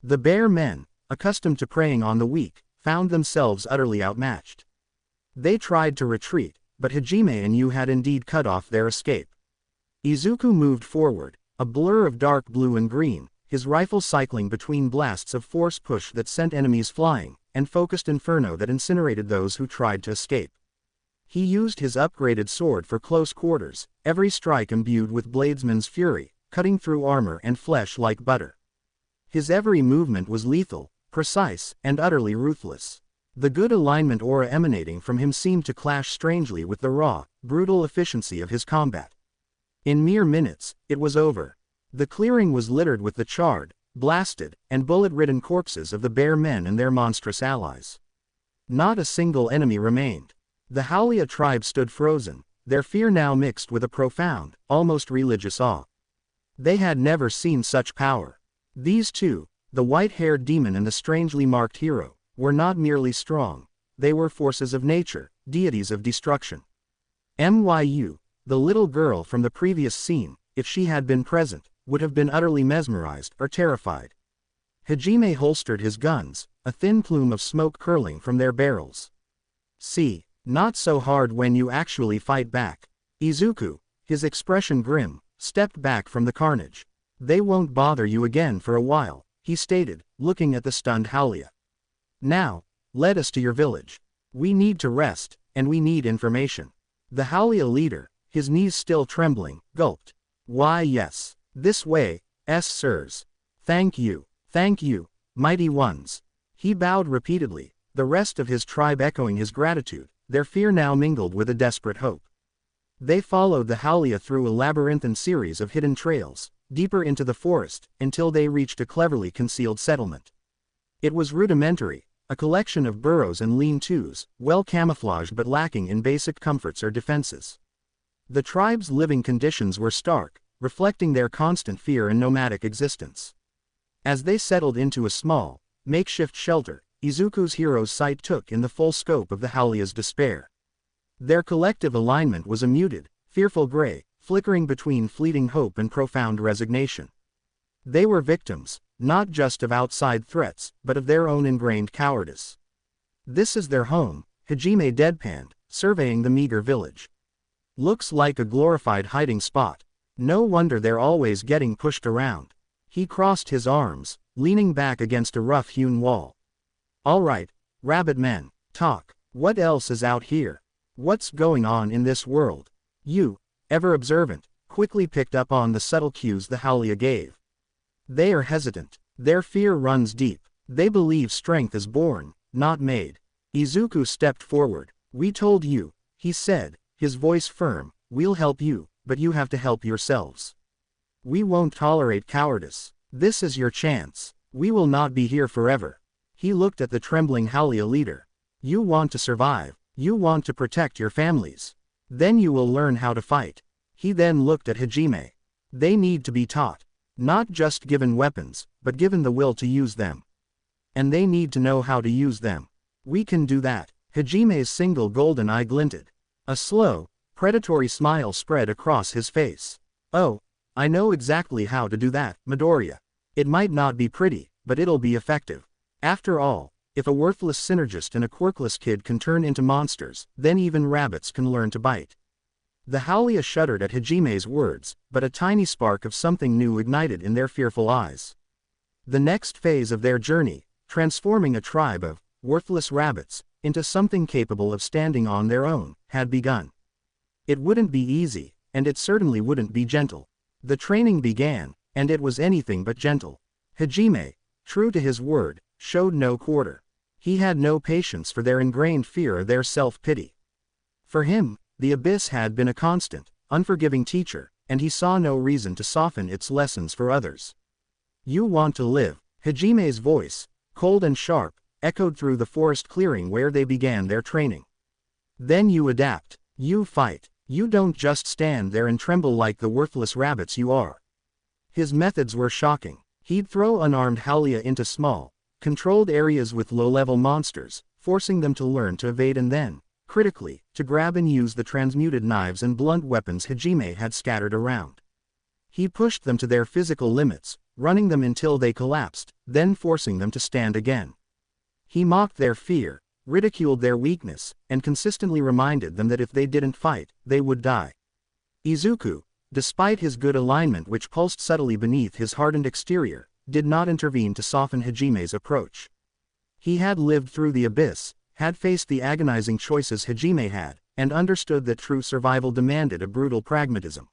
The bear men, accustomed to preying on the weak, found themselves utterly outmatched. They tried to retreat, but Hajime and Yu had indeed cut off their escape. Izuku moved forward, a blur of dark blue and green, his rifle cycling between blasts of force push that sent enemies flying, and focused inferno that incinerated those who tried to escape. He used his upgraded sword for close quarters, every strike imbued with bladesman's fury, cutting through armor and flesh like butter. His every movement was lethal, precise, and utterly ruthless. The good alignment aura emanating from him seemed to clash strangely with the raw, brutal efficiency of his combat. In mere minutes, it was over. The clearing was littered with the charred, blasted, and bullet-ridden corpses of the bear men and their monstrous allies. Not a single enemy remained. The Howlia tribe stood frozen, their fear now mixed with a profound, almost religious awe. They had never seen such power. These two, the white-haired demon and the strangely marked hero, were not merely strong, they were forces of nature, deities of destruction. Myu, the little girl from the previous scene, if she had been present, would have been utterly mesmerized or terrified. Hajime holstered his guns, a thin plume of smoke curling from their barrels. "See, not so hard when you actually fight back." Izuku, his expression grim, stepped back from the carnage. "They won't bother you again for a while," he stated, looking at the stunned Howlia. "Now, lead us to your village. We need to rest, and we need information." The Howlia leader, his knees still trembling, gulped. "Why yes. This way, sirs. Thank you, mighty ones." He bowed repeatedly, the rest of his tribe echoing his gratitude, their fear now mingled with a desperate hope. They followed the Howlia through a labyrinthine series of hidden trails, deeper into the forest, until they reached a cleverly concealed settlement. It was rudimentary, a collection of burrows and lean-tos, well camouflaged but lacking in basic comforts or defenses. The tribe's living conditions were stark, reflecting their constant fear and nomadic existence. As they settled into a small, makeshift shelter, Izuku's hero's sight took in the full scope of the Howlia's despair. Their collective alignment was a muted, fearful gray, flickering between fleeting hope and profound resignation. They were victims, not just of outside threats, but of their own ingrained cowardice. "This is their home," Hajime deadpanned, surveying the meager village. "Looks like a glorified hiding spot. No wonder they're always getting pushed around." He crossed his arms, leaning back against a rough-hewn wall. "All right, rabbit men, talk. What else is out here? What's going on in this world?" You, ever observant, quickly picked up on the subtle cues the Howlia gave. They are hesitant. Their fear runs deep. They believe strength is born, not made. Izuku stepped forward. "We told you," he said, his voice firm, "we'll help you, but you have to help yourselves. We won't tolerate cowardice. This is your chance. We will not be here forever." He looked at the trembling Howlia leader. "You want to survive. You want to protect your families. Then you will learn how to fight." He then looked at Hajime. "They need to be taught. Not just given weapons, but given the will to use them. And they need to know how to use them. We can do that." Hajime's single golden eye glinted. A slow, predatory smile spread across his face. "Oh, I know exactly how to do that, Midoriya. It might not be pretty, but it'll be effective. After all, if a worthless synergist and a quirkless kid can turn into monsters, then even rabbits can learn to bite." The Howlia shuddered at Hajime's words, but a tiny spark of something new ignited in their fearful eyes. The next phase of their journey, transforming a tribe of worthless rabbits into something capable of standing on their own, had begun. It wouldn't be easy, and it certainly wouldn't be gentle. The training began, and it was anything but gentle. Hajime, true to his word, showed no quarter. He had no patience for their ingrained fear or their self-pity. For him, the abyss had been a constant, unforgiving teacher, and he saw no reason to soften its lessons for others. "You want to live." Hajime's voice, cold and sharp, echoed through the forest clearing where they began their training. "Then you adapt. You fight. You don't just stand there and tremble like the worthless rabbits you are." His methods were shocking. He'd throw unarmed Howlia into small, controlled areas with low-level monsters, forcing them to learn to evade and then, critically, to grab and use the transmuted knives and blunt weapons Hajime had scattered around. He pushed them to their physical limits, running them until they collapsed, then forcing them to stand again. He mocked their fear, ridiculed their weakness, and consistently reminded them that if they didn't fight, they would die. Izuku, despite his good alignment which pulsed subtly beneath his hardened exterior, did not intervene to soften Hajime's approach. He had lived through the abyss, had faced the agonizing choices Hajime had, and understood that true survival demanded a brutal pragmatism.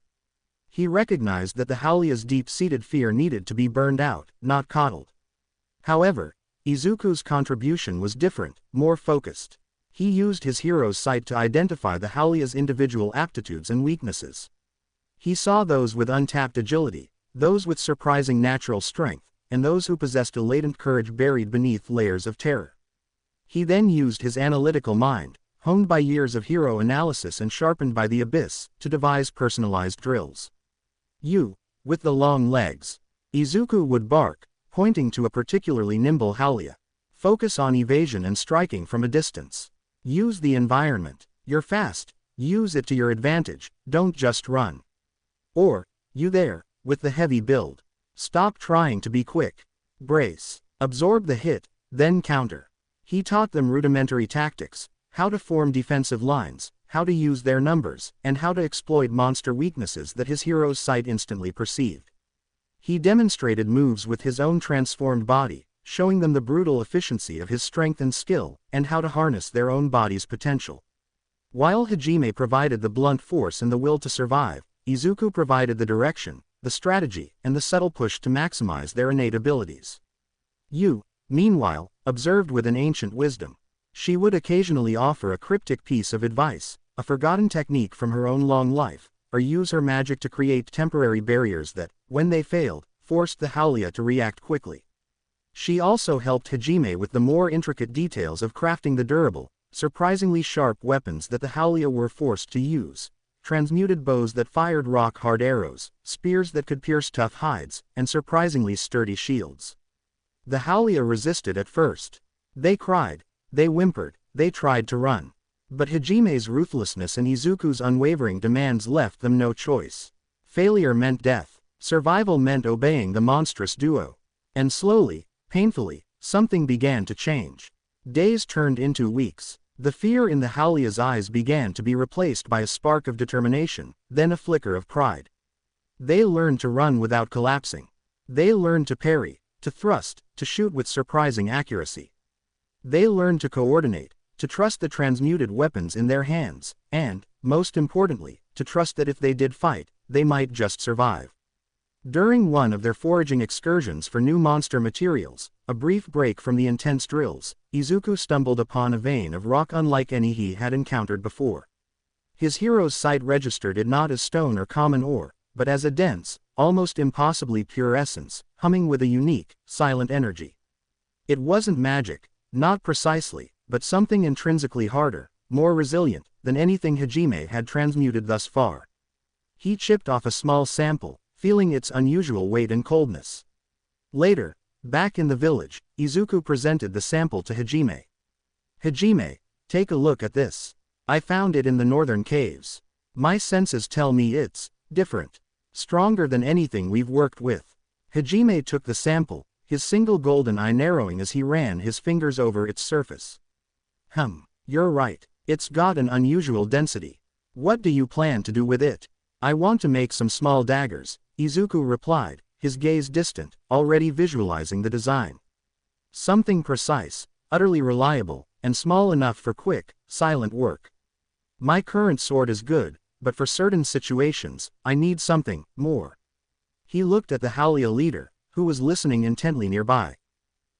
He recognized that the Howlia's deep-seated fear needed to be burned out, not coddled. However, Izuku's contribution was different, more focused. He used his hero's sight to identify the Howlia's individual aptitudes and weaknesses. He saw those with untapped agility, those with surprising natural strength, and those who possessed a latent courage buried beneath layers of terror. He then used his analytical mind, honed by years of hero analysis and sharpened by the abyss, to devise personalized drills. "You, with the long legs," Izuku would bark, pointing to a particularly nimble Howlia. "Focus on evasion and striking from a distance. Use the environment. You're fast. Use it to your advantage, don't just run." Or, "You there, with the heavy build. Stop trying to be quick. Brace. Absorb the hit, then counter." He taught them rudimentary tactics, how to form defensive lines, how to use their numbers, and how to exploit monster weaknesses that his hero's sight instantly perceived. He demonstrated moves with his own transformed body, showing them the brutal efficiency of his strength and skill, and how to harness their own body's potential. While Hajime provided the blunt force and the will to survive, Izuku provided the direction, the strategy, and the subtle push to maximize their innate abilities. You, meanwhile, observed with an ancient wisdom. She would occasionally offer a cryptic piece of advice, a forgotten technique from her own long life, or use her magic to create temporary barriers that, when they failed, forced the Howlia to react quickly. She also helped Hajime with the more intricate details of crafting the durable, surprisingly sharp weapons that the Howlia were forced to use. Transmuted bows that fired rock-hard arrows, spears that could pierce tough hides, and surprisingly sturdy shields. The Howlia resisted at first. They cried, they whimpered, they tried to run. But Hajime's ruthlessness and Izuku's unwavering demands left them no choice. Failure meant death. Survival meant obeying the monstrous duo. And slowly, painfully, something began to change. Days turned into weeks. The fear in the Howlia's eyes began to be replaced by a spark of determination, then a flicker of pride. They learned to run without collapsing. They learned to parry, to thrust, to shoot with surprising accuracy. They learned to coordinate, to trust the transmuted weapons in their hands, and, most importantly, to trust that if they did fight, they might just survive. During one of their foraging excursions for new monster materials, a brief break from the intense drills, Izuku stumbled upon a vein of rock unlike any he had encountered before. His hero's sight registered it not as stone or common ore, but as a dense, almost impossibly pure essence, humming with a unique, silent energy. It wasn't magic, not precisely, but something intrinsically harder, more resilient, than anything Hajime had transmuted thus far. He chipped off a small sample, feeling its unusual weight and coldness. Later, back in the village, Izuku presented the sample to Hajime. Hajime, take a look at this. I found it in the northern caves. My senses tell me it's different. Stronger than anything we've worked with. Hajime took the sample, his single golden eye narrowing as he ran his fingers over its surface. You're right. It's got an unusual density. What do you plan to do with it? I want to make some small daggers, Izuku replied, his gaze distant, already visualizing the design. Something precise, utterly reliable, and small enough for quick, silent work. My current sword is good, but for certain situations, I need something more. He looked at the Howlia leader, who was listening intently nearby.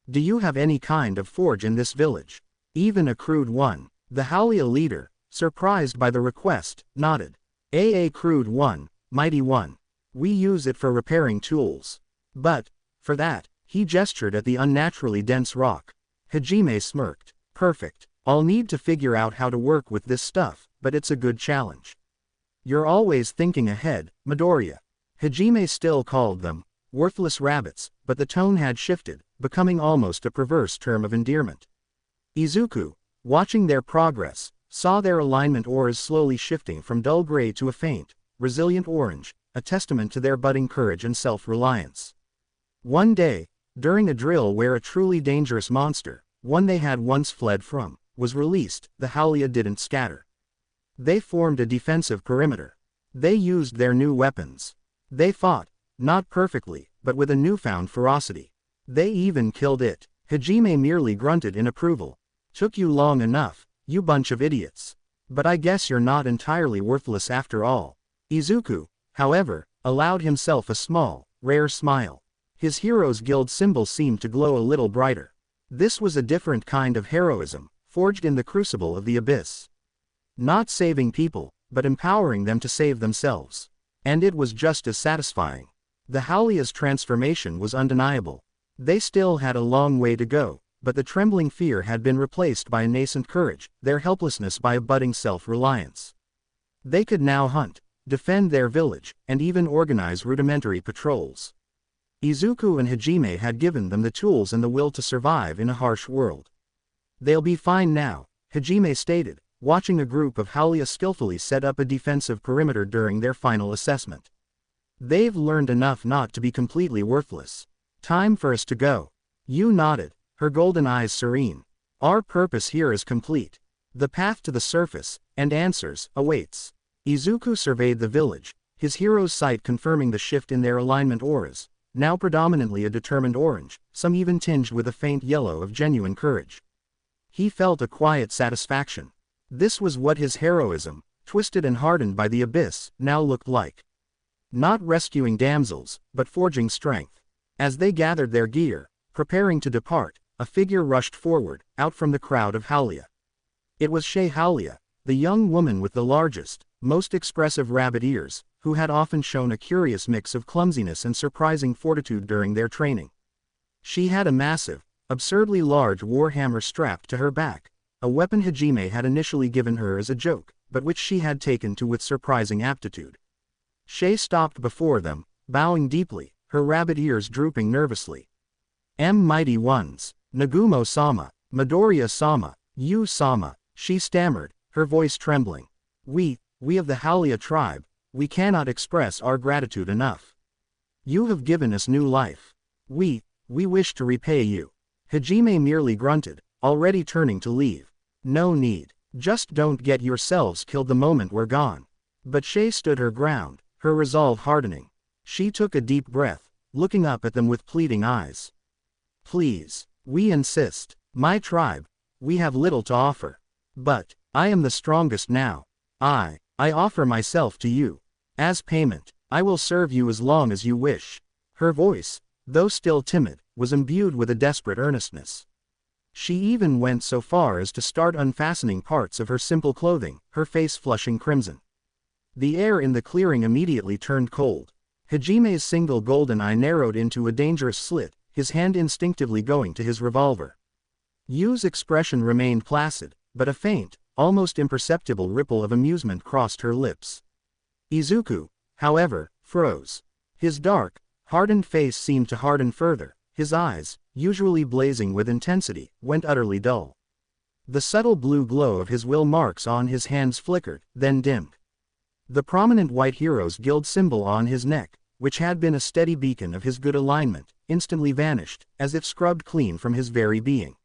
Do you have any kind of forge in this village? Even a crude one? The Howlia leader, surprised by the request, nodded. A crude one, mighty one. We use it for repairing tools. But, for that, he gestured at the unnaturally dense rock. Hajime smirked. Perfect. I'll need to figure out how to work with this stuff, but it's a good challenge. You're always thinking ahead, Midoriya. Hajime still called them worthless rabbits, but the tone had shifted, becoming almost a perverse term of endearment. Izuku, watching their progress, saw their alignment auras slowly shifting from dull gray to a faint, resilient orange, a testament to their budding courage and self-reliance. One day, during a drill where a truly dangerous monster, one they had once fled from, was released, the Howlia didn't scatter. They formed a defensive perimeter. They used their new weapons. They fought, not perfectly, but with a newfound ferocity. They even killed it. Hajime merely grunted in approval. Took you long enough, you bunch of idiots. But I guess you're not entirely worthless after all. Izuku, however, allowed himself a small, rare smile. His hero's guild symbol seemed to glow a little brighter. This was a different kind of heroism, forged in the crucible of the abyss. Not saving people, but empowering them to save themselves. And it was just as satisfying. The Howlia's transformation was undeniable. They still had a long way to go, but the trembling fear had been replaced by a nascent courage, their helplessness by a budding self-reliance. They could now hunt, defend their village, and even organize rudimentary patrols. Izuku and Hajime had given them the tools and the will to survive in a harsh world. They'll be fine now, Hajime stated, watching a group of Howlia skillfully set up a defensive perimeter during their final assessment. They've learned enough not to be completely worthless. Time for us to go. You nodded, her golden eyes serene. Our purpose here is complete. The path to the surface, and answers, awaits. Izuku surveyed the village, his hero's sight confirming the shift in their alignment auras, now predominantly a determined orange, some even tinged with a faint yellow of genuine courage. He felt a quiet satisfaction. This was what his heroism, twisted and hardened by the abyss, now looked like. Not rescuing damsels, but forging strength. As they gathered their gear, preparing to depart, a figure rushed forward, out from the crowd of Howlia. It was Howlia, the young woman with the largest, most expressive rabbit ears, who had often shown a curious mix of clumsiness and surprising fortitude during their training. She had a massive, absurdly large warhammer strapped to her back, a weapon Hajime had initially given her as a joke, but which she had taken to with surprising aptitude. Stopped before them, bowing deeply, her rabbit ears drooping nervously. Mighty ones, Nagumo-sama, Midoriya-sama, you-sama, she stammered, her voice trembling. We of the Howlia tribe, we cannot express our gratitude enough. You have given us new life. We wish to repay you. Hajime merely grunted, already turning to leave. No need. Just don't get yourselves killed the moment we're gone. But stood her ground, her resolve hardening. She took a deep breath, looking up at them with pleading eyes. Please, we insist. My tribe, we have little to offer. But, I am the strongest now. I offer myself to you. As payment, I will serve you as long as you wish. Her voice, though still timid, was imbued with a desperate earnestness. She even went so far as to start unfastening parts of her simple clothing, her face flushing crimson. The air in the clearing immediately turned cold. Hajime's single golden eye narrowed into a dangerous slit, his hand instinctively going to his revolver. Yu's expression remained placid, but a faint, almost imperceptible ripple of amusement crossed her lips. Izuku, however, froze. His dark, hardened face seemed to harden further, his eyes, usually blazing with intensity, went utterly dull. The subtle blue glow of his will marks on his hands flickered, then dimmed. The prominent White Hero's Guild symbol on his neck, which had been a steady beacon of his good alignment, instantly vanished, as if scrubbed clean from his very being.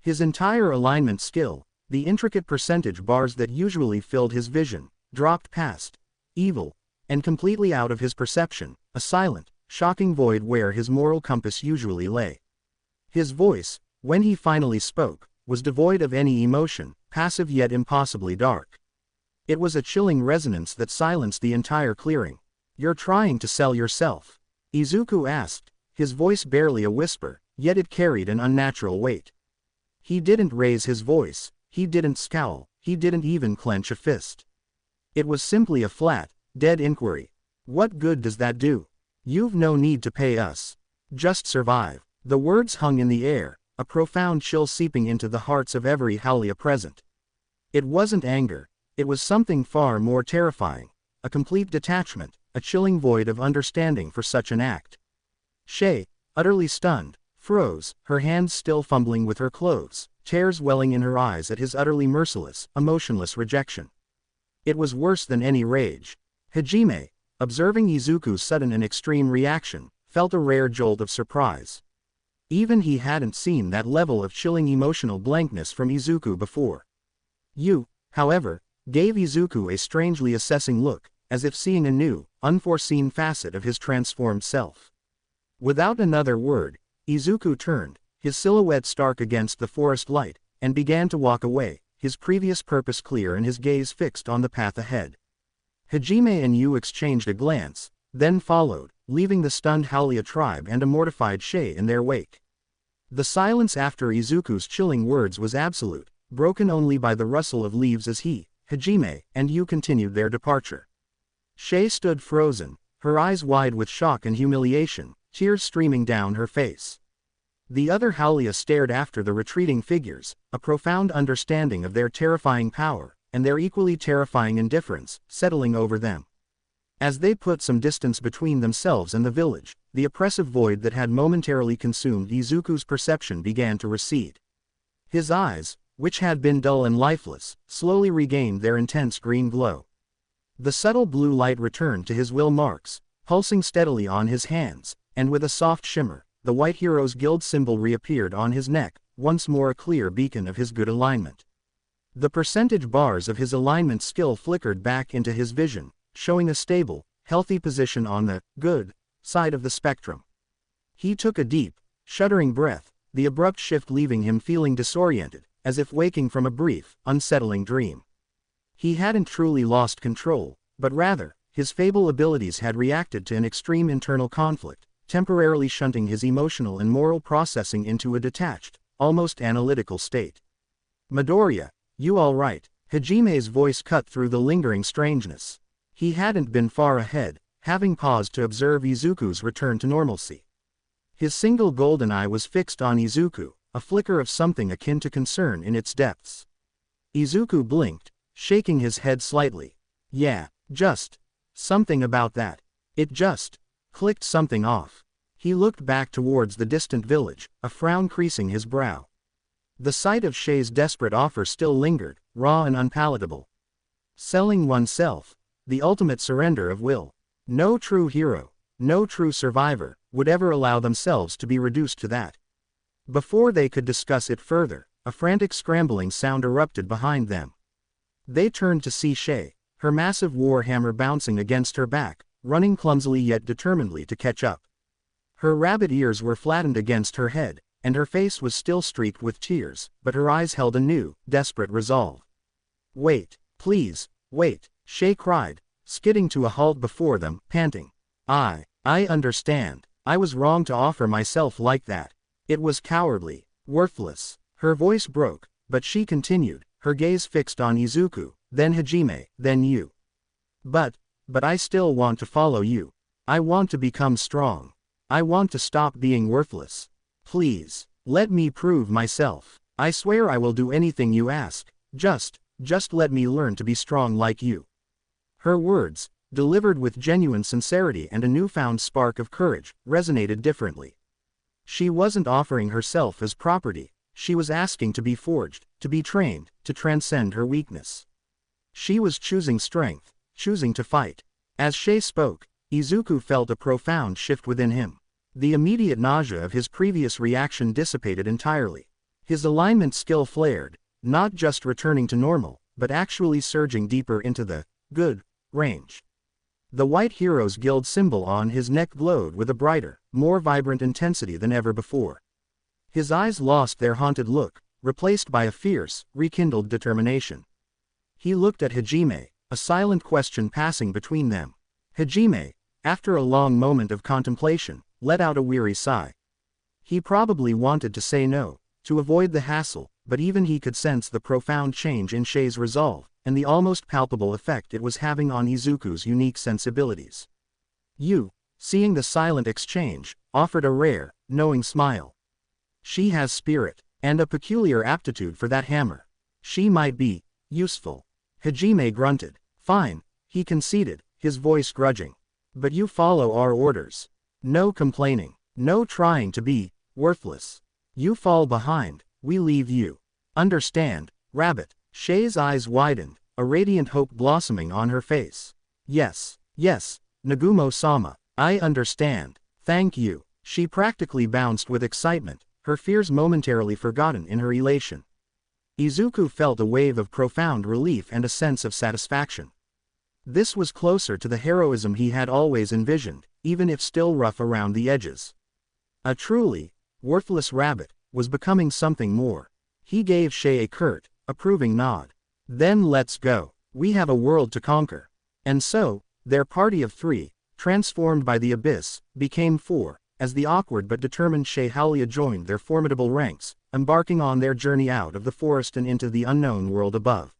His entire alignment skill, the intricate percentage bars that usually filled his vision, dropped past, evil, and completely out of his perception, a silent, shocking void where his moral compass usually lay. His voice, when he finally spoke, was devoid of any emotion, passive yet impossibly dark. It was a chilling resonance that silenced the entire clearing. You're trying to sell yourself? Izuku asked, his voice barely a whisper, yet it carried an unnatural weight. He didn't raise his voice, he didn't scowl, he didn't even clench a fist. It was simply a flat, dead inquiry. What good does that do? You've no need to pay us. Just survive. The words hung in the air, a profound chill seeping into the hearts of every Howlia present. It wasn't anger, it was something far more terrifying, a complete detachment, a chilling void of understanding for such an act. Utterly stunned, froze, her hands still fumbling with her clothes, tears welling in her eyes at his utterly merciless, emotionless rejection. It was worse than any rage. Hajime, observing Izuku's sudden and extreme reaction, felt a rare jolt of surprise. Even he hadn't seen that level of chilling emotional blankness from Izuku before. Yu, however, gave Izuku a strangely assessing look, as if seeing a new, unforeseen facet of his transformed self. Without another word, Izuku turned, his silhouette stark against the forest light, and began to walk away, his previous purpose clear and his gaze fixed on the path ahead. Hajime and Yu exchanged a glance, then followed, leaving the stunned Howlia tribe and a mortified in their wake. The silence after Izuku's chilling words was absolute, broken only by the rustle of leaves as he, Hajime, and Yu continued their departure. Stood frozen, her eyes wide with shock and humiliation, tears streaming down her face. The other Howlia stared after the retreating figures, a profound understanding of their terrifying power, and their equally terrifying indifference, settling over them. As they put some distance between themselves and the village, the oppressive void that had momentarily consumed Izuku's perception began to recede. His eyes, which had been dull and lifeless, slowly regained their intense green glow. The subtle blue light returned to his will marks, pulsing steadily on his hands, and with a soft shimmer, the White Hero's Guild symbol reappeared on his neck, once more a clear beacon of his good alignment. The percentage bars of his alignment skill flickered back into his vision, showing a stable, healthy position on the good side of the spectrum. He took a deep, shuddering breath, the abrupt shift leaving him feeling disoriented, as if waking from a brief, unsettling dream. He hadn't truly lost control, but rather, his fable abilities had reacted to an extreme internal conflict, temporarily shunting his emotional and moral processing into a detached, almost analytical state. "Midoriya, you all right?" Hajime's voice cut through the lingering strangeness. He hadn't been far ahead, having paused to observe Izuku's return to normalcy. His single golden eye was fixed on Izuku, a flicker of something akin to concern in its depths. Izuku blinked, shaking his head slightly. "Yeah, just something about that. It just clicked something off." He looked back towards the distant village, a frown creasing his brow. The sight of Shay's desperate offer still lingered, raw and unpalatable. Selling oneself, the ultimate surrender of will. No true hero, no true survivor, would ever allow themselves to be reduced to that. Before they could discuss it further, a frantic scrambling sound erupted behind them. They turned to see Shay, her massive war hammer bouncing against her back, running clumsily yet determinedly to catch up. Her rabbit ears were flattened against her head, and her face was still streaked with tears, but her eyes held a new, desperate resolve. "Wait, please, wait," Shay cried, skidding to a halt before them, panting. I understand. I was wrong to offer myself like that. It was cowardly, worthless." Her voice broke, but she continued, her gaze fixed on Izuku, then Hajime, then you. But I still want to follow you. I want to become strong. I want to stop being worthless. Please, let me prove myself. I swear I will do anything you ask. Just let me learn to be strong like you." Her words, delivered with genuine sincerity and a newfound spark of courage, resonated differently. She wasn't offering herself as property, she was asking to be forged, to be trained, to transcend her weakness. She was choosing strength, choosing to fight. As Shay spoke, Izuku felt a profound shift within him. The immediate nausea of his previous reaction dissipated entirely. His alignment skill flared, not just returning to normal, but actually surging deeper into the good range. The White Heroes Guild symbol on his neck glowed with a brighter, more vibrant intensity than ever before. His eyes lost their haunted look, replaced by a fierce, rekindled determination. He looked at Hajime, a silent question passing between them. Hajime, after a long moment of contemplation, let out a weary sigh. He probably wanted to say no, to avoid the hassle, but even he could sense the profound change in Shay's resolve, and the almost palpable effect it was having on Izuku's unique sensibilities. You, seeing the silent exchange, offered a rare, knowing smile. She has spirit, and a peculiar aptitude for that hammer. She might be useful. Hajime grunted. Fine, he conceded, his voice grudging. But you follow our orders. No complaining, no trying to be worthless. You fall behind, we leave you. Understand, rabbit? Shay's eyes widened, a radiant hope blossoming on her face. Yes, Nagumo-sama, I understand. Thank you. She practically bounced with excitement, her fears momentarily forgotten in her elation. Izuku felt a wave of profound relief and a sense of satisfaction. This was closer to the heroism he had always envisioned, even if still rough around the edges. A truly worthless rabbit was becoming something more. He gave Shay a curt, approving nod. Then let's go. We have a world to conquer. And so, their party of three, transformed by the abyss, became four, as the awkward but determined Shay Haulia joined their formidable ranks, embarking on their journey out of the forest and into the unknown world above.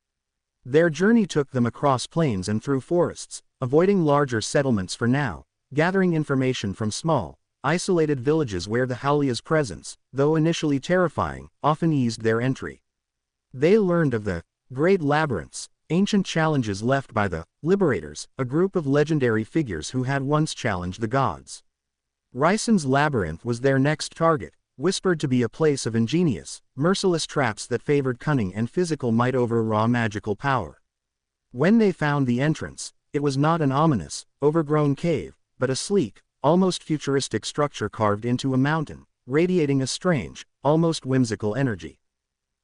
Their journey took them across plains and through forests, avoiding larger settlements for now, gathering information from small, isolated villages where the Haulia's presence, though initially terrifying, often eased their entry. They learned of the great labyrinths, ancient challenges left by the Liberators, a group of legendary figures who had once challenged the gods. Ryson's labyrinth was their next target, whispered to be a place of ingenious, merciless traps that favored cunning and physical might over raw magical power. When they found the entrance, it was not an ominous, overgrown cave, but a sleek, almost futuristic structure carved into a mountain, radiating a strange, almost whimsical energy.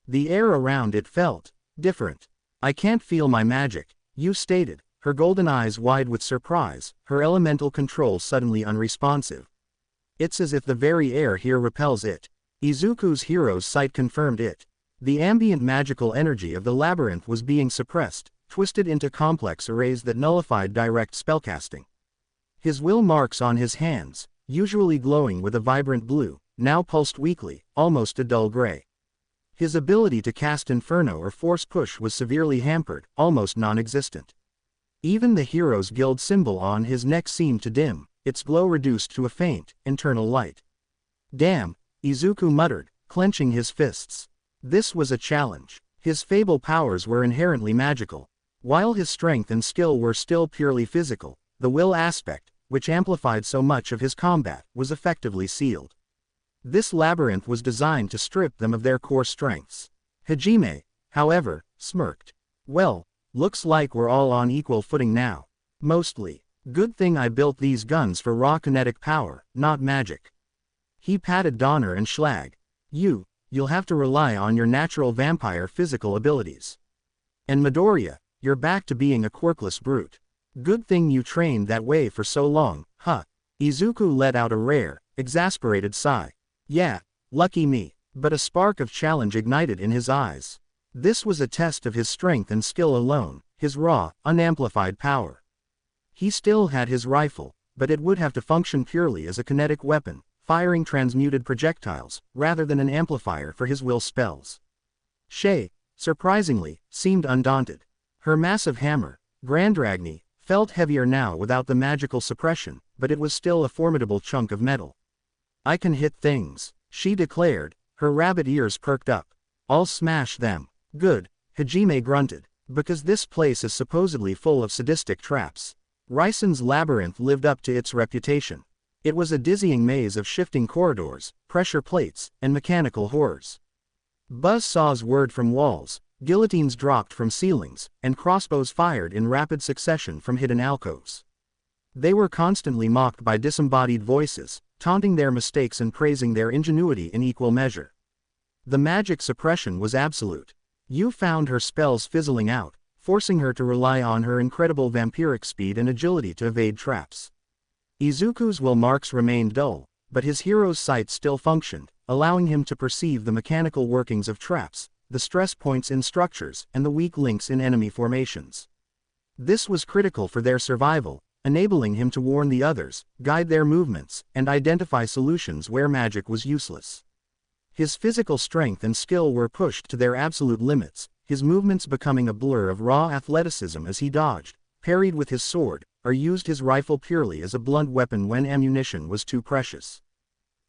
The air around it felt different. I can't feel my magic, you stated, her golden eyes wide with surprise, her elemental control suddenly unresponsive. It's as if the very air here repels it. Izuku's hero's sight confirmed it. The ambient magical energy of the labyrinth was being suppressed, twisted into complex arrays that nullified direct spellcasting. His will marks on his hands, usually glowing with a vibrant blue, now pulsed weakly, almost a dull gray. His ability to cast Inferno or Force Push was severely hampered, almost non-existent. Even the Heroes Guild symbol on his neck seemed to dim, its glow reduced to a faint, internal light. Damn, Izuku muttered, clenching his fists. This was a challenge. His Fable powers were inherently magical. While his strength and skill were still purely physical, the will aspect, which amplified so much of his combat, was effectively sealed. This labyrinth was designed to strip them of their core strengths. Hajime, however, smirked. Well, looks like we're all on equal footing now. Mostly. Good thing I built these guns for raw kinetic power, not magic. He patted Donner and Schlag. You'll have to rely on your natural vampire physical abilities. And Midoriya, you're back to being a quirkless brute. Good thing you trained that way for so long, huh? Izuku let out a rare, exasperated sigh. Yeah, lucky me. But a spark of challenge ignited in his eyes. This was a test of his strength and skill alone, his raw, unamplified power. He still had his rifle, but it would have to function purely as a kinetic weapon, firing transmuted projectiles, rather than an amplifier for his will spells. Shay, surprisingly, seemed undaunted. Her massive hammer, Grandragni, felt heavier now without the magical suppression, but it was still a formidable chunk of metal. I can hit things, she declared, her rabbit ears perked up. I'll smash them. Good, Hajime grunted, because this place is supposedly full of sadistic traps. Ryson's labyrinth lived up to its reputation. It was a dizzying maze of shifting corridors, pressure plates, and mechanical horrors. Buzzsaws whirred from walls, guillotines dropped from ceilings, and crossbows fired in rapid succession from hidden alcoves. They were constantly mocked by disembodied voices, taunting their mistakes and praising their ingenuity in equal measure. The magic suppression was absolute. You found her spells fizzling out, forcing her to rely on her incredible vampiric speed and agility to evade traps. Izuku's will marks remained dull, but his hero's sight still functioned, allowing him to perceive the mechanical workings of traps, the stress points in structures, and the weak links in enemy formations. This was critical for their survival, enabling him to warn the others, guide their movements, and identify solutions where magic was useless. His physical strength and skill were pushed to their absolute limits, his movements becoming a blur of raw athleticism as he dodged, parried with his sword, or used his rifle purely as a blunt weapon when ammunition was too precious.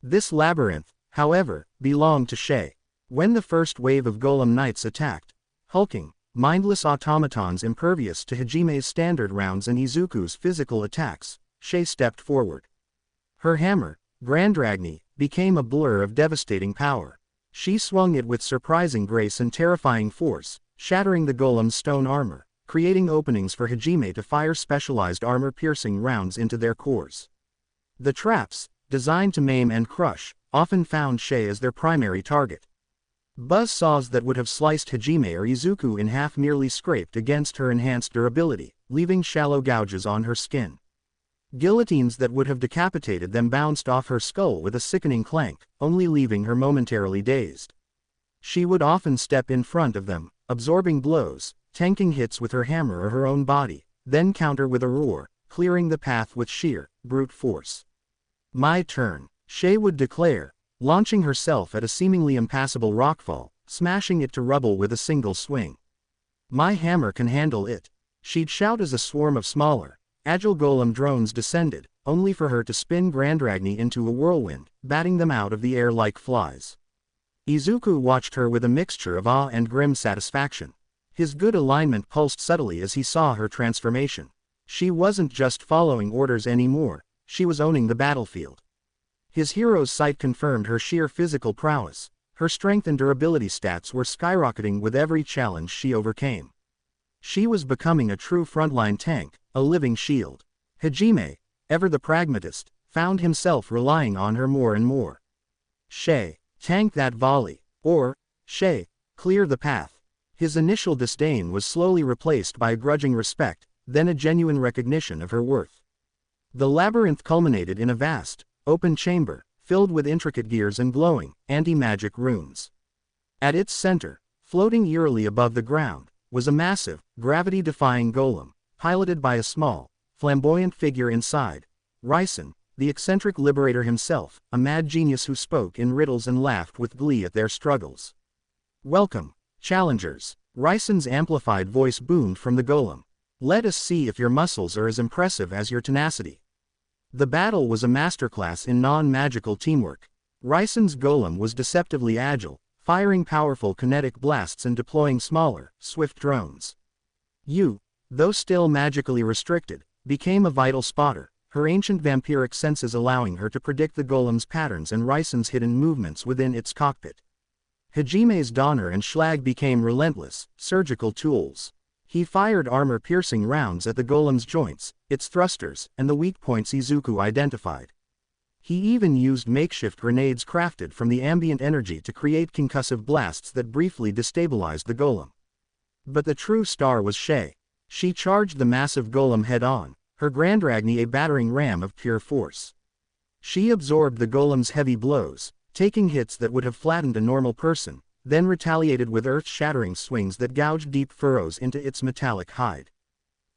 This labyrinth, however, belonged to Shay. When the first wave of golem knights attacked, hulking, mindless automatons impervious to Hajime's standard rounds and Izuku's physical attacks, Shay stepped forward. Her hammer, Grandragni, became a blur of devastating power. She swung it with surprising grace and terrifying force, shattering the golem's stone armor, creating openings for Hajime to fire specialized armor-piercing rounds into their cores. The traps, designed to maim and crush, often found Shay as their primary target. Buzzsaws that would have sliced Hajime or Izuku in half merely scraped against her enhanced durability, leaving shallow gouges on her skin. Guillotines that would have decapitated them bounced off her skull with a sickening clank, only leaving her momentarily dazed. She would often step in front of them, absorbing blows, tanking hits with her hammer or her own body, then counter with a roar, clearing the path with sheer, brute force. My turn, Shay would declare, launching herself at a seemingly impassable rockfall, smashing it to rubble with a single swing. My hammer can handle it, she'd shout as a swarm of smaller, agile golem drones descended, only for her to spin Grandragni into a whirlwind, batting them out of the air like flies. Izuku watched her with a mixture of awe and grim satisfaction. His good alignment pulsed subtly as he saw her transformation. She wasn't just following orders anymore, she was owning the battlefield. His hero's sight confirmed her sheer physical prowess. Her strength and durability stats were skyrocketing with every challenge she overcame. She was becoming a true frontline tank, a living shield. Hajime, ever the pragmatist, found himself relying on her more and more. Shay, tank that volley, or, Shay, clear the path. His initial disdain was slowly replaced by a grudging respect, then a genuine recognition of her worth. The labyrinth culminated in a vast, open chamber, filled with intricate gears and glowing, anti-magic runes. At its center, floating eerily above the ground, was a massive, gravity-defying golem, piloted by a small, flamboyant figure inside, Ryson, the eccentric liberator himself, a mad genius who spoke in riddles and laughed with glee at their struggles. "Welcome, challengers," Ryson's amplified voice boomed from the golem. "Let us see if your muscles are as impressive as your tenacity." The battle was a masterclass in non-magical teamwork. Ryson's golem was deceptively agile, firing powerful kinetic blasts and deploying smaller, swift drones. Yu, though still magically restricted, became a vital spotter, her ancient vampiric senses allowing her to predict the golem's patterns and Ryson's hidden movements within its cockpit. Hajime's Donner and Schlag became relentless, surgical tools. He fired armor-piercing rounds at the golem's joints, its thrusters, and the weak points Izuku identified. He even used makeshift grenades crafted from the ambient energy to create concussive blasts that briefly destabilized the golem. But the true star was Shay. She charged the massive golem head-on, her Grandragni a battering ram of pure force. She absorbed the golem's heavy blows, taking hits that would have flattened a normal person, then retaliated with earth-shattering swings that gouged deep furrows into its metallic hide.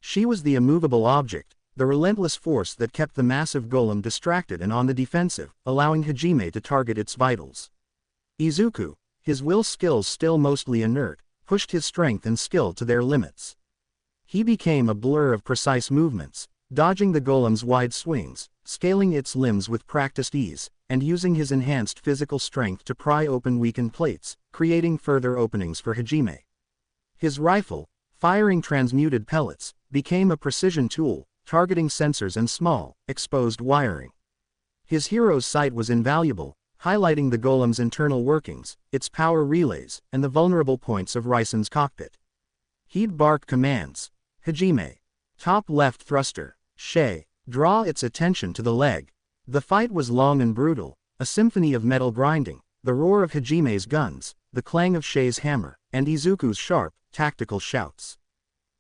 She was the immovable object, the relentless force that kept the massive golem distracted and on the defensive, allowing Hajime to target its vitals. Izuku, his will skills still mostly inert, pushed his strength and skill to their limits. He became a blur of precise movements, dodging the golem's wide swings, scaling its limbs with practiced ease, and using his enhanced physical strength to pry open weakened plates, creating further openings for Hajime. His rifle, firing transmuted pellets, became a precision tool, targeting sensors and small, exposed wiring. His hero's sight was invaluable, highlighting the golem's internal workings, its power relays, and the vulnerable points of Ryson's cockpit. He'd bark commands. Hajime. Top left thruster. Shay. Draw its attention to the leg. The fight was long and brutal, a symphony of metal grinding, the roar of Hajime's guns, the clang of Shay's hammer, and Izuku's sharp, tactical shouts.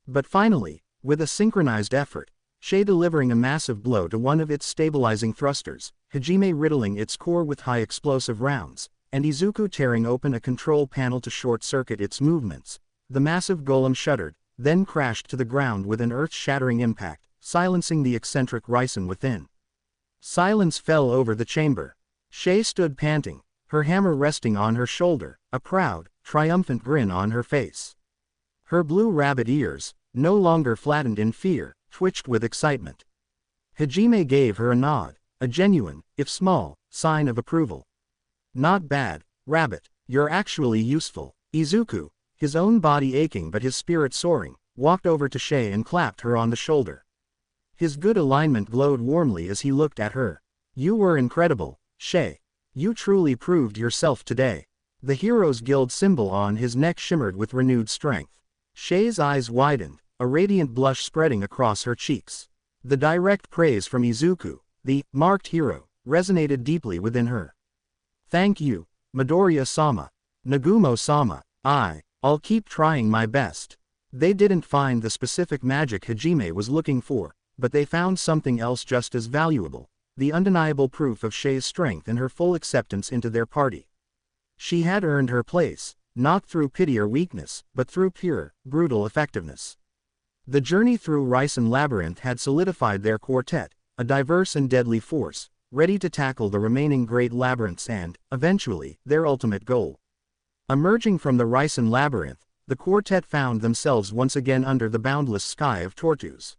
But finally, with a synchronized effort, Shay delivering a massive blow to one of its stabilizing thrusters, Hajime riddling its core with high explosive rounds, and Izuku tearing open a control panel to short-circuit its movements, the massive golem shuddered, then crashed to the ground with an earth-shattering impact, silencing the eccentric Ryson within. Silence fell over the chamber. Shay stood panting, her hammer resting on her shoulder, a proud, triumphant grin on her face. Her blue rabbit ears, no longer flattened in fear, twitched with excitement. Hajime gave her a nod, a genuine, if small, sign of approval. "Not bad, Rabbit, you're actually useful." Izuku, his own body aching but his spirit soaring, walked over to Shay and clapped her on the shoulder. His good alignment glowed warmly as he looked at her. "You were incredible, Shay. You truly proved yourself today." The Heroes Guild symbol on his neck shimmered with renewed strength. Shay's eyes widened, a radiant blush spreading across her cheeks. The direct praise from Izuku, the marked hero, resonated deeply within her. "Thank you, Midoriya-sama. Nagumo-sama. I'll keep trying my best." They didn't find the specific magic Hajime was looking for, but they found something else just as valuable, the undeniable proof of Shay's strength and her full acceptance into their party. She had earned her place, not through pity or weakness, but through pure, brutal effectiveness. The journey through Ryson Labyrinth had solidified their quartet, a diverse and deadly force, ready to tackle the remaining great labyrinths and, eventually, their ultimate goal. Emerging from the Ryson Labyrinth, the quartet found themselves once again under the boundless sky of Tortus.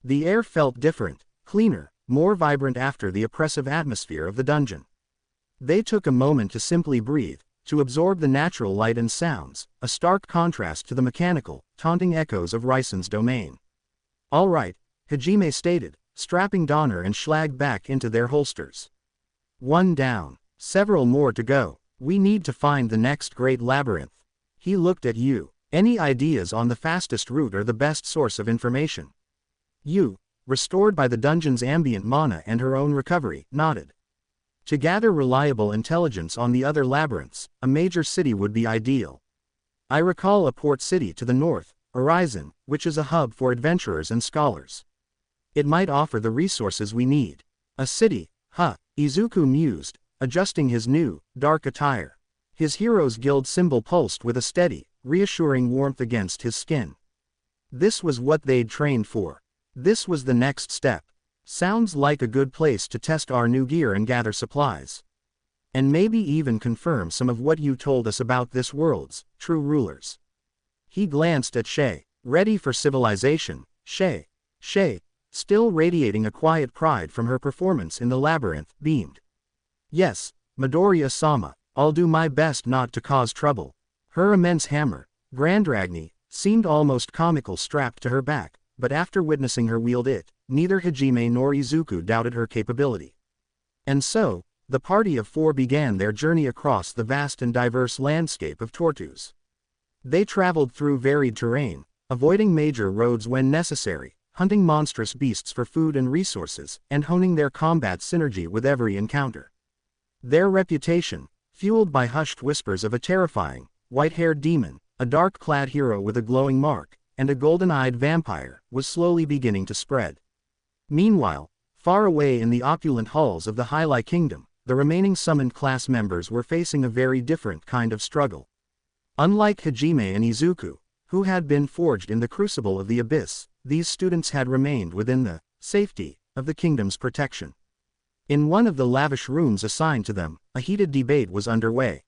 The air felt different, cleaner, more vibrant after the oppressive atmosphere of the dungeon. They took a moment to simply breathe, to absorb the natural light and sounds, a stark contrast to the mechanical, taunting echoes of Ryson's domain. "All right," Hajime stated, strapping Donner and Schlag back into their holsters. "One down. Several more to go. We need to find the next great labyrinth." He looked at Yu. "Any ideas on the fastest route or the best source of information?" Yu, restored by the dungeon's ambient mana and her own recovery, nodded. "To gather reliable intelligence on the other labyrinths, a major city would be ideal. I recall a port city to the north, Horizon, which is a hub for adventurers and scholars. It might offer the resources we need." "A city, huh?" Izuku mused, adjusting his new, dark attire. His Heroes Guild symbol pulsed with a steady, reassuring warmth against his skin. This was what they'd trained for. This was the next step. Sounds like a good place to test our new gear and gather supplies. And maybe even confirm some of what you told us about this world's true rulers. He glanced at Shay. Ready for civilization, Shay. Shay, still radiating a quiet pride from her performance in the labyrinth, beamed. Yes, Midoriya-sama, I'll do my best not to cause trouble. Her immense hammer, Grandragni, seemed almost comical strapped to her back, but after witnessing her wield it, neither Hajime nor Izuku doubted her capability. And so, the party of four began their journey across the vast and diverse landscape of Tortus. They traveled through varied terrain, avoiding major roads when necessary, hunting monstrous beasts for food and resources, and honing their combat synergy with every encounter. Their reputation, fueled by hushed whispers of a terrifying, white-haired demon, a dark-clad hero with a glowing mark, and a golden-eyed vampire, was slowly beginning to spread. Meanwhile, far away in the opulent halls of the Hylian Kingdom, the remaining summoned class members were facing a very different kind of struggle. Unlike Hajime and Izuku, who had been forged in the crucible of the abyss, these students had remained within the safety of the kingdom's protection. In one of the lavish rooms assigned to them, a heated debate was underway.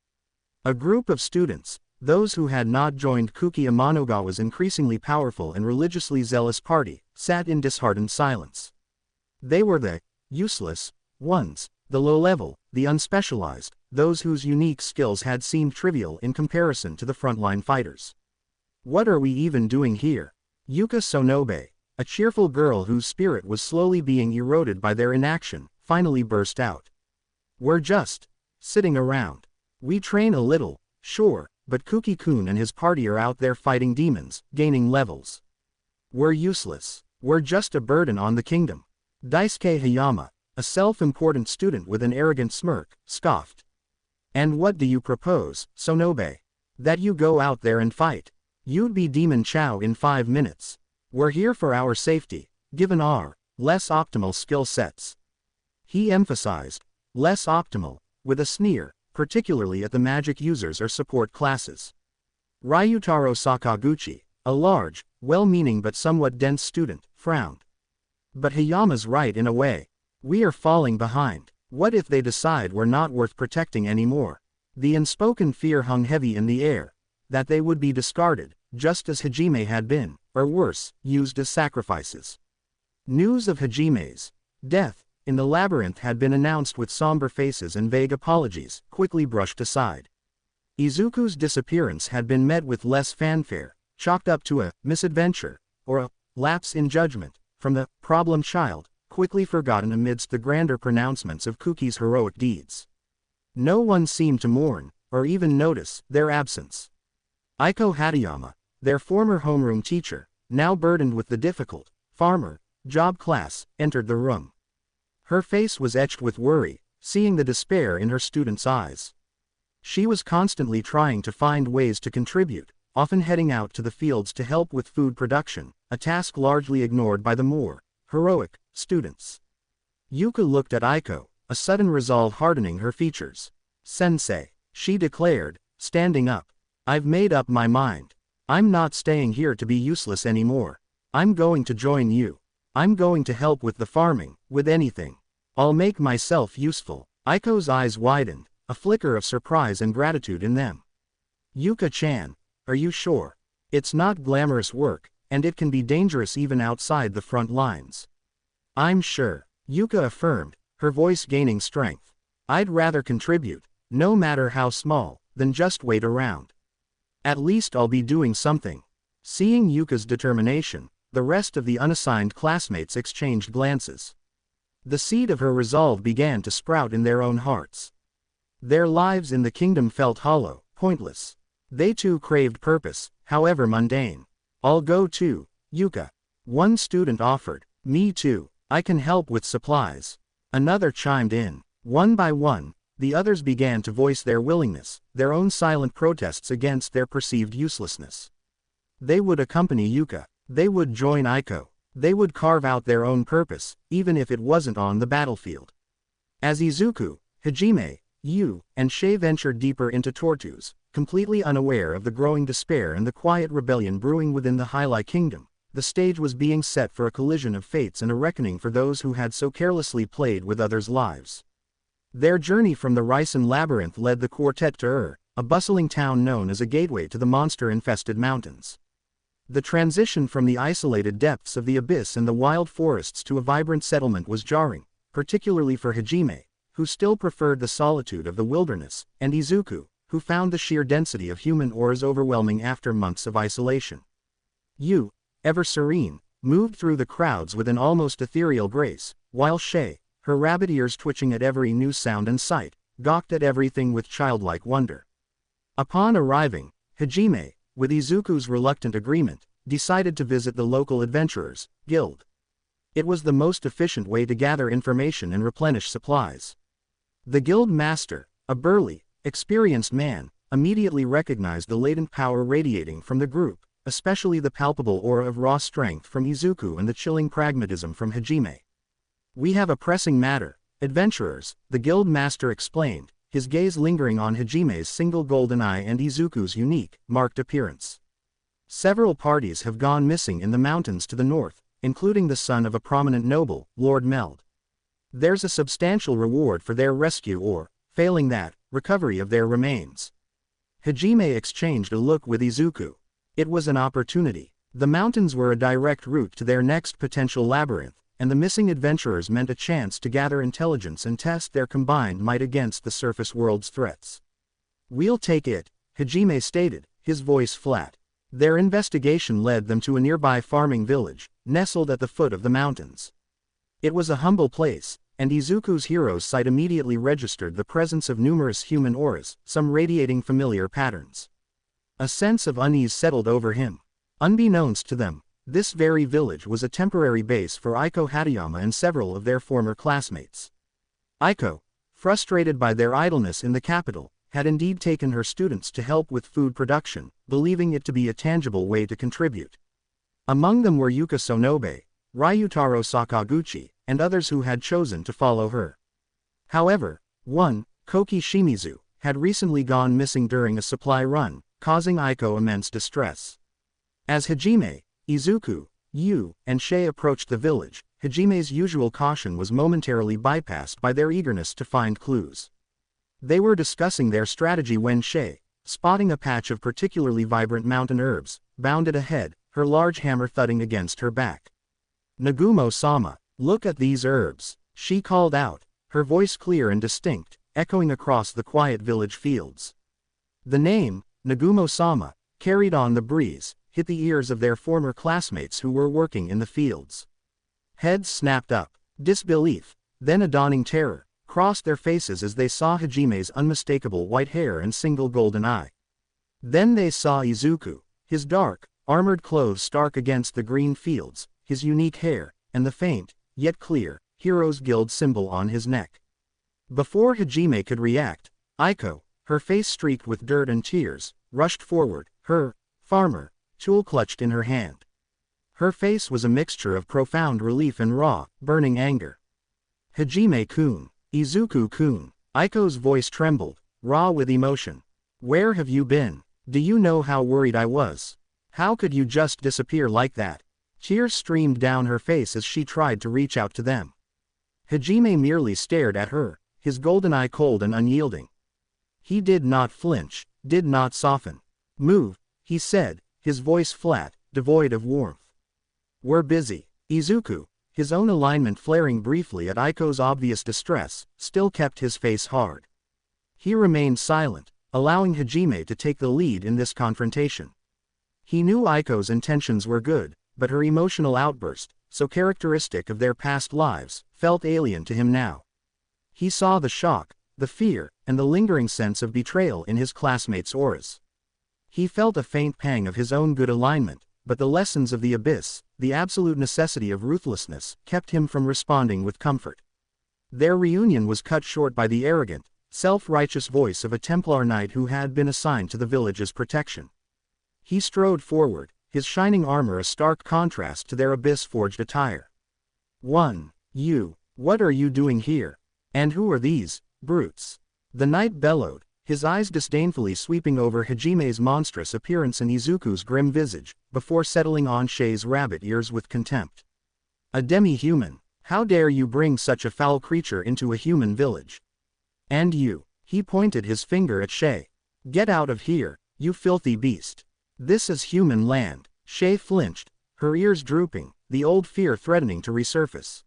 A group of students, those who had not joined Kuki Amanogawa's increasingly powerful and religiously zealous party, sat in disheartened silence. They were the useless ones, the low-level, the unspecialized, those whose unique skills had seemed trivial in comparison to the frontline fighters. What are we even doing here? Yuka Sonobe, a cheerful girl whose spirit was slowly being eroded by their inaction, finally burst out. We're just sitting around. We train a little, sure, but Kuki-kun and his party are out there fighting demons, gaining levels. We're useless. We're just a burden on the kingdom. Daisuke Hayama, a self-important student with an arrogant smirk, scoffed. And what do you propose, Sonobe? That you go out there and fight? You'd be Demon Chow in 5 minutes. We're here for our safety, given our less optimal skill sets. He emphasized, less optimal, with a sneer, particularly at the magic users or support classes. Ryutaro Sakaguchi, a large, well-meaning but somewhat dense student, frowned. But Hayama's right in a way. We are falling behind. What if they decide we're not worth protecting anymore? The unspoken fear hung heavy in the air, that they would be discarded, just as Hajime had been, or worse, used as sacrifices. News of Hajime's death in the labyrinth had been announced with somber faces and vague apologies, quickly brushed aside. Izuku's disappearance had been met with less fanfare, chalked up to a misadventure, or a lapse in judgment, from the problem child, quickly forgotten amidst the grander pronouncements of Kuki's heroic deeds. No one seemed to mourn, or even notice, their absence. Aiko Hatayama, their former homeroom teacher, now burdened with the difficult farmer job class, entered the room. Her face was etched with worry, seeing the despair in her students' eyes. She was constantly trying to find ways to contribute, often heading out to the fields to help with food production, a task largely ignored by the more heroic students. Yuka looked at Aiko, a sudden resolve hardening her features. Sensei, she declared, standing up. I've made up my mind. I'm not staying here to be useless anymore. I'm going to join you. I'm going to help with the farming, with anything. I'll make myself useful. Aiko's eyes widened, a flicker of surprise and gratitude in them. Yuka-chan, are you sure? It's not glamorous work, and it can be dangerous even outside the front lines. I'm sure, Yuka affirmed, her voice gaining strength. I'd rather contribute, no matter how small, than just wait around. At least I'll be doing something. Seeing Yuka's determination, the rest of the unassigned classmates exchanged glances. The seed of her resolve began to sprout in their own hearts. Their lives in the kingdom felt hollow, pointless. They too craved purpose, however mundane. I'll go too, Yuka. One student offered. Me too, I can help with supplies. Another chimed in. One by one, the others began to voice their willingness, their own silent protests against their perceived uselessness. They would accompany Yuka. They would join Aiko. They would carve out their own purpose, even if it wasn't on the battlefield. As Izuku, Hajime, Yu, and Shay ventured deeper into Tortus, completely unaware of the growing despair and the quiet rebellion brewing within the Hylian Kingdom, the stage was being set for a collision of fates and a reckoning for those who had so carelessly played with others' lives. Their journey from the Ryson labyrinth led the quartet to a bustling town known as a gateway to the monster-infested mountains. The transition from the isolated depths of the abyss and the wild forests to a vibrant settlement was jarring, particularly for Hajime, who still preferred the solitude of the wilderness, and Izuku, who found the sheer density of human auras overwhelming after months of isolation. Yu, ever serene, moved through the crowds with an almost ethereal grace, while Shay, her rabbit ears twitching at every new sound and sight, gawked at everything with childlike wonder. Upon arriving, Hajime, with Izuku's reluctant agreement, decided to visit the local adventurers' guild. It was the most efficient way to gather information and replenish supplies. The guild master, a burly, experienced man, immediately recognized the latent power radiating from the group, especially the palpable aura of raw strength from Izuku and the chilling pragmatism from Hajime. "We have a pressing matter, adventurers," the guild master explained, his gaze lingering on Hajime's single golden eye and Izuku's unique, marked appearance. "Several parties have gone missing in the mountains to the north, including the son of a prominent noble, Lord Meld. There's a substantial reward for their rescue or, failing that, recovery of their remains." Hajime exchanged a look with Izuku. It was an opportunity. The mountains were a direct route to their next potential labyrinth, and the missing adventurers meant a chance to gather intelligence and test their combined might against the surface world's threats. "We'll take it," Hajime stated, his voice flat. Their investigation led them to a nearby farming village, nestled at the foot of the mountains. It was a humble place, and Izuku's hero's sight immediately registered the presence of numerous human auras, some radiating familiar patterns. A sense of unease settled over him. Unbeknownst to them, this very village was a temporary base for Aiko Hatayama and several of their former classmates. Aiko, frustrated by their idleness in the capital, had indeed taken her students to help with food production, believing it to be a tangible way to contribute. Among them were Yuka Sonobe, Ryutaro Sakaguchi, and others who had chosen to follow her. However, one, Koki Shimizu, had recently gone missing during a supply run, causing Aiko immense distress. As Hajime, Izuku, Yu, and Shay approached the village, Hajime's usual caution was momentarily bypassed by their eagerness to find clues. They were discussing their strategy when Shay, spotting a patch of particularly vibrant mountain herbs, bounded ahead, her large hammer thudding against her back. "Nagumo-sama, look at these herbs," she called out, her voice clear and distinct, echoing across the quiet village fields. The name, Nagumo-sama, carried on the breeze, hit the ears of their former classmates who were working in the fields. Heads snapped up, disbelief, then a dawning terror, crossed their faces as they saw Hajime's unmistakable white hair and single golden eye. Then they saw Izuku, his dark, armored clothes stark against the green fields, his unique hair, and the faint, yet clear, Heroes Guild symbol on his neck. Before Hajime could react, Aiko, her face streaked with dirt and tears, rushed forward, her farmer tool clutched in her hand. Her face was a mixture of profound relief and raw, burning anger. "Hajime-kun, Izuku-kun," Aiko's voice trembled, raw with emotion. "Where have you been? Do you know how worried I was? How could you just disappear like that?" Tears streamed down her face as she tried to reach out to them. Hajime merely stared at her, his golden eye cold and unyielding. He did not flinch, did not soften. "Move," he said, his voice flat, devoid of warmth. "We're busy." Izuku, his own alignment flaring briefly at Aiko's obvious distress, still kept his face hard. He remained silent, allowing Hajime to take the lead in this confrontation. He knew Aiko's intentions were good, but her emotional outburst, so characteristic of their past lives, felt alien to him now. He saw the shock, the fear, and the lingering sense of betrayal in his classmates' auras. He felt a faint pang of his own good alignment, but the lessons of the abyss, the absolute necessity of ruthlessness, kept him from responding with comfort. Their reunion was cut short by the arrogant, self-righteous voice of a Templar knight who had been assigned to the village's protection. He strode forward, his shining armor a stark contrast to their abyss-forged attire. "You, what are you doing here? And who are these brutes?" The knight bellowed, his eyes disdainfully sweeping over Hajime's monstrous appearance and Izuku's grim visage, before settling on Shay's rabbit ears with contempt. A demi-human. How dare you bring such a foul creature into a human village? And you, he pointed his finger at Shay. Get out of here, you filthy beast. This is human land. Shay flinched, her ears drooping, the old fear threatening to resurface.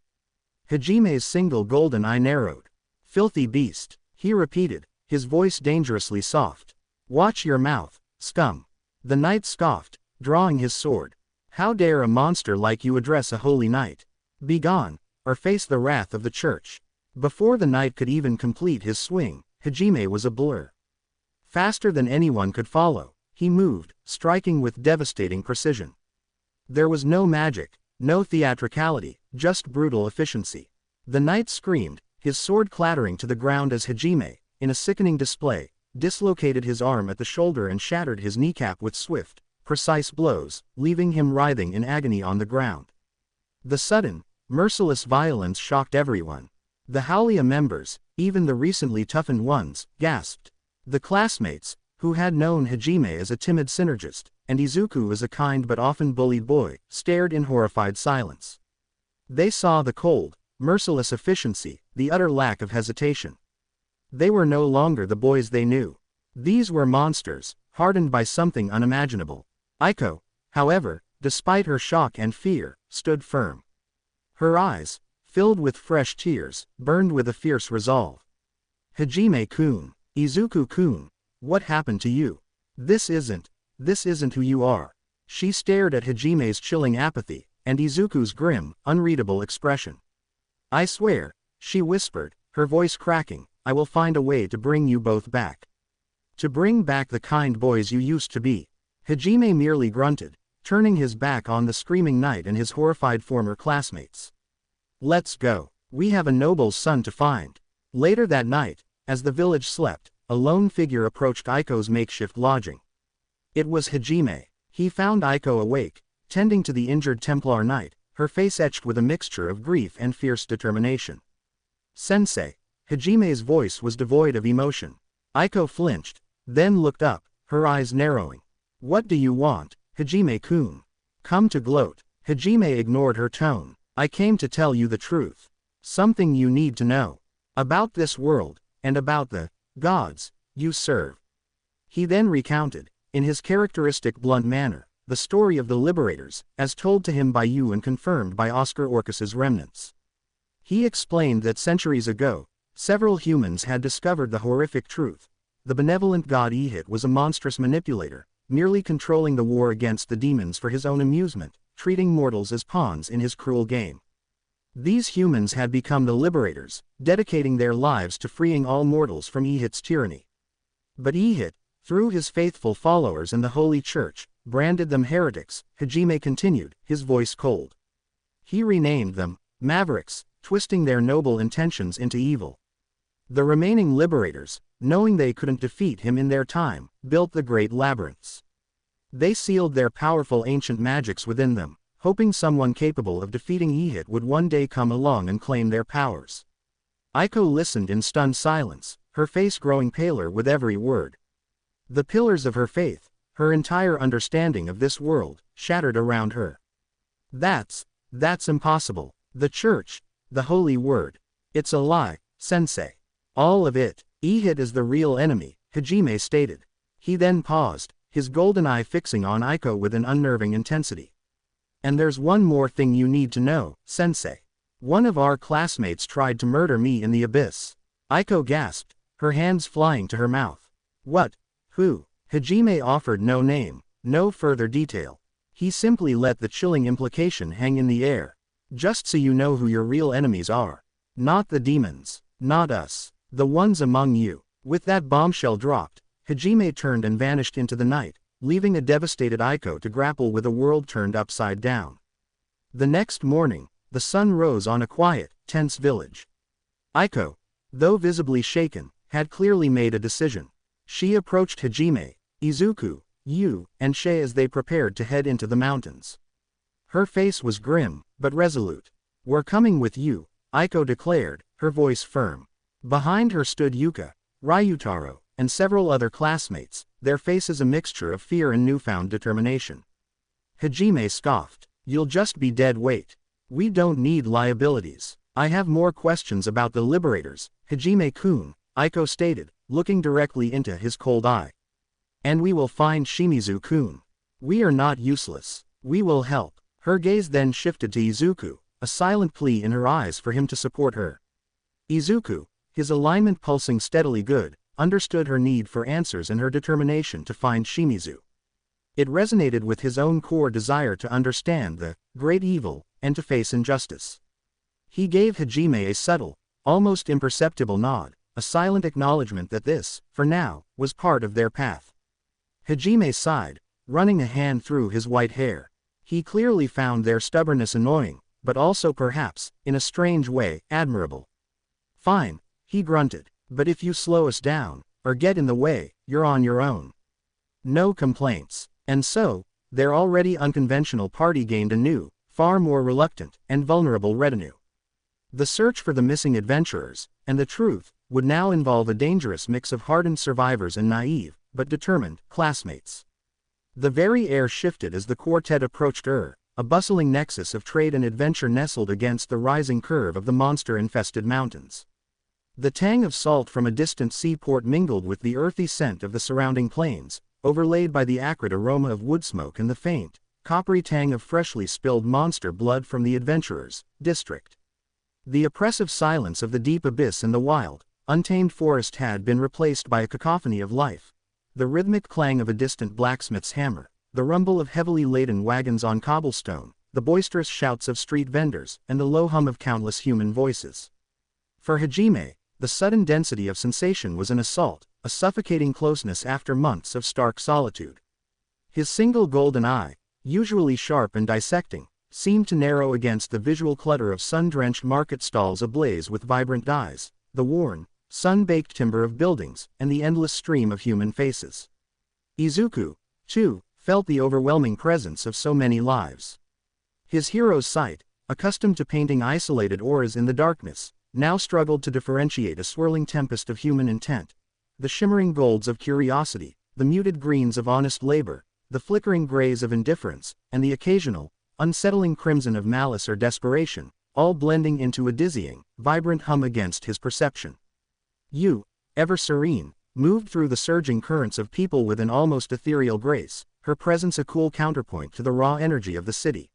Hajime's single golden eye narrowed. Filthy beast, he repeated, his voice dangerously soft. Watch your mouth, scum. The knight scoffed, drawing his sword. How dare a monster like you address a holy knight? Begone, or face the wrath of the church. Before the knight could even complete his swing, Hajime was a blur. Faster than anyone could follow, he moved, striking with devastating precision. There was no magic, no theatricality, just brutal efficiency. The knight screamed, his sword clattering to the ground as Hajime, in a sickening display, dislocated his arm at the shoulder and shattered his kneecap with swift, precise blows, leaving him writhing in agony on the ground. The sudden, merciless violence shocked everyone. The Howlia members, even the recently toughened ones, gasped. The classmates, who had known Hajime as a timid synergist, and Izuku as a kind but often bullied boy, stared in horrified silence. They saw the cold, merciless efficiency, the utter lack of hesitation. They were no longer the boys they knew. These were monsters, hardened by something unimaginable. Aiko, however, despite her shock and fear, stood firm. Her eyes, filled with fresh tears, burned with a fierce resolve. Hajime-kun, Izuku-kun, what happened to you? This isn't who you are. She stared at Hajime's chilling apathy, and Izuku's grim, unreadable expression. I swear, she whispered, her voice cracking, I will find a way to bring you both back. To bring back the kind boys you used to be. Hajime merely grunted, turning his back on the screaming knight and his horrified former classmates. Let's go. We have a noble's son to find. Later that night, as the village slept, a lone figure approached Aiko's makeshift lodging. It was Hajime. He found Aiko awake, tending to the injured Templar knight, her face etched with a mixture of grief and fierce determination. Sensei. Hajime's voice was devoid of emotion. Aiko flinched, then looked up, her eyes narrowing. What do you want, Hajime-kun? Come to gloat. Hajime ignored her tone. I came to tell you the truth. Something you need to know. About this world, and about the gods you serve. He then recounted, in his characteristic blunt manner, the story of the liberators, as told to him by you and confirmed by Oscar Orcus's remnants. He explained that centuries ago, several humans had discovered the horrific truth. The benevolent god Ihit was a monstrous manipulator, merely controlling the war against the demons for his own amusement, treating mortals as pawns in his cruel game. These humans had become the liberators, dedicating their lives to freeing all mortals from Ihit's tyranny. But Ihit, through his faithful followers and the Holy Church, branded them heretics, Hajime continued, his voice cold. He renamed them Mavericks, twisting their noble intentions into evil. The remaining liberators, knowing they couldn't defeat him in their time, built the great labyrinths. They sealed their powerful ancient magics within them, hoping someone capable of defeating Ihit would one day come along and claim their powers. Aiko listened in stunned silence, her face growing paler with every word. The pillars of her faith, her entire understanding of this world, shattered around her. That's impossible. The church, the holy word. It's a lie, sensei. All of it. Ihit is the real enemy, Hajime stated. He then paused, his golden eye fixing on Aiko with an unnerving intensity. And there's one more thing you need to know, sensei. One of our classmates tried to murder me in the abyss. Aiko gasped, her hands flying to her mouth. What? Who? Hajime offered no name, no further detail. He simply let the chilling implication hang in the air. Just so you know who your real enemies are. Not the demons. Not us. The ones among you. With that bombshell dropped, Hajime turned and vanished into the night, leaving a devastated Aiko to grapple with a world turned upside down. The next morning, the sun rose on a quiet, tense village. Aiko, though visibly shaken, had clearly made a decision. She approached Hajime, Izuku, Yu, and Shay as they prepared to head into the mountains. Her face was grim, but resolute. We're coming with you, Aiko declared, her voice firm. Behind her stood Yuka, Ryutaro, and several other classmates, their faces a mixture of fear and newfound determination. Hajime scoffed. "You'll just be dead weight. We don't need liabilities. I have more questions about the Liberators, Hajime-kun," Aiko stated, looking directly into his cold eye. "And we will find Shimizu-kun. We are not useless. We will help." Her gaze then shifted to Izuku, a silent plea in her eyes for him to support her. Izuku, his alignment pulsing steadily good, understood her need for answers and her determination to find Shimizu. It resonated with his own core desire to understand the great evil and to face injustice. He gave Hajime a subtle, almost imperceptible nod, a silent acknowledgement that this, for now, was part of their path. Hajime sighed, running a hand through his white hair. He clearly found their stubbornness annoying, but also perhaps, in a strange way, admirable. "Fine," he grunted, "but if you slow us down, or get in the way, you're on your own." No complaints. And so, their already unconventional party gained a new, far more reluctant, and vulnerable retinue. The search for the missing adventurers, and the truth, would now involve a dangerous mix of hardened survivors and naive, but determined, classmates. The very air shifted as the quartet approached a bustling nexus of trade and adventure nestled against the rising curve of the monster-infested mountains. The tang of salt from a distant seaport mingled with the earthy scent of the surrounding plains, overlaid by the acrid aroma of wood smoke and the faint, coppery tang of freshly spilled monster blood from the adventurers' district. The oppressive silence of the deep abyss and the wild, untamed forest had been replaced by a cacophony of life. The rhythmic clang of a distant blacksmith's hammer, the rumble of heavily laden wagons on cobblestone, the boisterous shouts of street vendors, and the low hum of countless human voices. For Hajime, the sudden density of sensation was an assault, a suffocating closeness after months of stark solitude. His single golden eye, usually sharp and dissecting, seemed to narrow against the visual clutter of sun-drenched market stalls ablaze with vibrant dyes, the worn, sun-baked timber of buildings, and the endless stream of human faces. Izuku, too, felt the overwhelming presence of so many lives. His hero's sight, accustomed to painting isolated auras in the darkness, now struggled to differentiate a swirling tempest of human intent, the shimmering golds of curiosity, the muted greens of honest labor, the flickering grays of indifference, and the occasional, unsettling crimson of malice or desperation, all blending into a dizzying, vibrant hum against his perception. You, ever serene, moved through the surging currents of people with an almost ethereal grace, her presence a cool counterpoint to the raw energy of the city.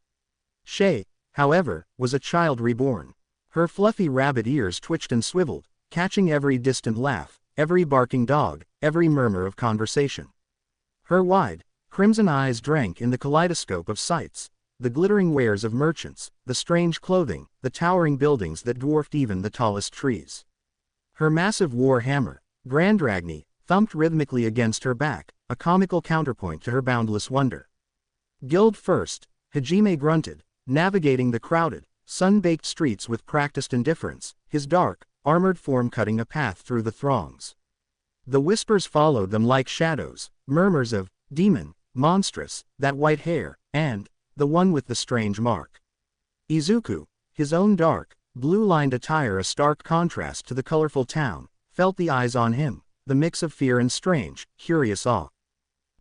Shay, however, was a child reborn. Her fluffy rabbit ears twitched and swiveled, catching every distant laugh, every barking dog, every murmur of conversation. Her wide, crimson eyes drank in the kaleidoscope of sights, the glittering wares of merchants, the strange clothing, the towering buildings that dwarfed even the tallest trees. Her massive war hammer, Grandragni, thumped rhythmically against her back, a comical counterpoint to her boundless wonder. Guild first, Hajime grunted, navigating the crowded, sun-baked streets with practiced indifference, his dark, armored form cutting a path through the throngs. The whispers followed them like shadows, murmurs of, demon, monstrous, that white hair, and, the one with the strange mark. Izuku, his own dark, blue-lined attire a stark contrast to the colorful town, felt the eyes on him, the mix of fear and strange, curious awe.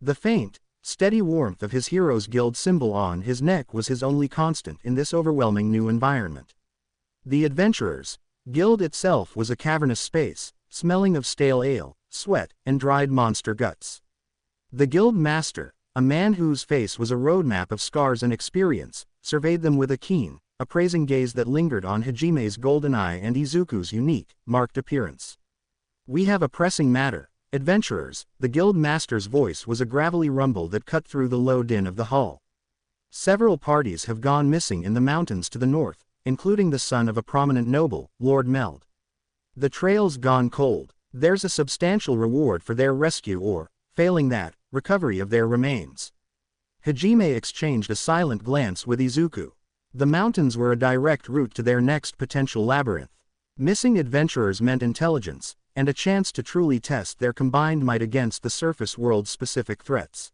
The faint, steady warmth of his hero's guild symbol on his neck was his only constant in this overwhelming new environment. The adventurers' guild itself was a cavernous space, smelling of stale ale, sweat, and dried monster guts. The guild master, a man whose face was a roadmap of scars and experience, surveyed them with a keen, appraising gaze that lingered on Hajime's golden eye and Izuku's unique, marked appearance. "We have a pressing matter, adventurers," the guild master's voice was a gravelly rumble that cut through the low din of the hall. "Several parties have gone missing in the mountains to the north, including the son of a prominent noble, Lord Meld. The trail's gone cold. There's a substantial reward for their rescue or, failing that, recovery of their remains." Hajime exchanged a silent glance with Izuku. The mountains were a direct route to their next potential labyrinth. Missing adventurers meant intelligence, and a chance to truly test their combined might against the surface world's specific threats.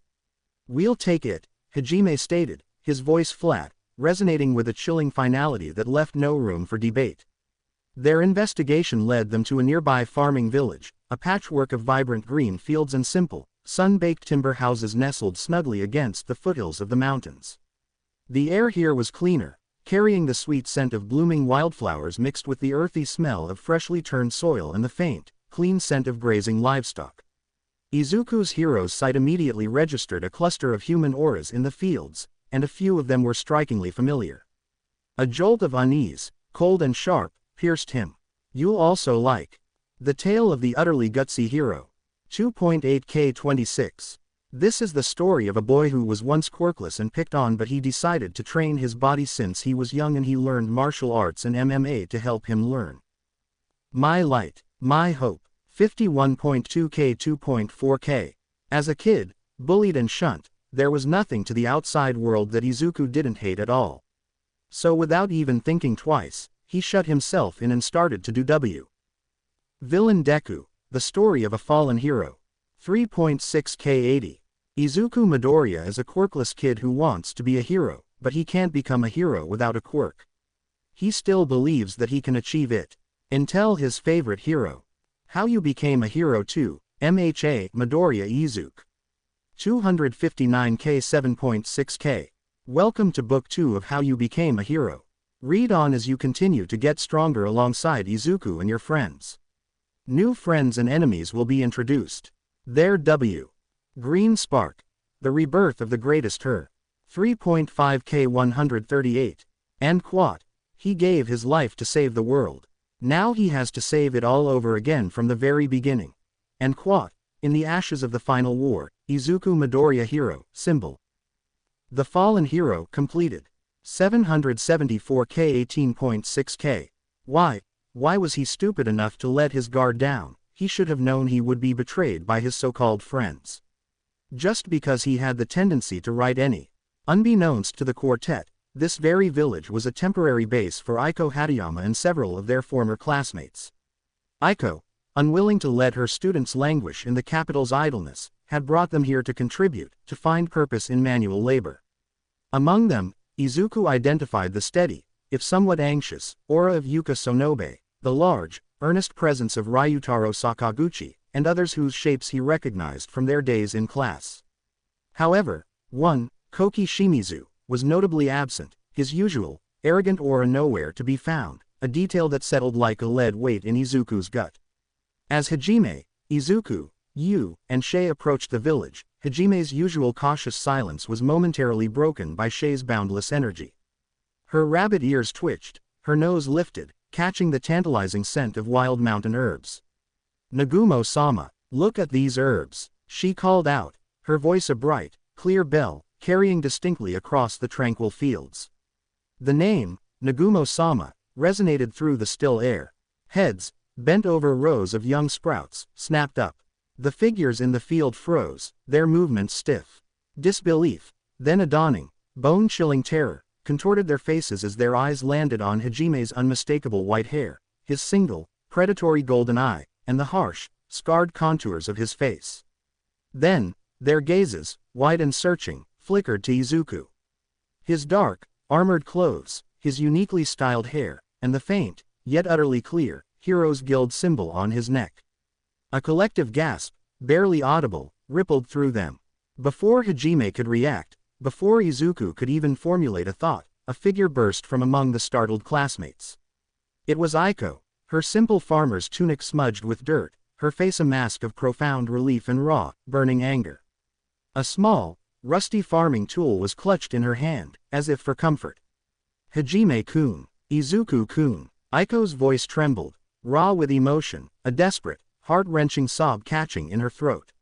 "We'll take it," Hajime stated, his voice flat, resonating with a chilling finality that left no room for debate. Their investigation led them to a nearby farming village, a patchwork of vibrant green fields and simple, sun-baked timber houses nestled snugly against the foothills of the mountains. The air here was cleaner, carrying the sweet scent of blooming wildflowers mixed with the earthy smell of freshly turned soil and the faint, clean scent of grazing livestock. Izuku's hero's sight immediately registered a cluster of human auras in the fields, and a few of them were strikingly familiar. A jolt of unease, cold and sharp, pierced him. You'll also like The Tale of the Utterly Gutsy Hero. 2.8K26. This is the story of a boy who was once quirkless and picked on, but he decided to train his body since he was young, and he learned martial arts and MMA to help him learn. My light, my hope. 51.2K 2.4K. As a kid, bullied and shunned, there was nothing to the outside world that Izuku didn't hate at all. So without even thinking twice, he shut himself in and started to do Villain Deku, the story of a fallen hero. 3.6K80. Izuku Midoriya is a quirkless kid who wants to be a hero, but he can't become a hero without a quirk. He still believes that he can achieve it. Until his favorite hero. How You Became a Hero 2, MHA Midoriya Izuku. 259K 7.6K. Welcome to Book 2 of How You Became a Hero. Read on as you continue to get stronger alongside Izuku and your friends. New friends and enemies will be introduced. There Green Spark. The Rebirth of the Greatest Her. 3.5K 138. And quote. He gave his life to save the world. Now he has to save it all over again from the very beginning. And quote. In the ashes of the final war, Izuku Midoriya Hero, symbol. The Fallen Hero completed. 774K 18.6K. Why was he stupid enough to let his guard down? He should have known he would be betrayed by his so-called friends. Just because he had the tendency to write any. Unbeknownst to the quartet, this very village was a temporary base for Aiko Hatayama and several of their former classmates. Aiko, unwilling to let her students languish in the capital's idleness, had brought them here to contribute, to find purpose in manual labor. Among them, Izuku identified the steady, if somewhat anxious, aura of Yuka Sonobe, the large, earnest presence of Ryutaro Sakaguchi, and others whose shapes he recognized from their days in class. However, one, Koki Shimizu, was notably absent, his usual, arrogant aura nowhere to be found, a detail that settled like a lead weight in Izuku's gut. As Hajime, Izuku, Yu, and Shay approached the village, Hajime's usual cautious silence was momentarily broken by Shay's boundless energy. Her rabbit ears twitched, her nose lifted, catching the tantalizing scent of wild mountain herbs. Nagumo-sama, look at these herbs, she called out, her voice a bright, clear bell, carrying distinctly across the tranquil fields. The name, Nagumo-sama, resonated through the still air. Heads, bent over rows of young sprouts, snapped up. The figures in the field froze, their movements stiff. Disbelief, then a dawning, bone-chilling terror, contorted their faces as their eyes landed on Hajime's unmistakable white hair, his single, predatory golden eye, and the harsh, scarred contours of his face. Then, their gazes, wide and searching, flickered to Izuku. His dark, armored clothes, his uniquely styled hair, and the faint, yet utterly clear, Heroes Guild symbol on his neck. A collective gasp, barely audible, rippled through them. Before Hajime could react, before Izuku could even formulate a thought, a figure burst from among the startled classmates. It was Aiko, her simple farmer's tunic smudged with dirt, her face a mask of profound relief and raw, burning anger. A small, rusty farming tool was clutched in her hand, as if for comfort. Hajime-kun, Izuku-kun, Aiko's voice trembled, raw with emotion, a desperate, heart-wrenching sob catching in her throat.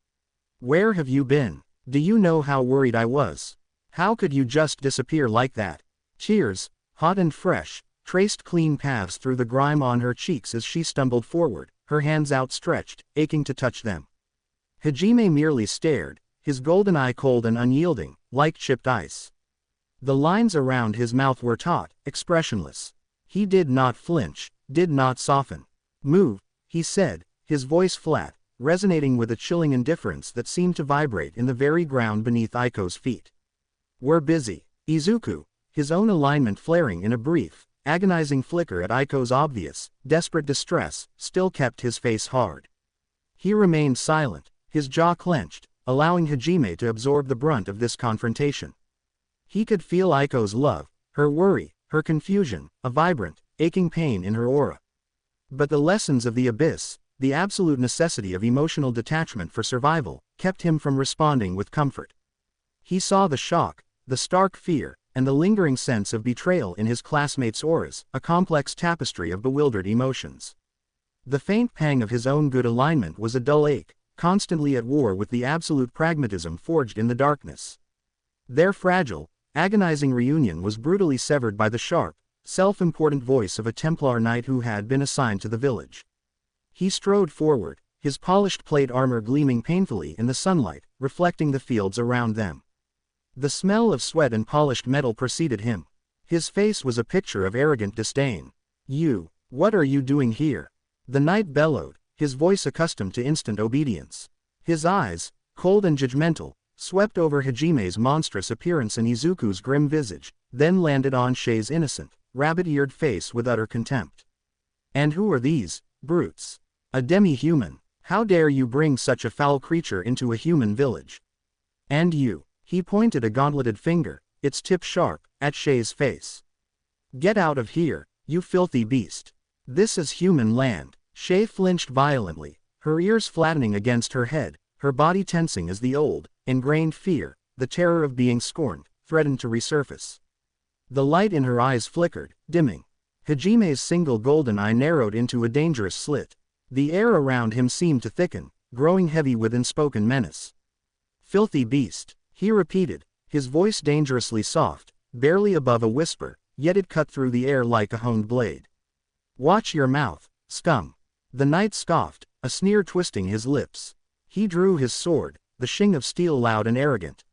Where have you been? Do you know how worried I was? How could you just disappear like that? Tears, hot and fresh, traced clean paths through the grime on her cheeks as she stumbled forward, her hands outstretched, aching to touch them. Hajime merely stared, his golden eye cold and unyielding, like chipped ice. The lines around his mouth were taut, expressionless. He did not flinch, did not soften. Move, he said, his voice flat, resonating with a chilling indifference that seemed to vibrate in the very ground beneath Aiko's feet. We're busy. Izuku, his own alignment flaring in a brief, agonizing flicker at Aiko's obvious, desperate distress, still kept his face hard. He remained silent, his jaw clenched, allowing Hajime to absorb the brunt of this confrontation. He could feel Aiko's love, her worry, her confusion, a vibrant, aching pain in her aura. But the lessons of the abyss, the absolute necessity of emotional detachment for survival, kept him from responding with comfort. He saw the shock, the stark fear, and the lingering sense of betrayal in his classmates' auras, a complex tapestry of bewildered emotions. The faint pang of his own good alignment was a dull ache, constantly at war with the absolute pragmatism forged in the darkness. Their fragile, agonizing reunion was brutally severed by the sharp, self-important voice of a Templar knight who had been assigned to the village. He strode forward, his polished plate armor gleaming painfully in the sunlight, reflecting the fields around them. The smell of sweat and polished metal preceded him. His face was a picture of arrogant disdain. "You, what are you doing here?" The knight bellowed, his voice accustomed to instant obedience. His eyes, cold and judgmental, swept over Hajime's monstrous appearance and Izuku's grim visage, then landed on Shei's innocent, rabbit-eared face with utter contempt. "And who are these brutes? A demi-human. How dare you bring such a foul creature into a human village? And you," he pointed a gauntleted finger, its tip sharp, at Shei's face. "Get out of here, you filthy beast. This is human land." Shei flinched violently, her ears flattening against her head, her body tensing as the old, ingrained fear, the terror of being scorned, threatened to resurface. The light in her eyes flickered, dimming. Hajime's single golden eye narrowed into a dangerous slit. The air around him seemed to thicken, growing heavy with unspoken menace. "Filthy beast," he repeated, his voice dangerously soft, barely above a whisper, yet it cut through the air like a honed blade. "Watch your mouth, scum." The knight scoffed, a sneer twisting his lips. He drew his sword, the sheen of steel loud and arrogant.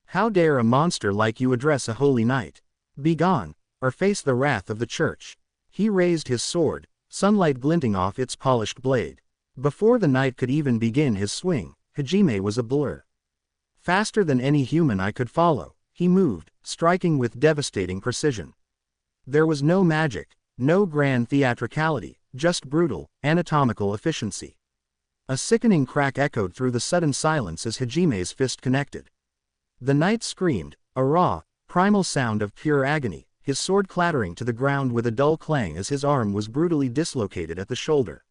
"How dare a monster like you address a holy knight? Begone, or face the wrath of the church." He raised his sword, sunlight glinting off its polished blade. Before the knight could even begin his swing, Hajime was a blur. Faster than any human eye could follow, he moved, striking with devastating precision. There was no magic, no grand theatricality, just brutal, anatomical efficiency. A sickening crack echoed through the sudden silence as Hajime's fist connected. The knight screamed, a raw, primal sound of pure agony, his sword clattering to the ground with a dull clang as his arm was brutally dislocated at the shoulder.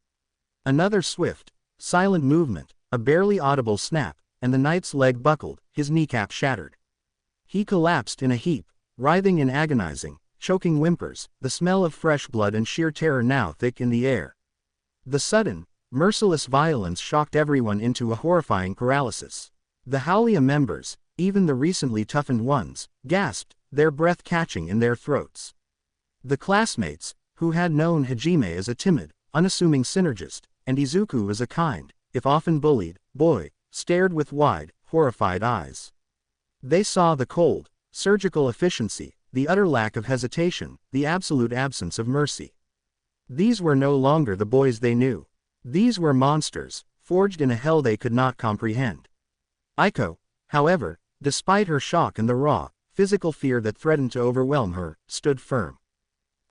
Another swift, silent movement, a barely audible snap, and the knight's leg buckled, his kneecap shattered. He collapsed in a heap, writhing in agonizing, choking whimpers, the smell of fresh blood and sheer terror now thick in the air. The sudden, merciless violence shocked everyone into a horrifying paralysis. The Howlia members, even the recently toughened ones, gasped, their breath catching in their throats. The classmates, who had known Hajime as a timid, unassuming synergist, and Izuku as a kind, if often bullied, boy, stared with wide, horrified eyes. They saw the cold, surgical efficiency, the utter lack of hesitation, the absolute absence of mercy. These were no longer the boys they knew. These were monsters, forged in a hell they could not comprehend. Aiko, however, despite her shock and the raw, physical fear that threatened to overwhelm her, stood firm.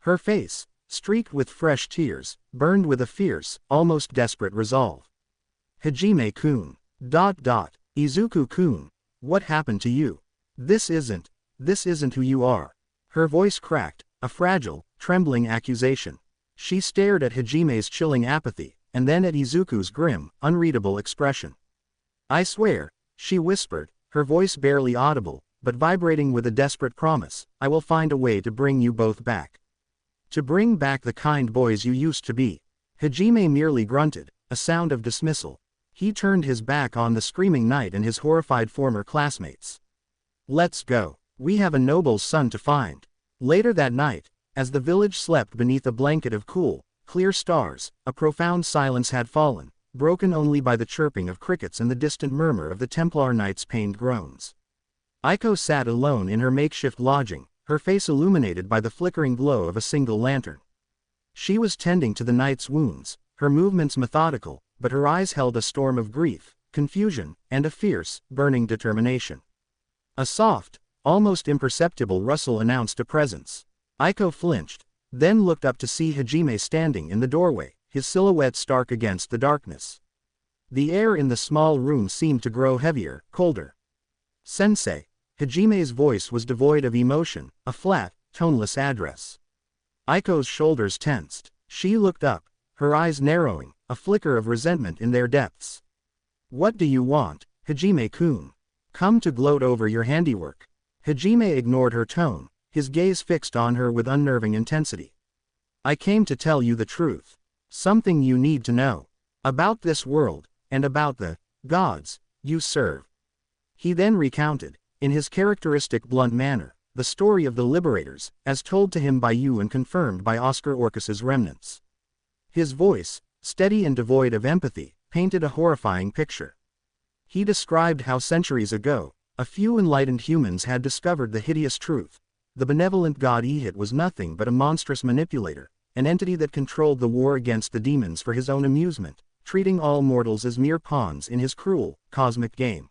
Her face, streaked with fresh tears, burned with a fierce, almost desperate resolve. "Hajime-kun. Izuku-kun. What happened to you? This isn't who you are." Her voice cracked, a fragile, trembling accusation. She stared at Hajime's chilling apathy, and then at Izuku's grim, unreadable expression. "I swear," she whispered, her voice barely audible, but vibrating with a desperate promise, "I will find a way to bring you both back. To bring back the kind boys you used to be." Hajime merely grunted, a sound of dismissal. He turned his back on the screaming knight and his horrified former classmates. "Let's go. We have a noble's son to find." Later that night, as the village slept beneath a blanket of cool, clear stars, a profound silence had fallen, broken only by the chirping of crickets and the distant murmur of the Templar knight's pained groans. Aiko sat alone in her makeshift lodging, her face illuminated by the flickering glow of a single lantern. She was tending to the knight's wounds, her movements methodical, but her eyes held a storm of grief, confusion, and a fierce, burning determination. A soft, almost imperceptible rustle announced a presence. Aiko flinched, then looked up to see Hajime standing in the doorway, his silhouette stark against the darkness. The air in the small room seemed to grow heavier, colder. "Sensei." Hajime's voice was devoid of emotion, a flat, toneless address. Aiko's shoulders tensed. She looked up, her eyes narrowing, a flicker of resentment in their depths. "What do you want, Hajime-kun? Come to gloat over your handiwork?" Hajime ignored her tone, his gaze fixed on her with unnerving intensity. "I came to tell you the truth. Something you need to know. About this world, and about the gods you serve." He then recounted, in his characteristic blunt manner, the story of the liberators, as told to him by you and confirmed by Oscar Orcus's remnants. His voice, steady and devoid of empathy, painted a horrifying picture. He described how centuries ago, a few enlightened humans had discovered the hideous truth. The benevolent god Ihit was nothing but a monstrous manipulator, an entity that controlled the war against the demons for his own amusement, treating all mortals as mere pawns in his cruel, cosmic game.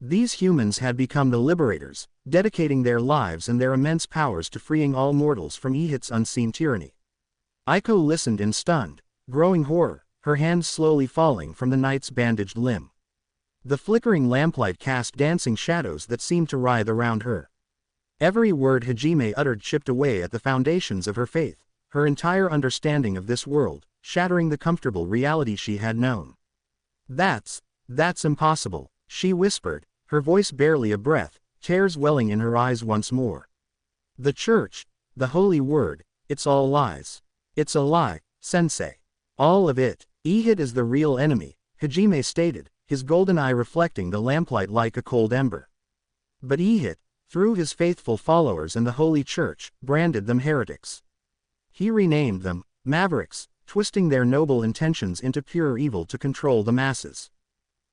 These humans had become the liberators, dedicating their lives and their immense powers to freeing all mortals from Ihit's unseen tyranny. Aiko listened in stunned, growing horror, her hands slowly falling from the knight's bandaged limb. The flickering lamplight cast dancing shadows that seemed to writhe around her. Every word Hajime uttered chipped away at the foundations of her faith, her entire understanding of this world, shattering the comfortable reality she had known. That's impossible," she whispered, her voice barely a breath, tears welling in her eyes once more. "The church, the holy word, it's all lies. It's a lie, sensei. All of it. Ihit is the real enemy," Hajime stated, his golden eye reflecting the lamplight like a cold ember. But Ihit, through his faithful followers and the holy church, branded them heretics. He renamed them mavericks, twisting their noble intentions into pure evil to control the masses.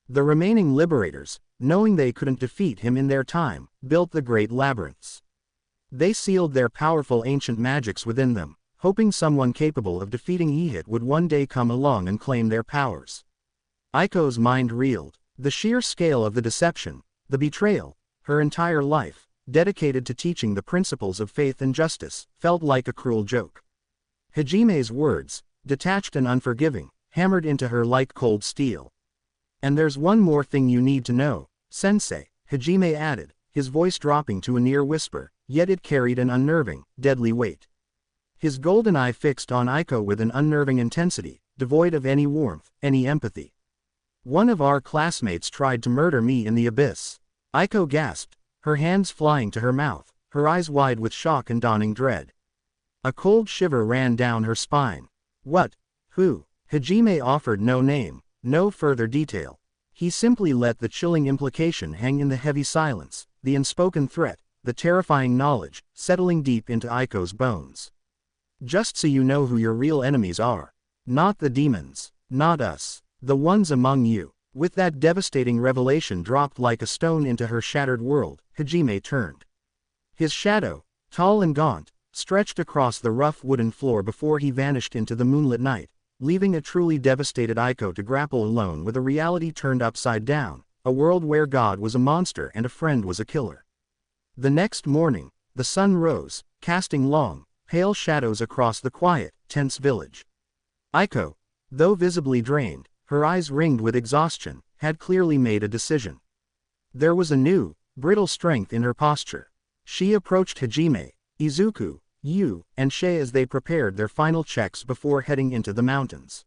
The remaining liberators, knowing they couldn't defeat him in their time, built the great labyrinths. They sealed their powerful ancient magics within them, hoping someone capable of defeating Ihit would one day come along and claim their powers. Aiko's mind reeled. The sheer scale of the deception, the betrayal, her entire life, dedicated to teaching the principles of faith and justice, felt like a cruel joke. Hajime's words, detached and unforgiving, hammered into her like cold steel. "And there's one more thing you need to know, sensei," Hajime added, his voice dropping to a near whisper, yet it carried an unnerving, deadly weight. His golden eye fixed on Aiko with an unnerving intensity, devoid of any warmth, any empathy. "One of our classmates tried to murder me in the abyss." Aiko gasped, her hands flying to her mouth, her eyes wide with shock and dawning dread. A cold shiver ran down her spine. "What? Who?" Hajime offered no name, no further detail. He simply let the chilling implication hang in the heavy silence, the unspoken threat, the terrifying knowledge, settling deep into Aiko's bones. "Just so you know who your real enemies are. Not the demons, not us. The ones among you." With that devastating revelation dropped like a stone into her shattered world, Hajime turned. His shadow, tall and gaunt, stretched across the rough wooden floor before he vanished into the moonlit night, leaving a truly devastated Aiko to grapple alone with a reality turned upside down, a world where God was a monster and a friend was a killer. The next morning, the sun rose, casting long, pale shadows across the quiet, tense village. Aiko, though visibly drained, her eyes ringed with exhaustion, had clearly made a decision. There was a new, brittle strength in her posture. She approached Hajime, Izuku, Yu, and Shay as they prepared their final checks before heading into the mountains.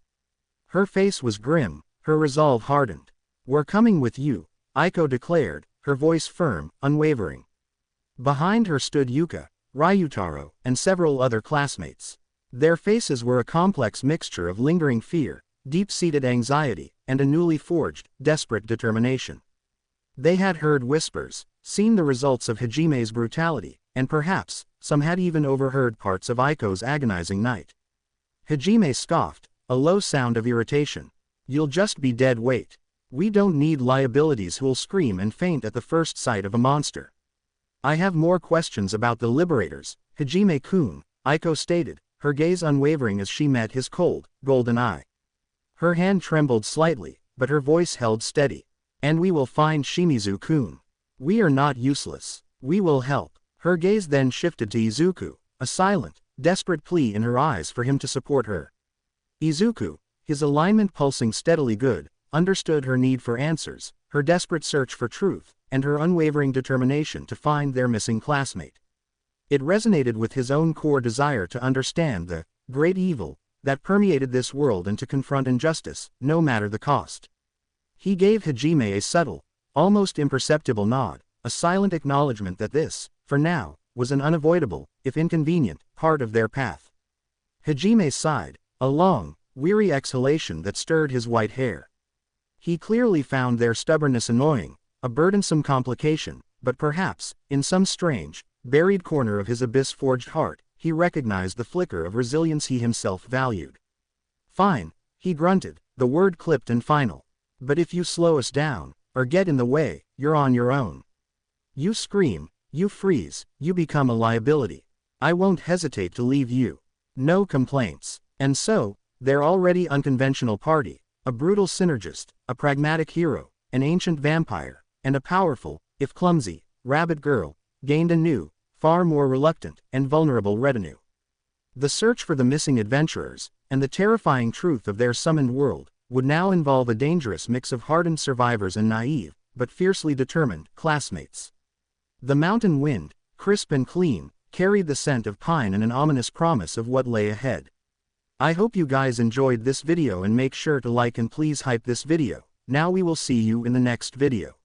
Her face was grim, her resolve hardened. "We're coming with you," Aiko declared, her voice firm, unwavering. Behind her stood Yuka, Ryutaro, and several other classmates. Their faces were a complex mixture of lingering fear, deep-seated anxiety, and a newly forged, desperate determination. They had heard whispers, seen the results of Hajime's brutality, and perhaps, some had even overheard parts of Aiko's agonizing night. Hajime scoffed, a low sound of irritation. "You'll just be dead weight. We don't need liabilities who'll scream and faint at the first sight of a monster." "I have more questions about the liberators, Hajime-kun," Aiko stated, her gaze unwavering as she met his cold, golden eye. Her hand trembled slightly, but her voice held steady. "And we will find Shimizu-kun. We are not useless. We will help." Her gaze then shifted to Izuku, a silent, desperate plea in her eyes for him to support her. Izuku, his alignment pulsing steadily good, understood her need for answers, her desperate search for truth, and her unwavering determination to find their missing classmate. It resonated with his own core desire to understand the great evil that permeated this world and to confront injustice, no matter the cost. He gave Hajime a subtle, almost imperceptible nod, a silent acknowledgement that this, for now, was an unavoidable, if inconvenient, part of their path. Hajime sighed, a long, weary exhalation that stirred his white hair. He clearly found their stubbornness annoying, a burdensome complication, but perhaps, in some strange, buried corner of his abyss-forged heart, he recognized the flicker of resilience he himself valued. "Fine," he grunted, the word clipped and final. "But if you slow us down, or get in the way, you're on your own. You scream, you freeze, you become a liability. I won't hesitate to leave you. No complaints." And so, their already unconventional party, a brutal synergist, a pragmatic hero, an ancient vampire, and a powerful, if clumsy, rabbit girl, gained a new, far more reluctant, and vulnerable retinue. The search for the missing adventurers, and the terrifying truth of their summoned world, would now involve a dangerous mix of hardened survivors and naive, but fiercely determined, classmates. The mountain wind, crisp and clean, carried the scent of pine and an ominous promise of what lay ahead. I hope you guys enjoyed this video and make sure to like and please hype this video. Now we will see you in the next video.